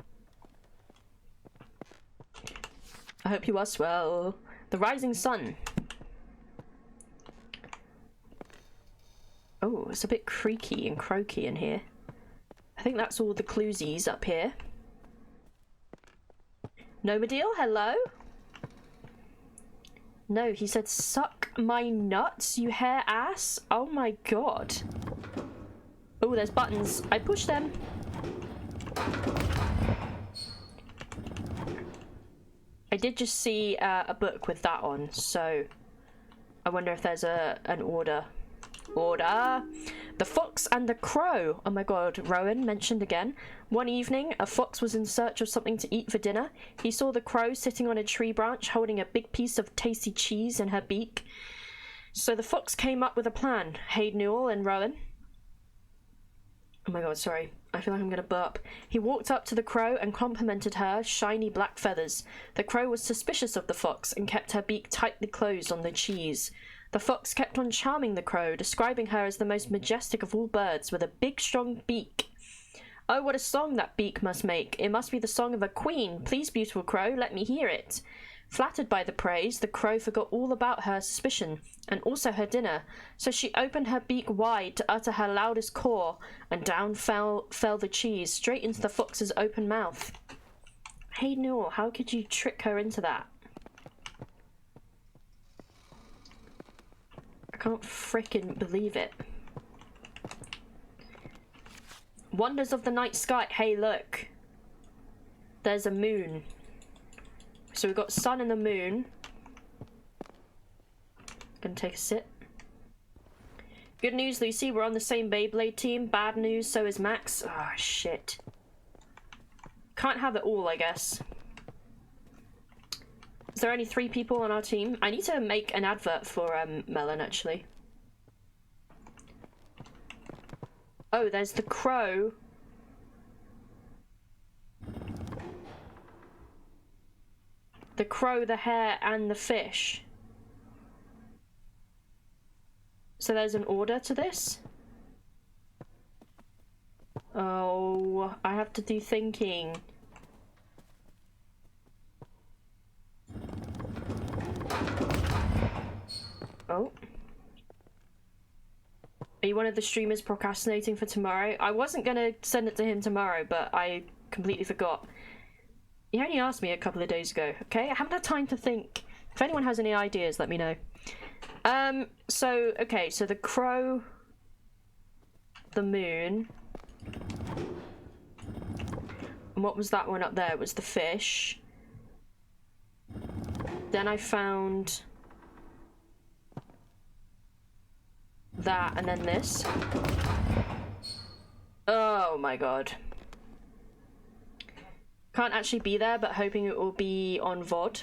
I hope you are swell. The rising sun. Oh, it's a bit creaky and croaky in here. I think that's all the cluesies up here. Nomadil, hello? No, he said, "Suck my nuts, you hair ass." Oh my god. Oh, there's buttons. I pushed them. I did just see a book with that on, so I wonder if there's an order. Order! The fox and the crow. Oh my god, Rowan mentioned again. One evening, a fox was in search of something to eat for dinner. He saw the crow sitting on a tree branch holding a big piece of tasty cheese in her beak. So the fox came up with a plan. Hey, Newell and Rowan. Oh my god, sorry. I feel like I'm gonna burp. He walked up to the crow and complimented her shiny black feathers. The crow was suspicious of the fox and kept her beak tightly closed on the cheese. The fox kept on charming the crow, describing her as the most majestic of all birds with a big strong beak. Oh, what a song that beak must make. It must be the song of a queen. Please, beautiful crow, let me hear it. Flattered by the praise, the crow forgot all about her suspicion, and also her dinner, so she opened her beak wide to utter her loudest caw, and down fell the cheese, straight into the fox's open mouth. Hey, Newell, how could you trick her into that? I can't frickin' believe it. Wonders of the night sky. Hey, look. There's a moon. So we've got sun and the moon. Gonna take a sip. Good news, Lucy. We're on the same Beyblade team. Bad news, so is Max. Ah, shit. Can't have it all, I guess. Is there only 3 people on our team? I need to make an advert for Melon, actually. Oh, there's the crow. The crow, the hare, and the fish. So there's an order to this? Oh, I have to do thinking. Oh. Are you one of the streamers procrastinating for tomorrow? I wasn't gonna send it to him tomorrow, but I completely forgot. He only asked me a couple of days ago, okay? I haven't had time to think. If anyone has any ideas, let me know. So the crow, the moon, and what was that one up there? It was the fish. Then I found that, and then this. Oh my god. Can't actually be there, but hoping it will be on VOD.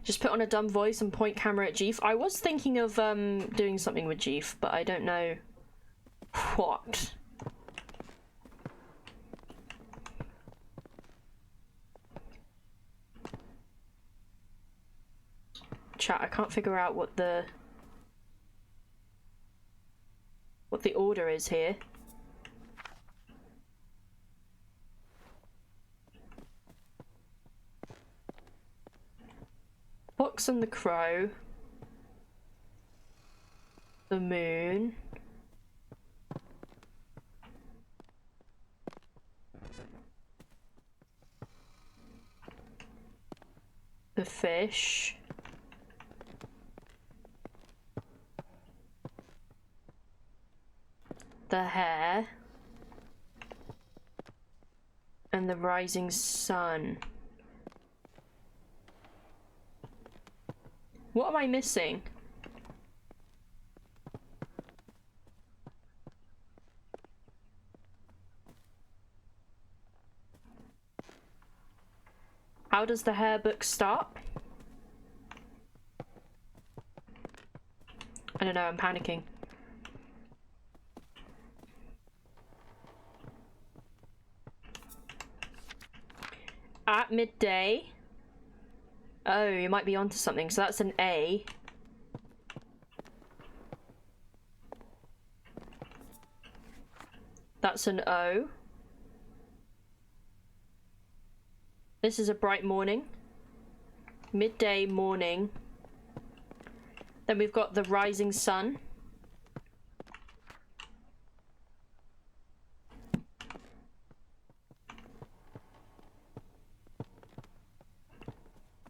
Just put on a dumb voice and point camera at Jeef. I was thinking of doing something with Jeef, but I don't know what. Chat, I can't figure out what the order is here. Fox and the crow, the moon, the fish, the hare, and the rising sun. What am I missing? How does the hare book start? I don't know, I'm panicking. At midday. Oh, you might be onto something. So that's an A. That's an O. This is a bright morning. Midday, morning. Then we've got the rising sun.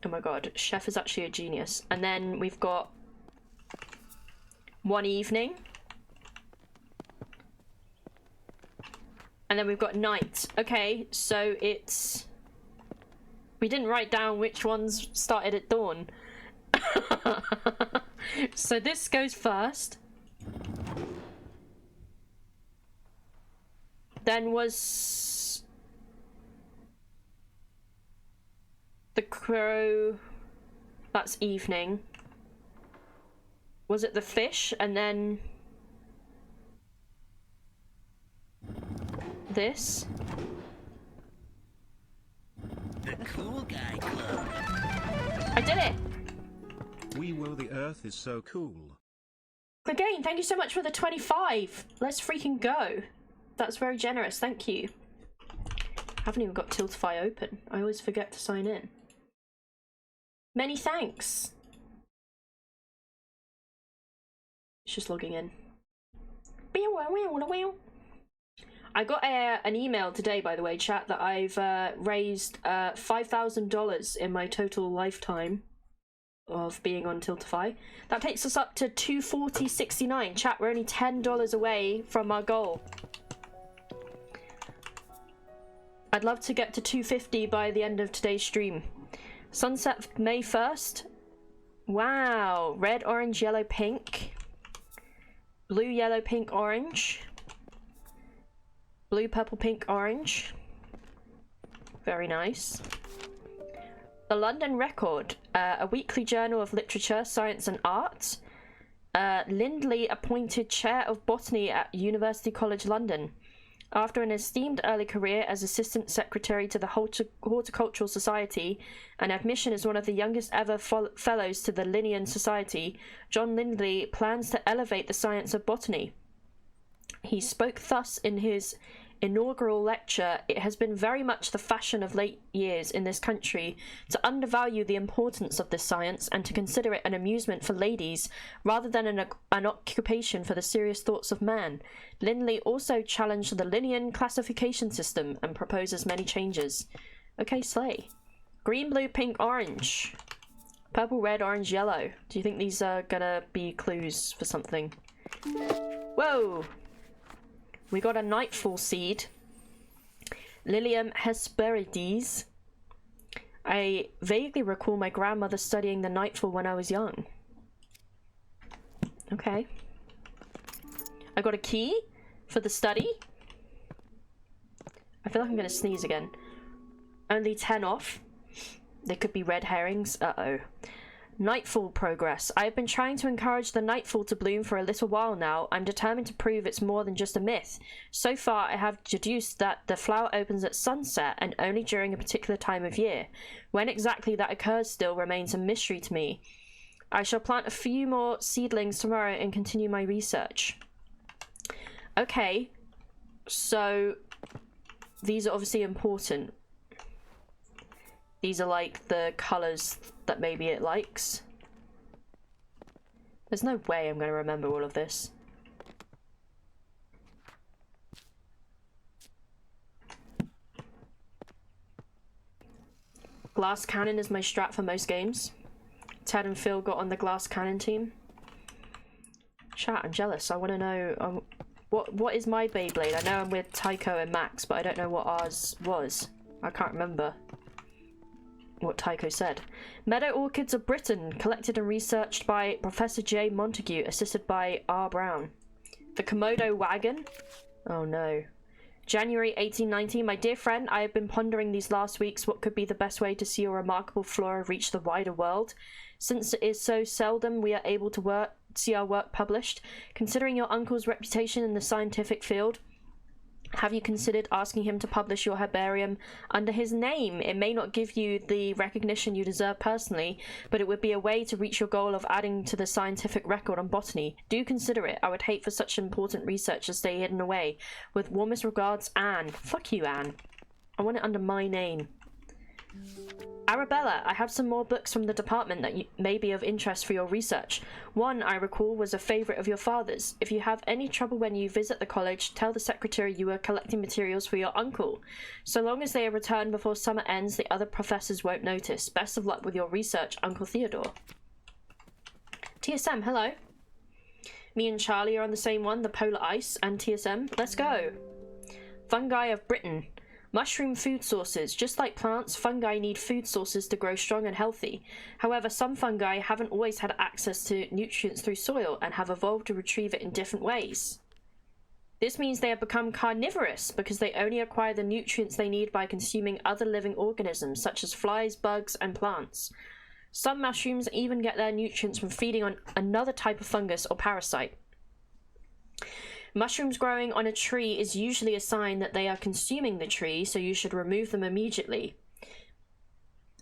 Oh my god, Chef is actually a genius. And then we've got one evening. And then we've got night. Okay, so it's... We didn't write down which ones started at dawn. So this goes first. Then was the crow. That's evening. Was it the fish and then this? The Cool Guy Club. I did it! We will, the earth is so cool. Again, thank you so much for the 25. Let's freaking go. That's very generous, thank you. I haven't even got Tiltify open. I always forget to sign in. Many thanks. It's just logging in. I got an email today, by the way, chat, that I've raised $5,000 in my total lifetime of being on Tiltify. That takes us up to $240.69. Chat, we're only $10 away from our goal. I'd love to get to 250 by the end of today's stream. Sunset May 1st. Wow. Red, orange, yellow, pink. Blue, yellow, pink, orange. Blue, purple, pink, orange. Very nice. The London Record, a weekly journal of literature, science and art. Lindley appointed chair of botany at University College London. After an esteemed early career as assistant secretary to the Horticultural Society and admission as one of the youngest ever fellows to the Linnean Society, John Lindley plans to elevate the science of botany. He spoke thus in his inaugural lecture: "It has been very much the fashion of late years in this country to undervalue the importance of this science and to consider it an amusement for ladies rather than an occupation for the serious thoughts of man. Lindley also challenged the Linnean classification system and proposes many changes." Okay, slay. Green, blue, pink, orange. Purple, red, orange, yellow. Do you think these are gonna be clues for something? Whoa! We got a nightfall seed. Lilium hesperides. I vaguely recall my grandmother studying the nightfall when I was young. Okay. I got a key for the study. I feel like I'm gonna sneeze again. Only 10 off. They could be red herrings. Uh-oh. Nightfall progress. I have been trying to encourage the nightfall to bloom for a little while now. I'm determined to prove it's more than just a myth. So far, I have deduced that the flower opens at sunset and only during a particular time of year. When exactly that occurs still remains a mystery to me. I shall plant a few more seedlings tomorrow and continue my research. Okay, so these are obviously important. These are like the colours that maybe it likes. There's no way I'm going to remember all of this. Glass cannon is my strat for most games. Ted and Phil got on the glass cannon team. Chat, I'm jealous. I want to know What is my Beyblade? I know I'm with Tycho and Max, but I don't know what ours was. I can't remember what Tycho said. Meadow orchids of Britain, collected and researched by Professor J. Montague, assisted by R. Brown. The Komodo wagon? Oh no. January 1890. My dear friend, I have been pondering these last weeks what could be the best way to see your remarkable flora reach the wider world. Since it is so seldom we are able to see our work published, considering your uncle's reputation in the scientific field, have you considered asking him to publish your herbarium under his name? It may not give you the recognition you deserve personally, but it would be a way to reach your goal of adding to the scientific record on botany. Do consider it. I would hate for such important research to stay hidden away. With warmest regards, Anne. Fuck you, Anne. I want it under my name. Arabella, I have some more books from the department that may be of interest for your research. One, I recall, was a favourite of your father's. If you have any trouble when you visit the college, tell the secretary you are collecting materials for your uncle. So long as they are returned before summer ends, the other professors won't notice. Best of luck with your research, Uncle Theodore. TSM, hello. Me and Charlie are on the same one, the polar ice and TSM. Let's go. Fungi of Britain. Mushroom food sources. Just like plants, fungi need food sources to grow strong and healthy. However, some fungi haven't always had access to nutrients through soil and have evolved to retrieve it in different ways. This means they have become carnivorous because they only acquire the nutrients they need by consuming other living organisms such as flies, bugs, and plants. Some mushrooms even get their nutrients from feeding on another type of fungus or parasite. Mushrooms growing on a tree is usually a sign that they are consuming the tree, so you should remove them immediately.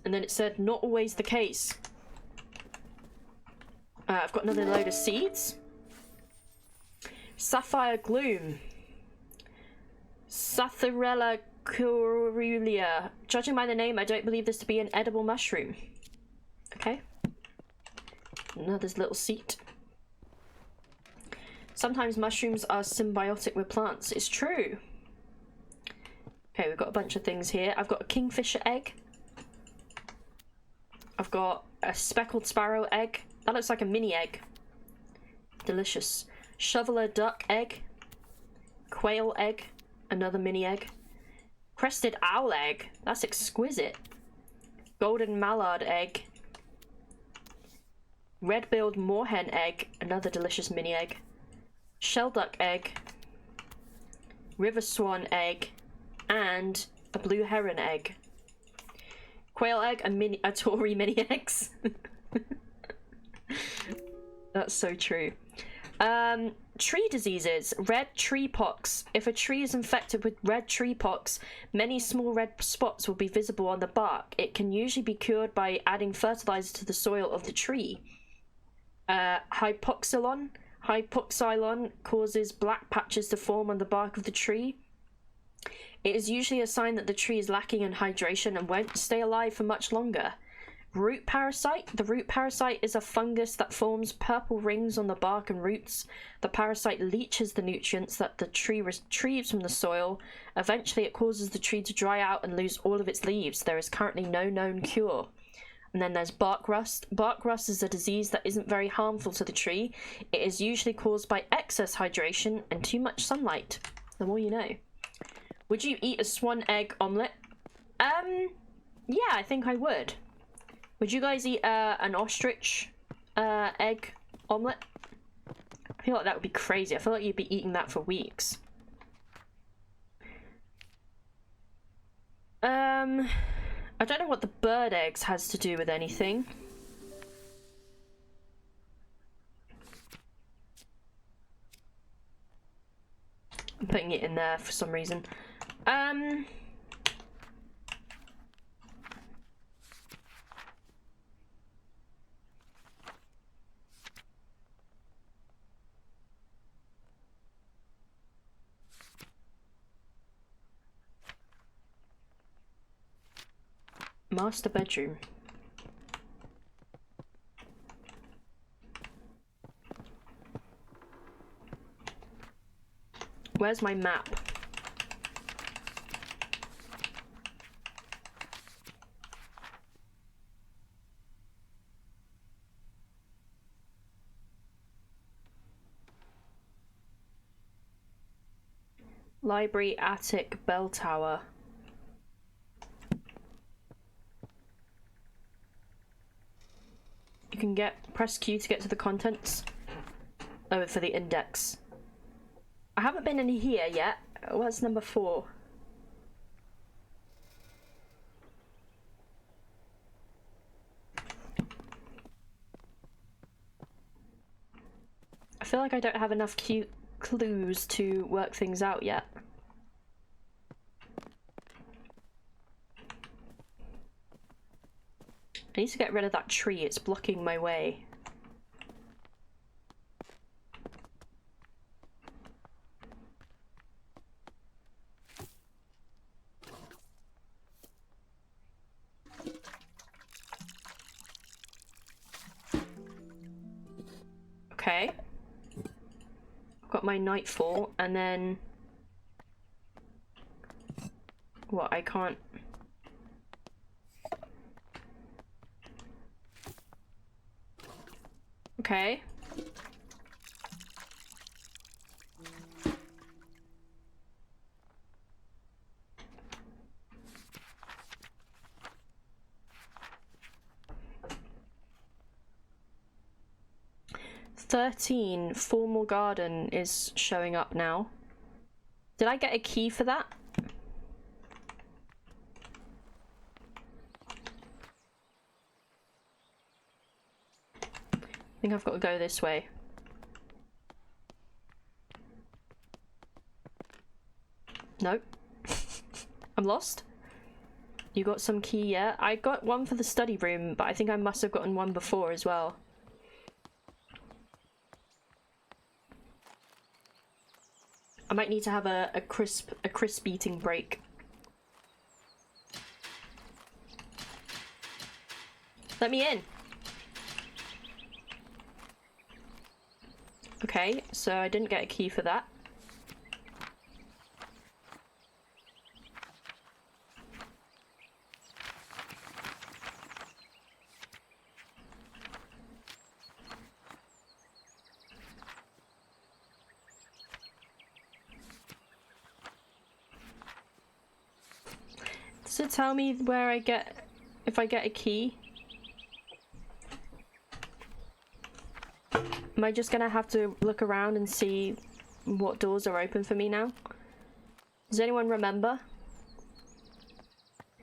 And then it said, not always the case. I've got another load of seeds. Sapphire Gloom. Satharella coerulea. Judging by the name, I don't believe this to be an edible mushroom. Okay. Another little seed. Sometimes mushrooms are symbiotic with plants. It's true. Okay, we've got a bunch of things here. I've got a kingfisher egg. I've got a speckled sparrow egg. That looks like a mini egg. Delicious. Shoveler duck egg. Quail egg. Another mini egg. Crested owl egg. That's exquisite. Golden mallard egg. Red-billed moorhen egg. Another delicious mini egg. Shelduck egg, river swan egg, and a blue heron egg. Quail egg and a Tory mini eggs. That's so true. Tree diseases. Red tree pox. If a tree is infected with red tree pox, many small red spots will be visible on the bark. It can usually be cured by adding fertilizer to the soil of the tree. Hypoxylon causes black patches to form on the bark of the tree. It is usually a sign that the tree is lacking in hydration and won't stay alive for much longer. Root parasite. The root parasite is a fungus that forms purple rings on the bark and roots. The parasite leaches the nutrients that the tree retrieves from the soil. Eventually, it causes the tree to dry out and lose all of its leaves. There is currently no known cure. And then there's bark rust. Bark rust is a disease that isn't very harmful to the tree. It is usually caused by excess hydration and too much sunlight. The more you know. Would you eat a swan egg omelette? Yeah, I think I would. Would you guys eat an ostrich egg omelette? I feel like that would be crazy. I feel like you'd be eating that for weeks. I don't know what the bird eggs has to do with anything. I'm putting it in there for some reason. Master bedroom. Where's my map? Library, attic, bell tower. You can press Q to get to the contents. Oh, for the index. I haven't been in here yet. What's number 4? I feel like I don't have enough clues to work things out yet. I need to get rid of that tree, it's blocking my way. Okay. I've got my nightfall, and then... What, I can't... Okay. Formal garden is showing up now. Did I get a key for that? I think I've got to go this way. Nope. I'm lost. You got some key, yeah? I got one for the study room, but I think I must have gotten one before as well. I might need to have a crisp eating break. Let me in. Okay, so I didn't get a key for that. Does it tell me where I get, if I get a key? Am I just gonna have to look around and see what doors are open for me now? Does anyone remember?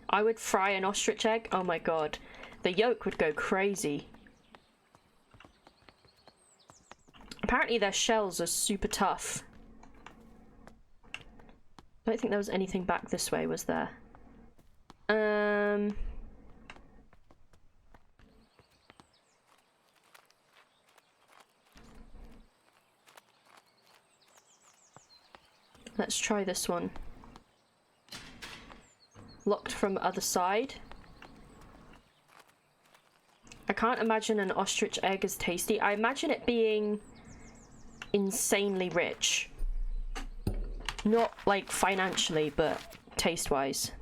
I would fry an ostrich egg. Oh my god. The yolk would go crazy. Apparently their shells are super tough. I don't think there was anything back this way, was there? Let's try this one. Locked from other side. I can't imagine an ostrich egg as tasty. I imagine it being insanely rich. Not like financially, but taste-wise.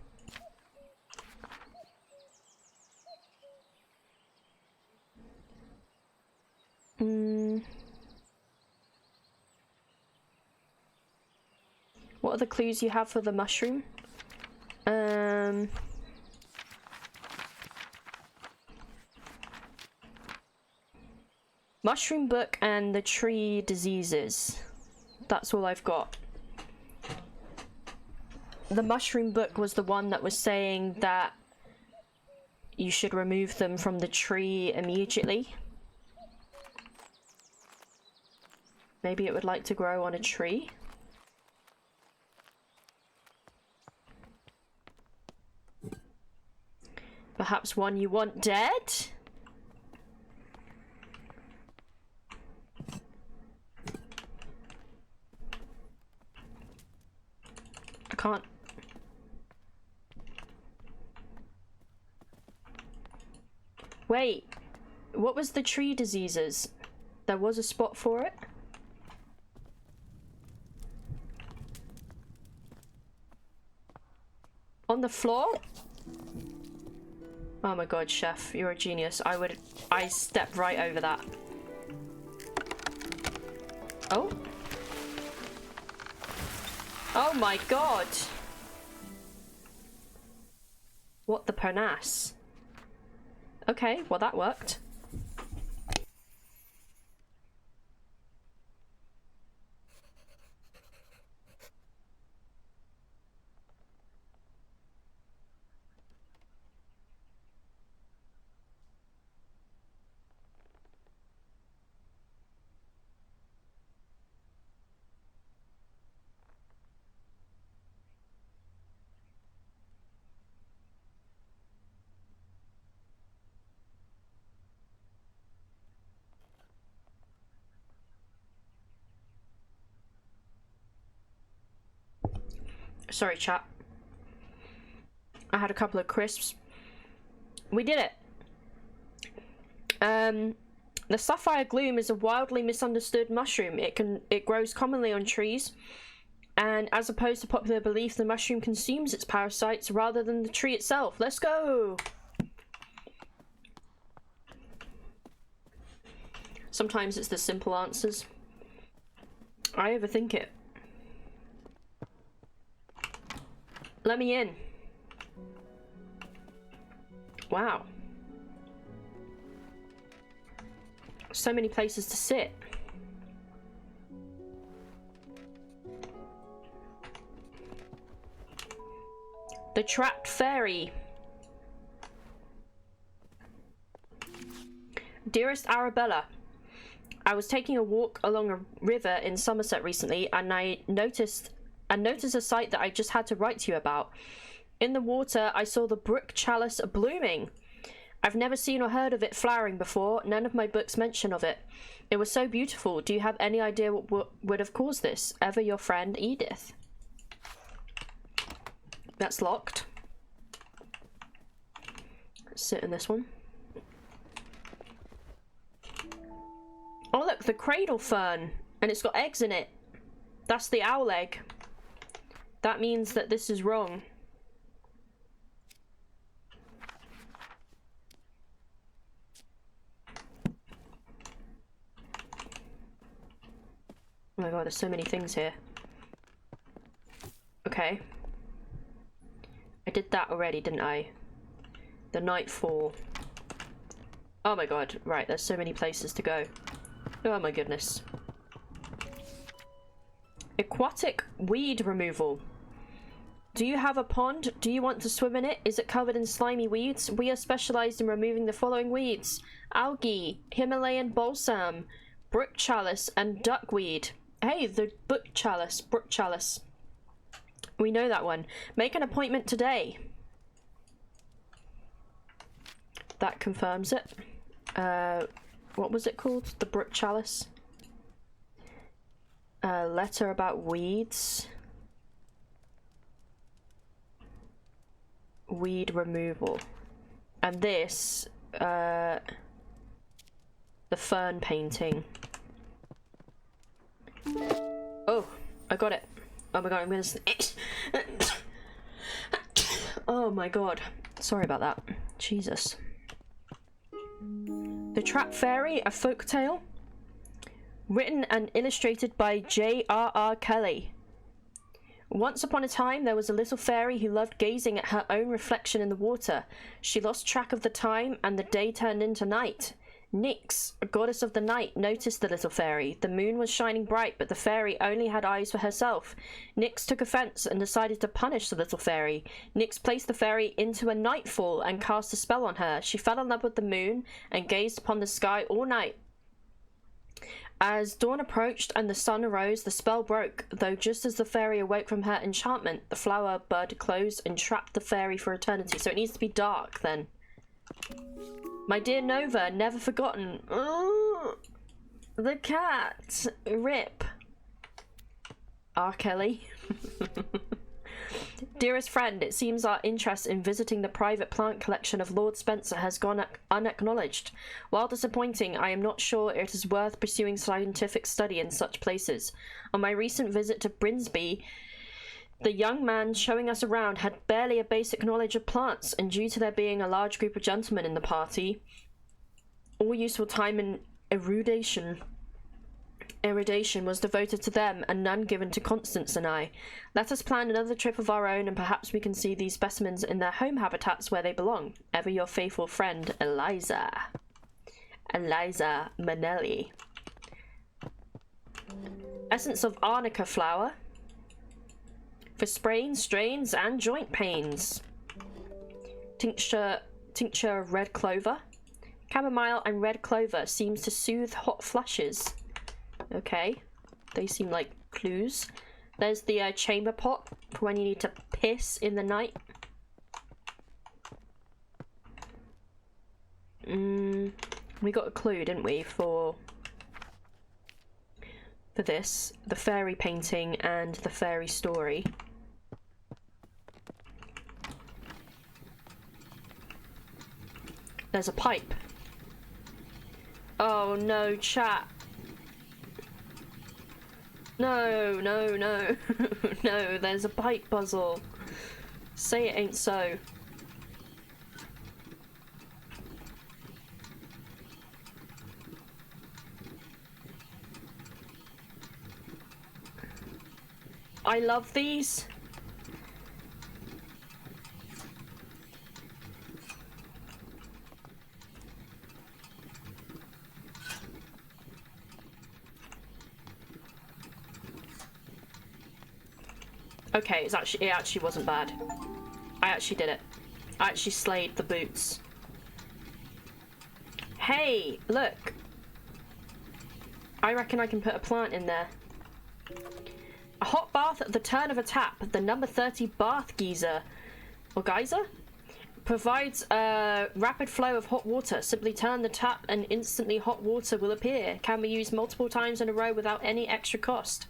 What are the clues you have for the mushroom? Mushroom book and the tree diseases. That's all I've got. The mushroom book was the one that was saying that you should remove them from the tree immediately. Maybe it would like to grow on a tree. Perhaps one you want dead? I can't. Wait, what was the tree diseases? There was a spot for it? On the floor? Oh my god, chef, you're a genius. I stepped right over that. Oh. Oh my god! What the pernass? Okay, well that worked. Sorry, chat. I had a couple of crisps. We did it. The sapphire gloom is a wildly misunderstood mushroom. It grows commonly on trees, and as opposed to popular belief, the mushroom consumes its parasites rather than the tree itself. Let's go! Sometimes it's the simple answers. I overthink it. Let me in. Wow. So many places to sit. The Trapped Fairy. Dearest Arabella, I was taking a walk along a river in Somerset recently, and I noticed a sight that I just had to write to you about. In the water, I saw the brook chalice blooming. I've never seen or heard of it flowering before. None of my books mention of it. It was so beautiful. Do you have any idea what would have caused this? Ever your friend, Edith. That's locked. Let's sit in this one. Oh look, the cradle fern. And it's got eggs in it. That's the owl egg. That means that this is wrong. Oh my god, there's so many things here. Okay. I did that already, didn't I? The Nightfall. Oh my god, right, there's so many places to go. Oh my goodness. Aquatic weed removal. Do you have a pond? Do you want to swim in it? Is it covered in slimy weeds? We are specialized in removing the following weeds: algae, Himalayan balsam, brook chalice, and duckweed. Hey, the brook chalice. We know that one. Make an appointment today. That confirms it. What was it called? The brook chalice? Letter about weeds. Weed removal. And this, the fern painting. Oh, I got it. Oh my god, I'm gonna oh my god. Sorry about that. Jesus. The Trapped Fairy, a folk tale. Written and illustrated by J.R.R. Kelly. Once upon a time, there was a little fairy who loved gazing at her own reflection in the water. She lost track of the time, and the day turned into night. Nyx, a goddess of the night, noticed the little fairy. The moon was shining bright, but the fairy only had eyes for herself. Nyx took offense and decided to punish the little fairy. Nyx placed the fairy into a nightfall and cast a spell on her. She fell in love with the moon and gazed upon the sky all night. As dawn approached and the sun arose, the spell broke, though just as the fairy awoke from her enchantment, the flower bud closed and trapped the fairy for eternity. So it needs to be dark, then. My dear Nova, never forgotten. Ooh, the cat. Rip. R. Kelly. Dearest friend, it seems our interest in visiting the private plant collection of Lord Spencer has gone unacknowledged. While disappointing, I am not sure it is worth pursuing scientific study in such places. On my recent visit to Brinsby, the young man showing us around had barely a basic knowledge of plants, and due to there being a large group of gentlemen in the party, all useful time in erudition Iridation was devoted to them and none given to Constance and I. Let us plan another trip of our own and perhaps we can see these specimens in their home habitats where they belong. Ever your faithful friend, Eliza. Eliza Manelli. Essence of arnica flower. For sprains, strains, and joint pains. Tincture of red clover. Chamomile and red clover seems to soothe hot flushes. Okay, they seem like clues. There's the chamber pot for when you need to piss in the night. We got a clue, didn't we, for this, the fairy painting and the fairy story. There's a pipe. Oh no, chat. No, no, no. No, there's a pipe puzzle. Say it ain't so. I love these. Okay, it actually wasn't bad. I actually did it. I actually slayed the boots. Hey, look. I reckon I can put a plant in there. A hot bath at the turn of a tap. The number 30 bath geyser, or geyser, provides a rapid flow of hot water. Simply turn the tap and instantly hot water will appear. Can be used multiple times in a row without any extra cost.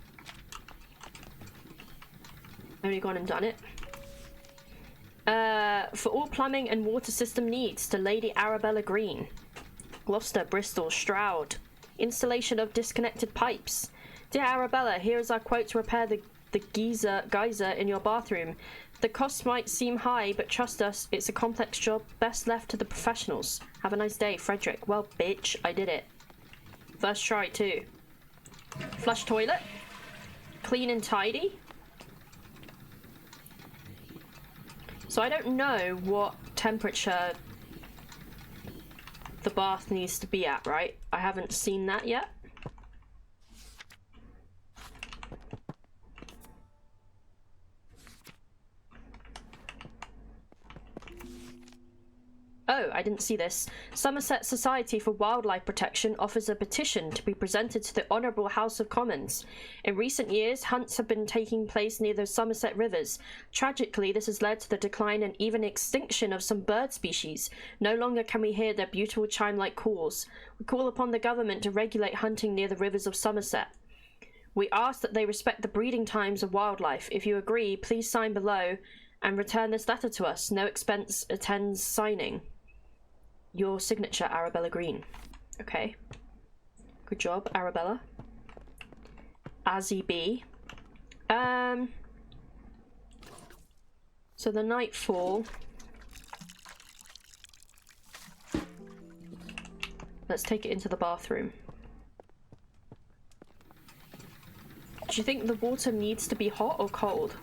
Only gone and done it. For all plumbing and water system needs, to Lady Arabella Green. Gloucester, Bristol, Stroud. Installation of disconnected pipes. Dear Arabella, here is our quote to repair the geyser in your bathroom. The cost might seem high, but trust us, it's a complex job best left to the professionals. Have a nice day, Frederick. Well, bitch, I did it. First try, too. Flush toilet. Clean and tidy. So I don't know what temperature the bath needs to be at, right? I haven't seen that yet. Oh, I didn't see this. Somerset Society for Wildlife Protection offers a petition to be presented to the Honourable House of Commons. In recent years, hunts have been taking place near the Somerset rivers. Tragically, this has led to the decline and even extinction of some bird species. No longer can we hear their beautiful chime-like calls. We call upon the government to regulate hunting near the rivers of Somerset. We ask that they respect the breeding times of wildlife. If you agree, please sign below and return this letter to us. No expense attends signing. Your signature, Arabella Green. Okay. Good job, Arabella. Azzy B. So the nightfall. Let's take it into the bathroom. Do you think the water needs to be hot or cold?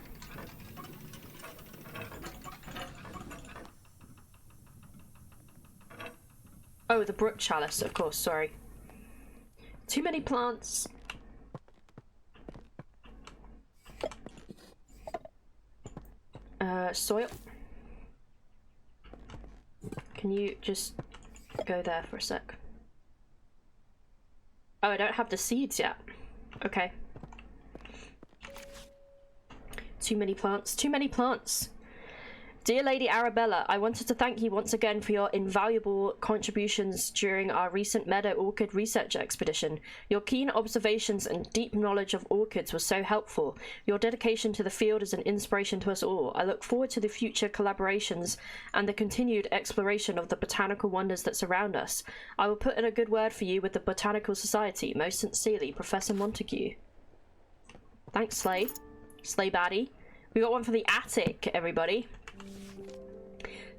Oh, the brook chalice, of course, sorry. Too many plants. Soil. Can you just go there for a sec? Oh, I don't have the seeds yet. Okay. Too many plants. Too many plants. Dear Lady Arabella, I wanted to thank you once again for your invaluable contributions during our recent meadow orchid research expedition. Your keen observations and deep knowledge of orchids was so helpful. Your dedication to the field is an inspiration to us all. I look forward to the future collaborations and the continued exploration of the botanical wonders that surround us. I will put in a good word for you with the Botanical Society. Most sincerely, Professor Montague. Thanks, Slay. Slay baddie. We got one for the attic, everybody.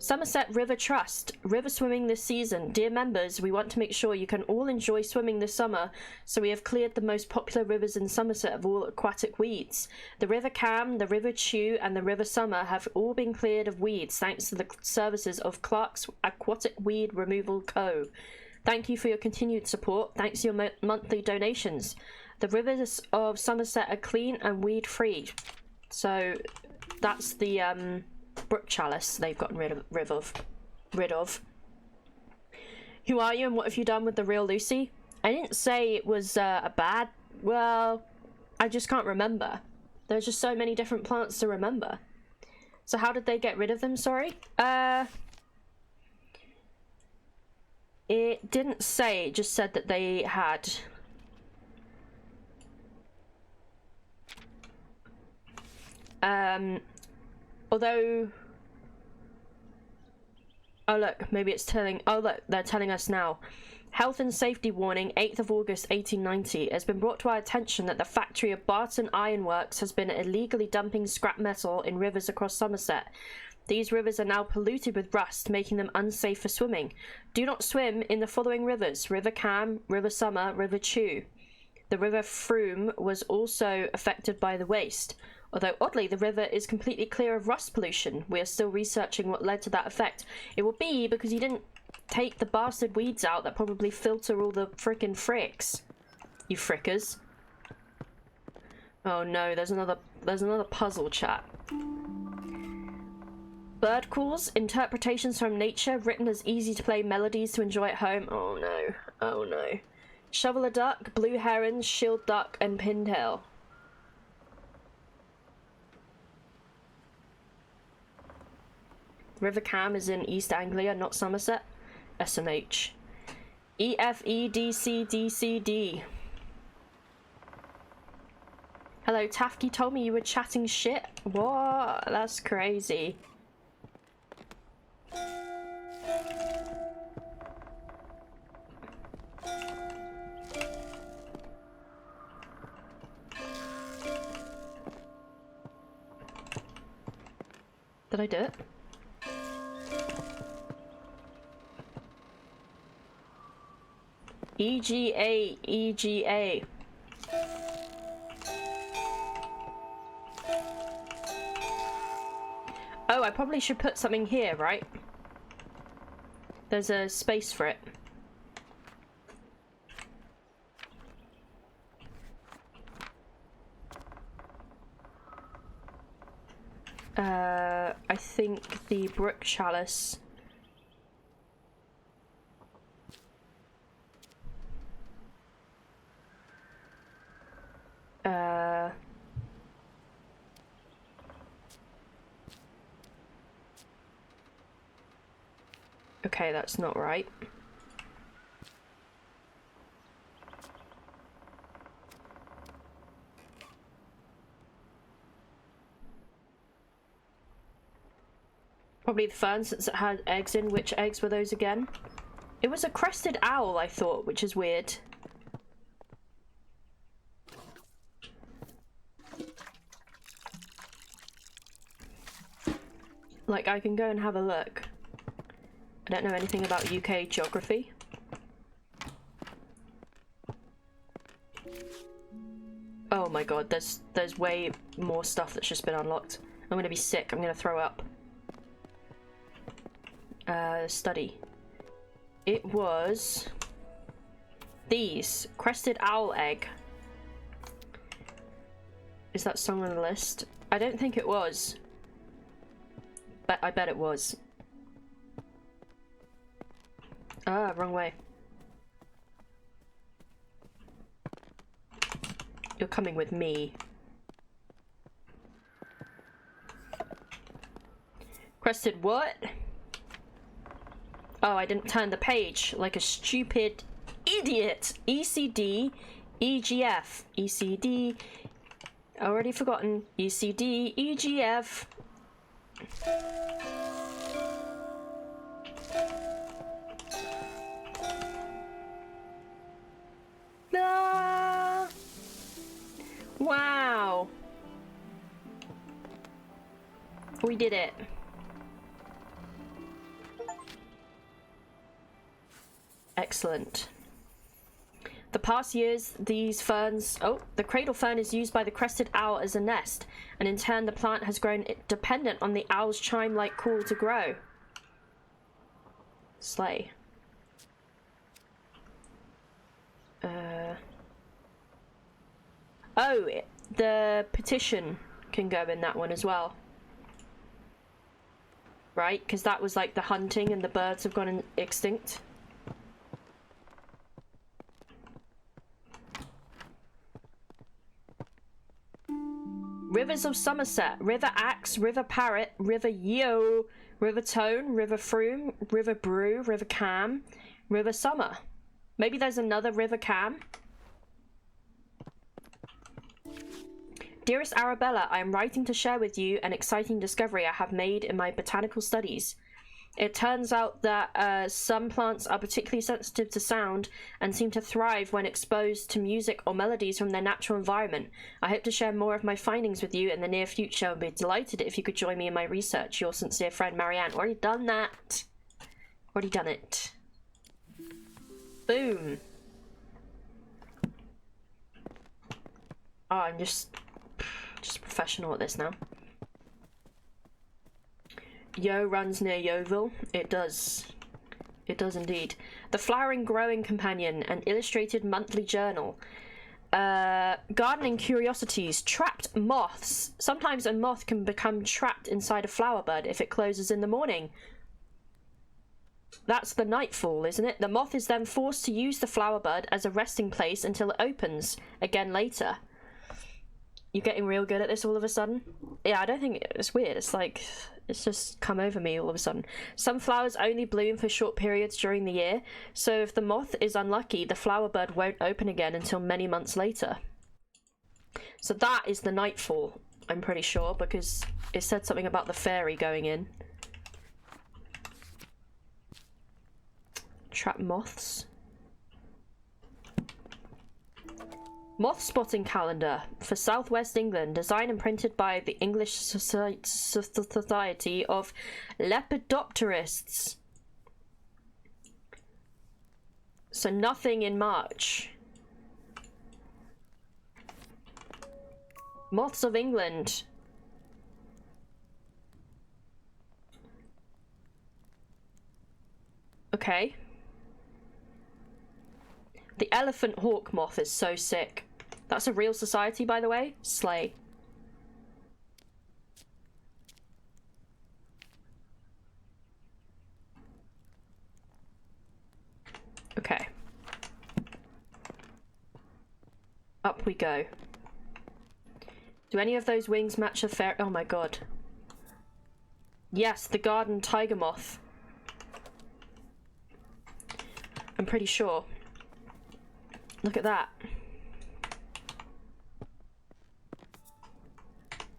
Somerset River Trust, river swimming this season. Dear members, we want to make sure you can all enjoy swimming this summer, so we have cleared the most popular rivers in Somerset of all aquatic weeds. The River Cam, the River Chew, and the River Summer have all been cleared of weeds thanks to the services of Clark's Aquatic Weed Removal Co. Thank you for your continued support. Thanks to your monthly donations. The rivers of Somerset are clean and weed-free. So that's the brook chalice they've gotten rid of. Who are you and what have you done with the real Lucy? I didn't say it was a bad... Well, I just can't remember. There's just so many different plants to remember. So how did they get rid of them, sorry? It didn't say, it just said that they had... although... Oh look, maybe it's telling... Oh look, they're telling us now. Health and safety warning, 8th of August 1890. It has been brought to our attention that the factory of Barton Iron Works has been illegally dumping scrap metal in rivers across Somerset. These rivers are now polluted with rust, making them unsafe for swimming. Do not swim in the following rivers: River Cam, River Summer, River Chew. The River Froome was also affected by the waste. Although, oddly, the river is completely clear of rust pollution. We are still researching what led to that effect. It will be because you didn't take the bastard weeds out that probably filter all the frickin' fricks. You frickers. Oh no, there's another puzzle, chat. Bird calls, interpretations from nature, written as easy-to-play melodies to enjoy at home. Oh no, oh no. Shoveler duck, blue herons, shield duck, and pintail. River Cam is in East Anglia, not Somerset. SMH. EFEDCDCD. Hello, Tafky told me you were chatting shit. What? That's crazy. Did I do it? EGA, EGA. Oh, I probably should put something here, right? There's a space for it. I think the brook chalice. Okay, that's not right. Probably the fern, since it had eggs in. Which eggs were those again? It was a crested owl, I thought, which is weird. Like, I can go and have a look. I don't know anything about UK geography. Oh my god, there's way more stuff that's just been unlocked. I'm gonna be sick, I'm gonna throw up. Study. It was these. Crested owl egg. Is that song on the list? I don't think it was. But I bet it was. Ah, wrong way. You're coming with me. Crested what? Oh, I didn't turn the page like a stupid idiot. ECD, EGF, ECD. Already forgotten. ECD, EGF. Ah! Wow. We did it. Excellent. The past years, these ferns... Oh, the cradle fern is used by the crested owl as a nest, and in turn the plant has grown dependent on the owl's chime-like call to grow. Slay. Oh, the petition can go in that one as well. Right? Because that was like the hunting and the birds have gone extinct. Rivers of Somerset, River Axe, River Parrot, River Yeo, River Tone, River Froom, River Brew, River Cam, River Summer. Maybe there's another River Cam. Dearest Arabella, I am writing to share with you an exciting discovery I have made in my botanical studies. It turns out that some plants are particularly sensitive to sound and seem to thrive when exposed to music or melodies from their natural environment. I hope to share more of my findings with you in the near future and be delighted if you could join me in my research. Your sincere friend, Marianne. Already done that. Already done it. Boom. Oh, I'm just professional at this now. Yo runs near Yeovil. It does. It does indeed. The Flowering Growing Companion, an illustrated monthly journal. Gardening curiosities. Trapped moths. Sometimes a moth can become trapped inside a flower bud if it closes in the morning. That's the nightfall, isn't it? The moth is then forced to use the flower bud as a resting place until it opens again later. You're getting real good at this all of a sudden? Yeah, I don't think it's weird. It's like, it's just come over me all of a sudden. Some flowers only bloom for short periods during the year, so if the moth is unlucky, the flower bud won't open again until many months later. So that is the nightfall, I'm pretty sure, because it said something about the fairy going in. Trap moths. Moth spotting calendar for Southwest England, designed and printed by the English Society of Lepidopterists. So nothing in March. Moths of England. Okay. The elephant hawk moth is so sick. That's a real society, by the way. Slay. Okay. Up we go. Do any of those wings match a fair... Oh my god. Yes, the garden tiger moth. I'm pretty sure. Look at that.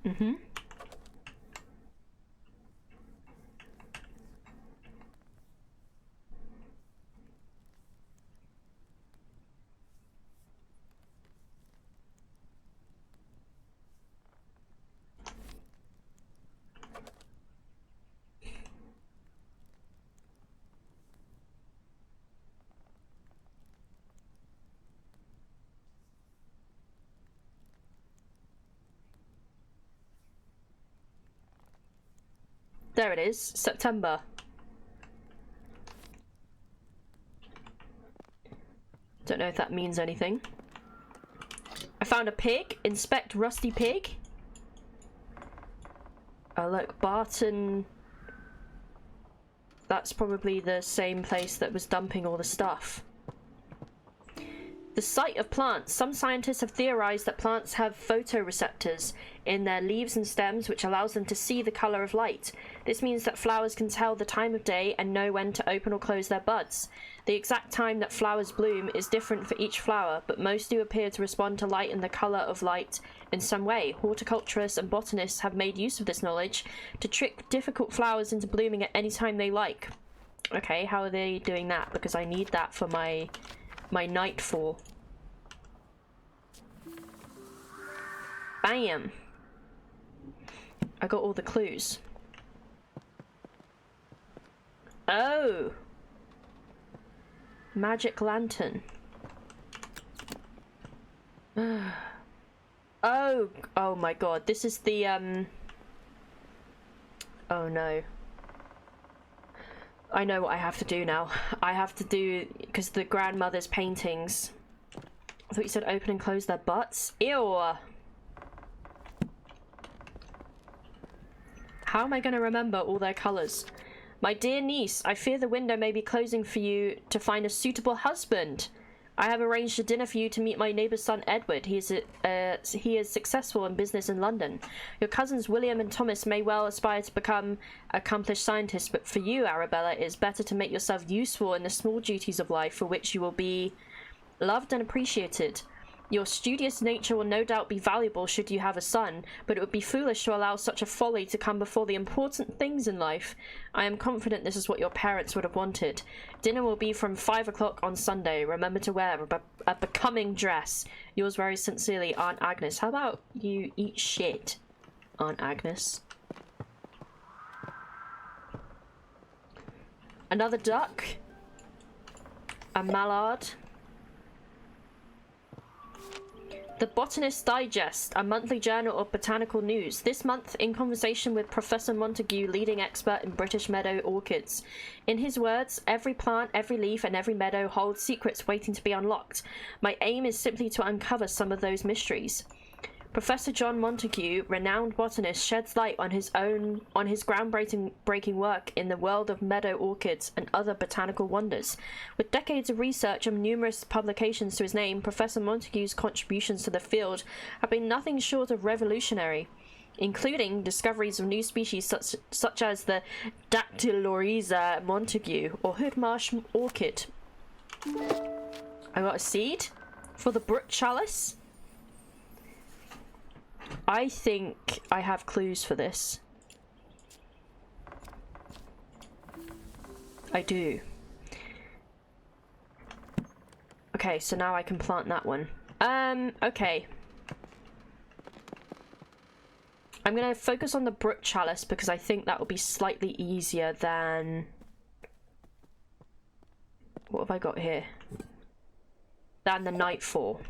Mm-hmm. There it is, September. Don't know if that means anything. I found a pig. Inspect rusty pig. Oh look, Barton. That's probably the same place that was dumping all the stuff. The sight of plants. Some scientists have theorized that plants have photoreceptors in their leaves and stems, which allows them to see the color of light. This means that flowers can tell the time of day and know when to open or close their buds. The exact time that flowers bloom is different for each flower, but most do appear to respond to light and the color of light in some way. Horticulturists and botanists have made use of this knowledge to trick difficult flowers into blooming at any time they like. Okay, how are they doing that? Because I need that for my nightfall. Bam! I got all the clues. Oh! Magic lantern. Oh my god, this is the oh no. I know what I have to do now. I have to do, because the grandmother's paintings. I thought you said open and close their butts. Ew! How am I going to remember all their colours? My dear niece, I fear the window may be closing for you to find a suitable husband. I have arranged a dinner for you to meet my neighbour's son Edward. He is successful in business in London. Your cousins William and Thomas may well aspire to become accomplished scientists, but for you, Arabella, it is better to make yourself useful in the small duties of life for which you will be loved and appreciated. Your studious nature will no doubt be valuable should you have a son, but it would be foolish to allow such a folly to come before the important things in life. I am confident this is what your parents would have wanted. Dinner will be from 5 o'clock on Sunday. Remember to wear a becoming dress. Yours very sincerely, Aunt Agnes. How about you eat shit, Aunt Agnes? Another duck. A mallard. The Botanist's Digest, a monthly journal of botanical news. This month, in conversation with Professor Montague, leading expert in British meadow orchids. In his words, every plant, every leaf, and every meadow holds secrets waiting to be unlocked. My aim is simply to uncover some of those mysteries. Professor John Montague, renowned botanist, sheds light on his groundbreaking work in the world of meadow orchids and other botanical wonders. With decades of research and numerous publications to his name, Professor Montague's contributions to the field have been nothing short of revolutionary, including discoveries of new species such as the Dactylorhiza Montague or hood marsh orchid. I got a seed for the brook chalice. I think I have clues for this. I do. Okay, so now I can plant that one. Okay. I'm gonna focus on the brook chalice because I think that will be slightly easier than... What have I got here? Than the nightfall.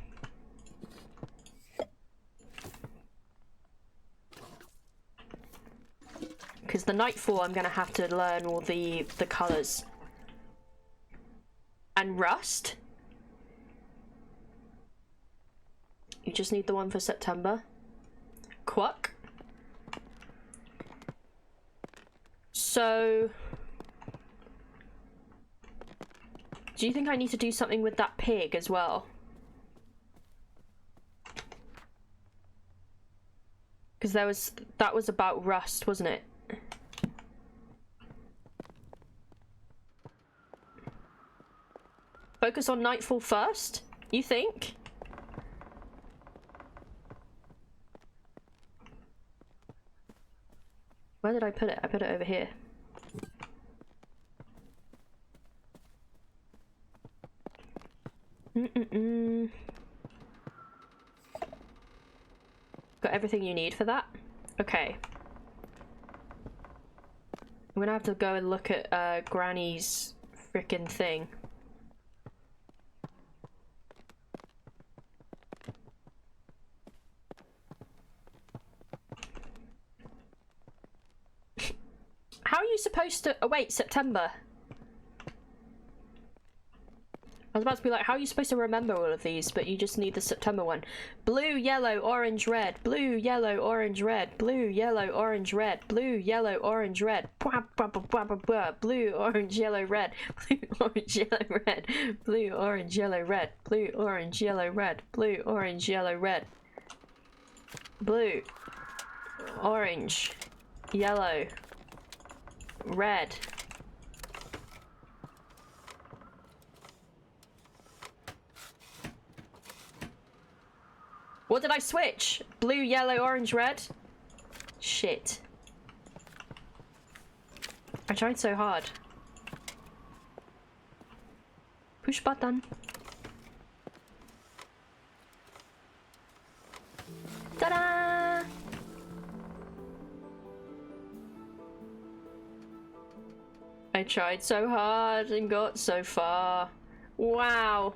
Because the nightfall, I'm gonna have to learn all the colours. And rust. You just need the one for September. Quack. So, do you think I need to do something with that pig as well? Because that was about rust, wasn't it? Focus on nightfall first, you think? Where did I put it? I put it over here. Got everything you need for that? Okay. I'm gonna have to go and look at Granny's frickin' thing. How are you supposed to... Oh wait, September. I was about to be like, how are you supposed to remember all of these? But you just need the September one. Blue, yellow, orange, red. Blue, yellow, orange, red. Blue, yellow, orange, red. Blue, yellow, orange, red. Blue, orange, yellow, red. Blue, orange, yellow, red. Blue, orange, yellow, red. Blue, orange, yellow, red. Blue, orange, yellow, red. Blue, orange, yellow, red. What did I switch? Blue, yellow, orange, red? Shit. I tried so hard. Push button. Ta-da! I tried so hard and got so far. Wow.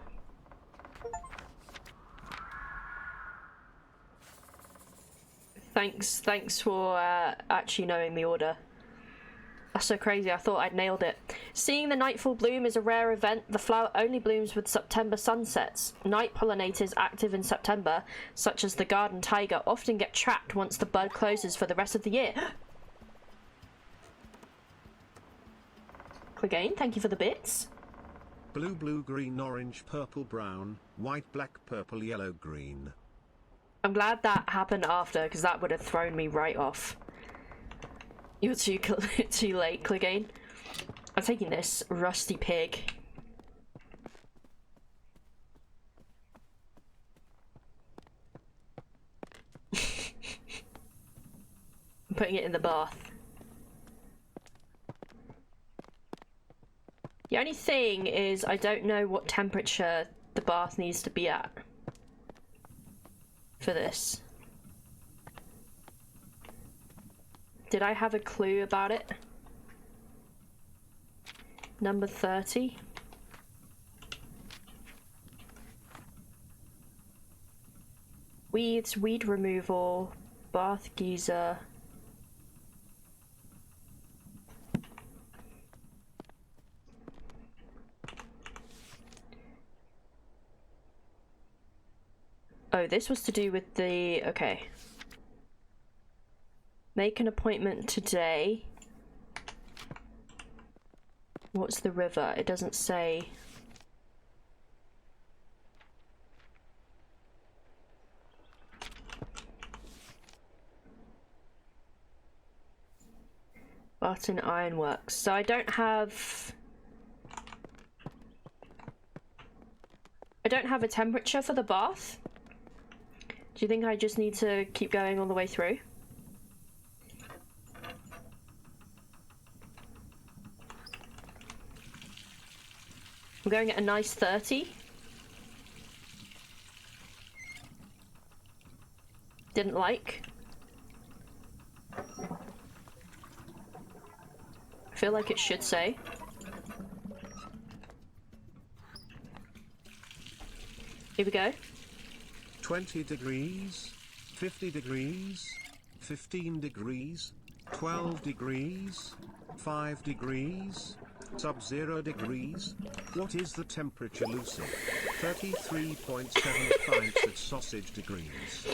Thanks for actually knowing the order. That's so crazy, I thought I'd nailed it. Seeing the nightfall bloom is a rare event. The flower only blooms with September sunsets. Night pollinators active in September, such as the garden tiger, often get trapped once the bud closes for the rest of the year. Clegane, thank you for the bits. Blue, blue, green, orange, purple, brown, white, black, purple, yellow, green. I'm glad that happened after, because that would have thrown me right off. You're too late, Clegane. I'm taking this rusty pig. I'm putting it in the bath. The only thing is I don't know what temperature the bath needs to be at for this. Did I have a clue about it? Number 30. Weeds, weed removal, bath geyser. Oh, this was to do with the... okay. Make an appointment today. What's the river? It doesn't say. Barton Ironworks. So I don't have a temperature for the bath. Do you think I just need to keep going all the way through? I'm going at a nice 30. Didn't like. I feel like it should say. Here we go. 20 degrees, 50 degrees, 15 degrees, 12 degrees, 5 degrees, sub-zero degrees. What is the temperature, Lucy? 33.7 pints at sausage degrees.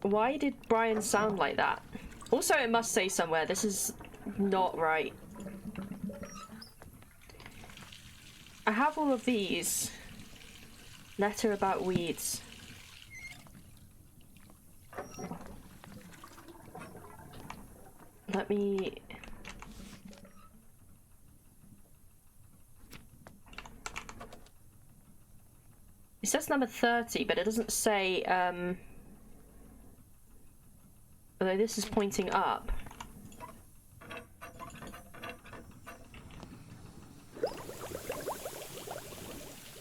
Why did Brian sound like that? Also, it must say somewhere, this is not right. I have all of these. Letter about weeds. Let me... It says number 30, but it doesn't say, although this is pointing up.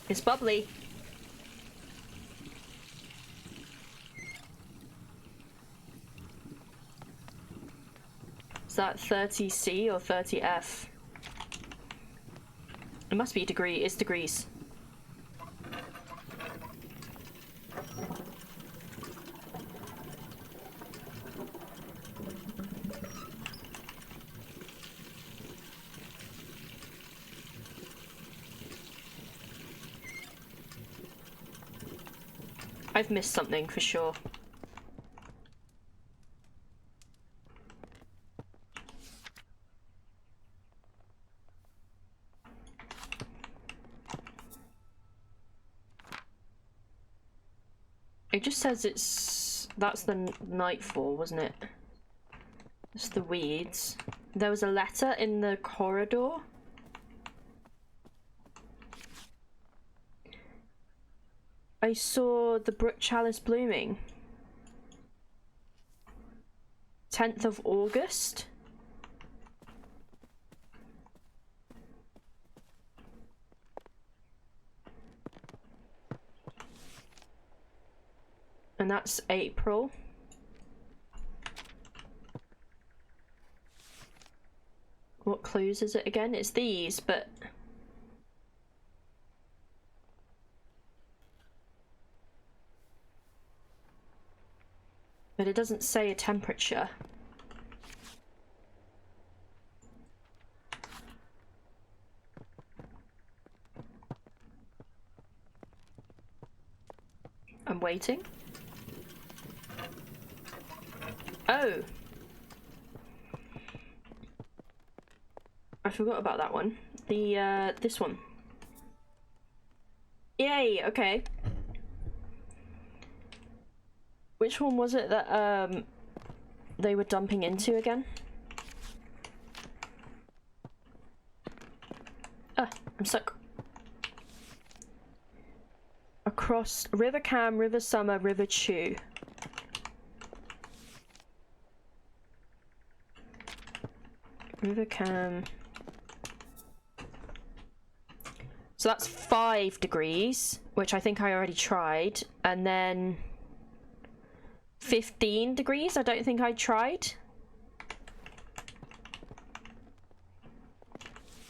It's bubbly. Is that 30C or 30F? It must be it's degrees. I've missed something for sure. It just says that's the nightfall, wasn't it? It's the weeds. There was a letter in the corridor. I saw the brook chalice blooming. 10th of August. And that's April. What clues is it again? It's these, but... But it doesn't say a temperature. I'm waiting. Oh! I forgot about that one. The, this one. Yay, okay. Which one was it that, they were dumping into again? Ah, I'm stuck. Across River Cam, River Summer, River Chew. River Cam. So that's 5 degrees, which I think I already tried, and then 15 degrees, I don't think I tried.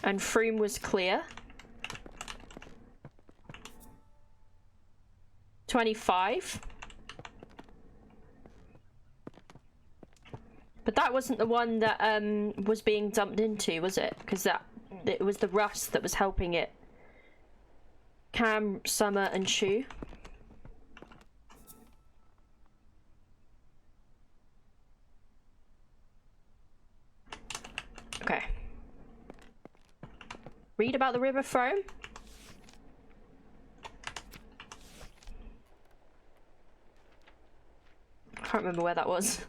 And Froome was clear. 25. But that wasn't the one that was being dumped into, was it? Because it was the rust that was helping it. Cam, Summer, and Chew. Okay. Read about the River Frome. I can't remember where that was.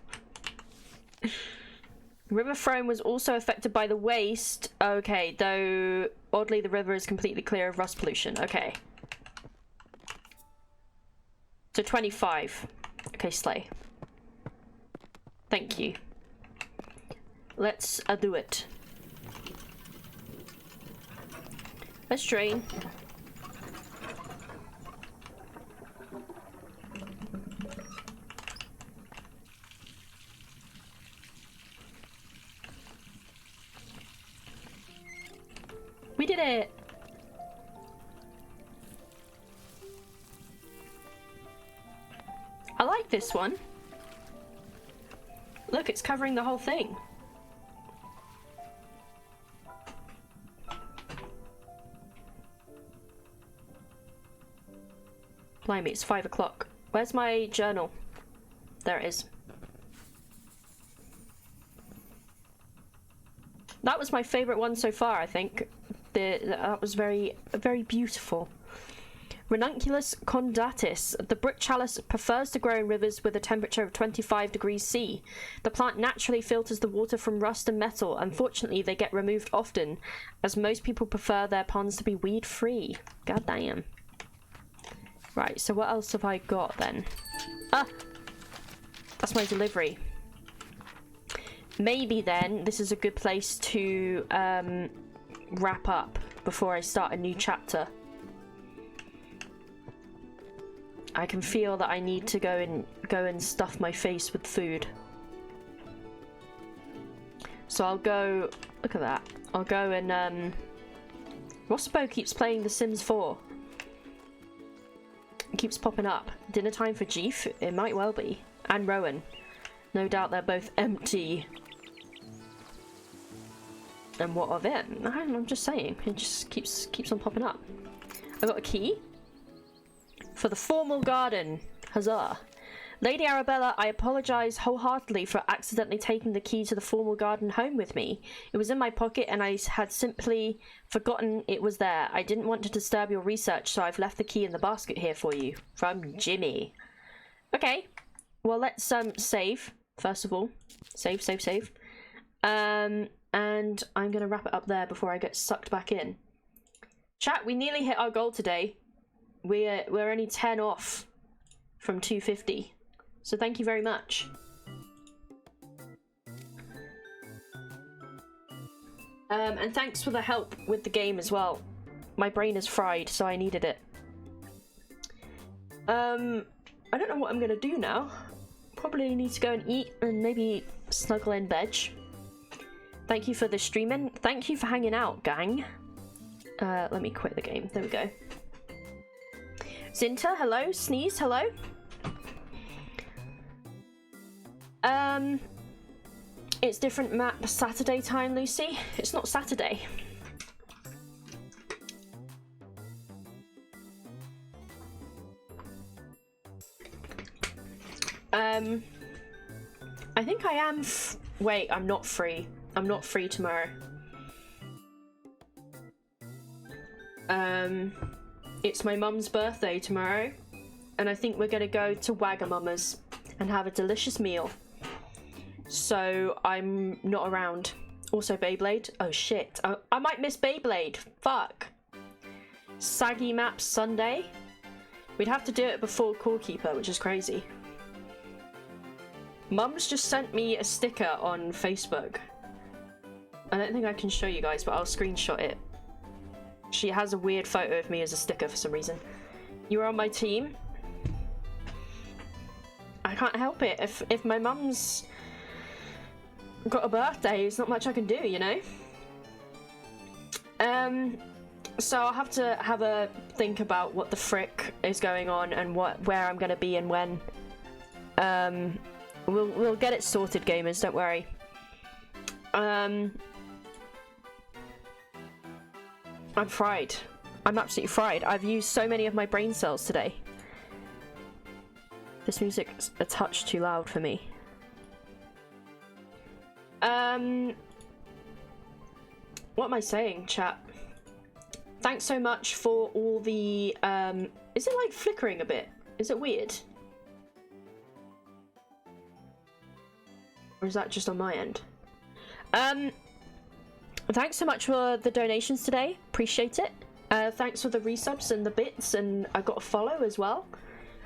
River Frome was also affected by the waste. Okay, though oddly the river is completely clear of rust pollution. Okay. So 25. Okay, slay. Thank you. Let's do it. Let's drain. We did it! I like this one. Look, it's covering the whole thing. Blimey, it's 5 o'clock. Where's my journal? There it is. That was my favourite one so far, I think. That was very beautiful. Ranunculus condatus. The brook chalice prefers to grow in rivers with a temperature of 25 degrees C. The plant naturally filters the water from rust and metal. Unfortunately, they get removed often, as most people prefer their ponds to be weed-free. God damn. Right, so what else have I got then? Ah! That's my delivery. Maybe then this is a good place to wrap up before I start a new chapter. I can feel that I need to go and stuff my face with food. So I'll go. Look at that. I'll go and Rospo keeps playing The Sims 4. It keeps popping up. Dinner time for Jeef? It might well be. And Rowan. No doubt they're both empty. And what of it? I'm just saying. It just keeps on popping up. I got a key for the formal garden. Huzzah. Lady Arabella, I apologise wholeheartedly for accidentally taking the key to the formal garden home with me. It was in my pocket and I had simply forgotten it was there. I didn't want to disturb your research, so I've left the key in the basket here for you. From Jimmy. Okay. Well, let's save, first of all. Save. And I'm going to wrap it up there before I get sucked back in. Chat, we nearly hit our goal today. We're only 10 off from 250. So thank you very much. And thanks for the help with the game as well. My brain is fried, so I needed it. I don't know what I'm going to do now. Probably need to go and eat and maybe snuggle in bed. Thank you for the streaming. Thank you for hanging out, gang. Let me quit the game. There we go. Zinta, hello. Sneeze, hello. It's different map Saturday time, Lucy. It's not Saturday. I think I am wait, I'm not free. I'm not free tomorrow. It's my mum's birthday tomorrow, and I think we're gonna go to Wagamama's and have a delicious meal. So I'm not around. Also Beyblade. Oh shit. I might miss Beyblade. Fuck. Saggy Maps Sunday. We'd have to do it before Core Keeper, which is crazy. Mum's just sent me a sticker on Facebook. I don't think I can show you guys, but I'll screenshot it. She has a weird photo of me as a sticker for some reason. You're on my team? I can't help it. If my mum's got a birthday, there's not much I can do, you know? So I'll have to have a think about what the frick is going on and where I'm gonna be and when. We'll get it sorted, gamers, don't worry. I'm fried. I'm absolutely fried. I've used so many of my brain cells today. This music's a touch too loud for me. What am I saying, chat? Thanks so much for all the, is it like flickering a bit? Is it weird? Or is that just on my end? Thanks so much for the donations today. Appreciate it. Thanks for the resubs and the bits, and I got a follow as well.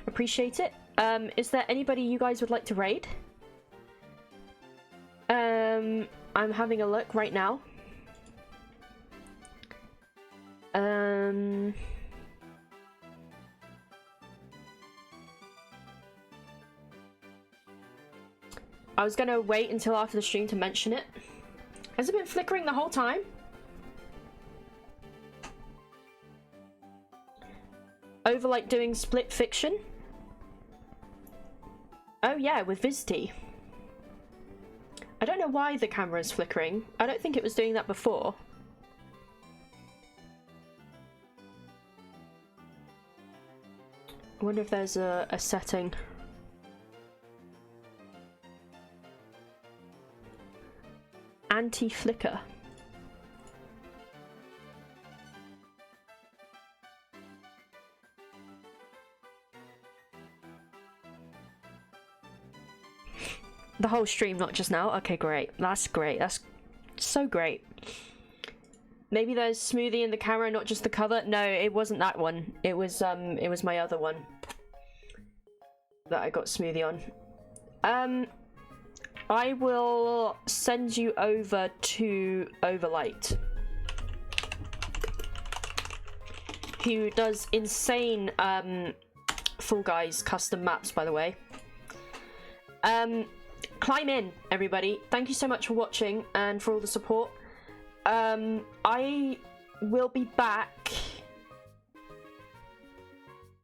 Appreciate it. Is there anybody you guys would like to raid? I'm having a look right now. I was gonna wait until after the stream to mention it. Has it been flickering the whole time? Over like doing split fiction? Oh yeah, with Vizty. I don't know why the camera is flickering. I don't think it was doing that before. I wonder if there's a setting. Anti-flicker. The whole stream, not just now? Okay, great. That's great. That's so great. Maybe there's smoothie in the camera, not just the cover. No, it wasn't that one. It was my other one that I got smoothie on. I will send you over to Overlight, who does insane Fall Guys custom maps, by the way. Climb in, everybody. Thank you so much for watching and for all the support. I will be back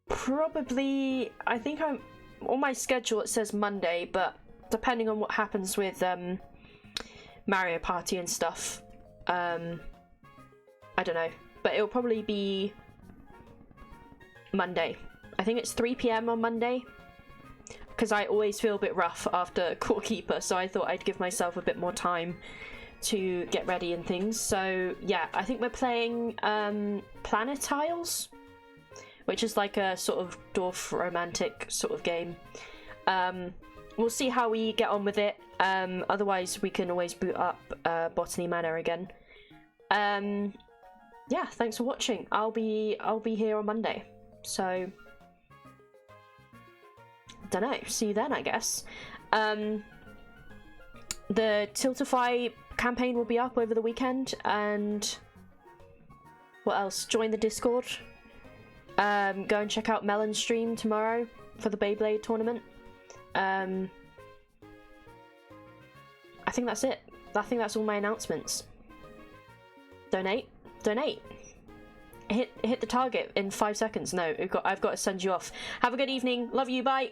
probably, I think I'm on my schedule, it says Monday, but depending on what happens with Mario Party and stuff, I don't know, but it'll probably be Monday. I think it's 3 PM on Monday, because I always feel a bit rough after Core Keeper, so I thought I'd give myself a bit more time to get ready and things. So yeah, I think we're playing Planet Tiles, which is like a sort of dwarf romantic sort of game. We'll see how we get on with it. Otherwise we can always boot up Botany Manor again. Yeah, thanks for watching. I'll be here on Monday, so don't know, see you then, I guess. The Tiltify campaign will be up over the weekend, and what else? Join the Discord. Go and check out Melon's stream tomorrow for the Beyblade tournament. I think that's it. I think that's all my announcements. Donate. Donate. Hit the target in 5 seconds. No, I've got to send you off. Have a good evening. Love you. Bye.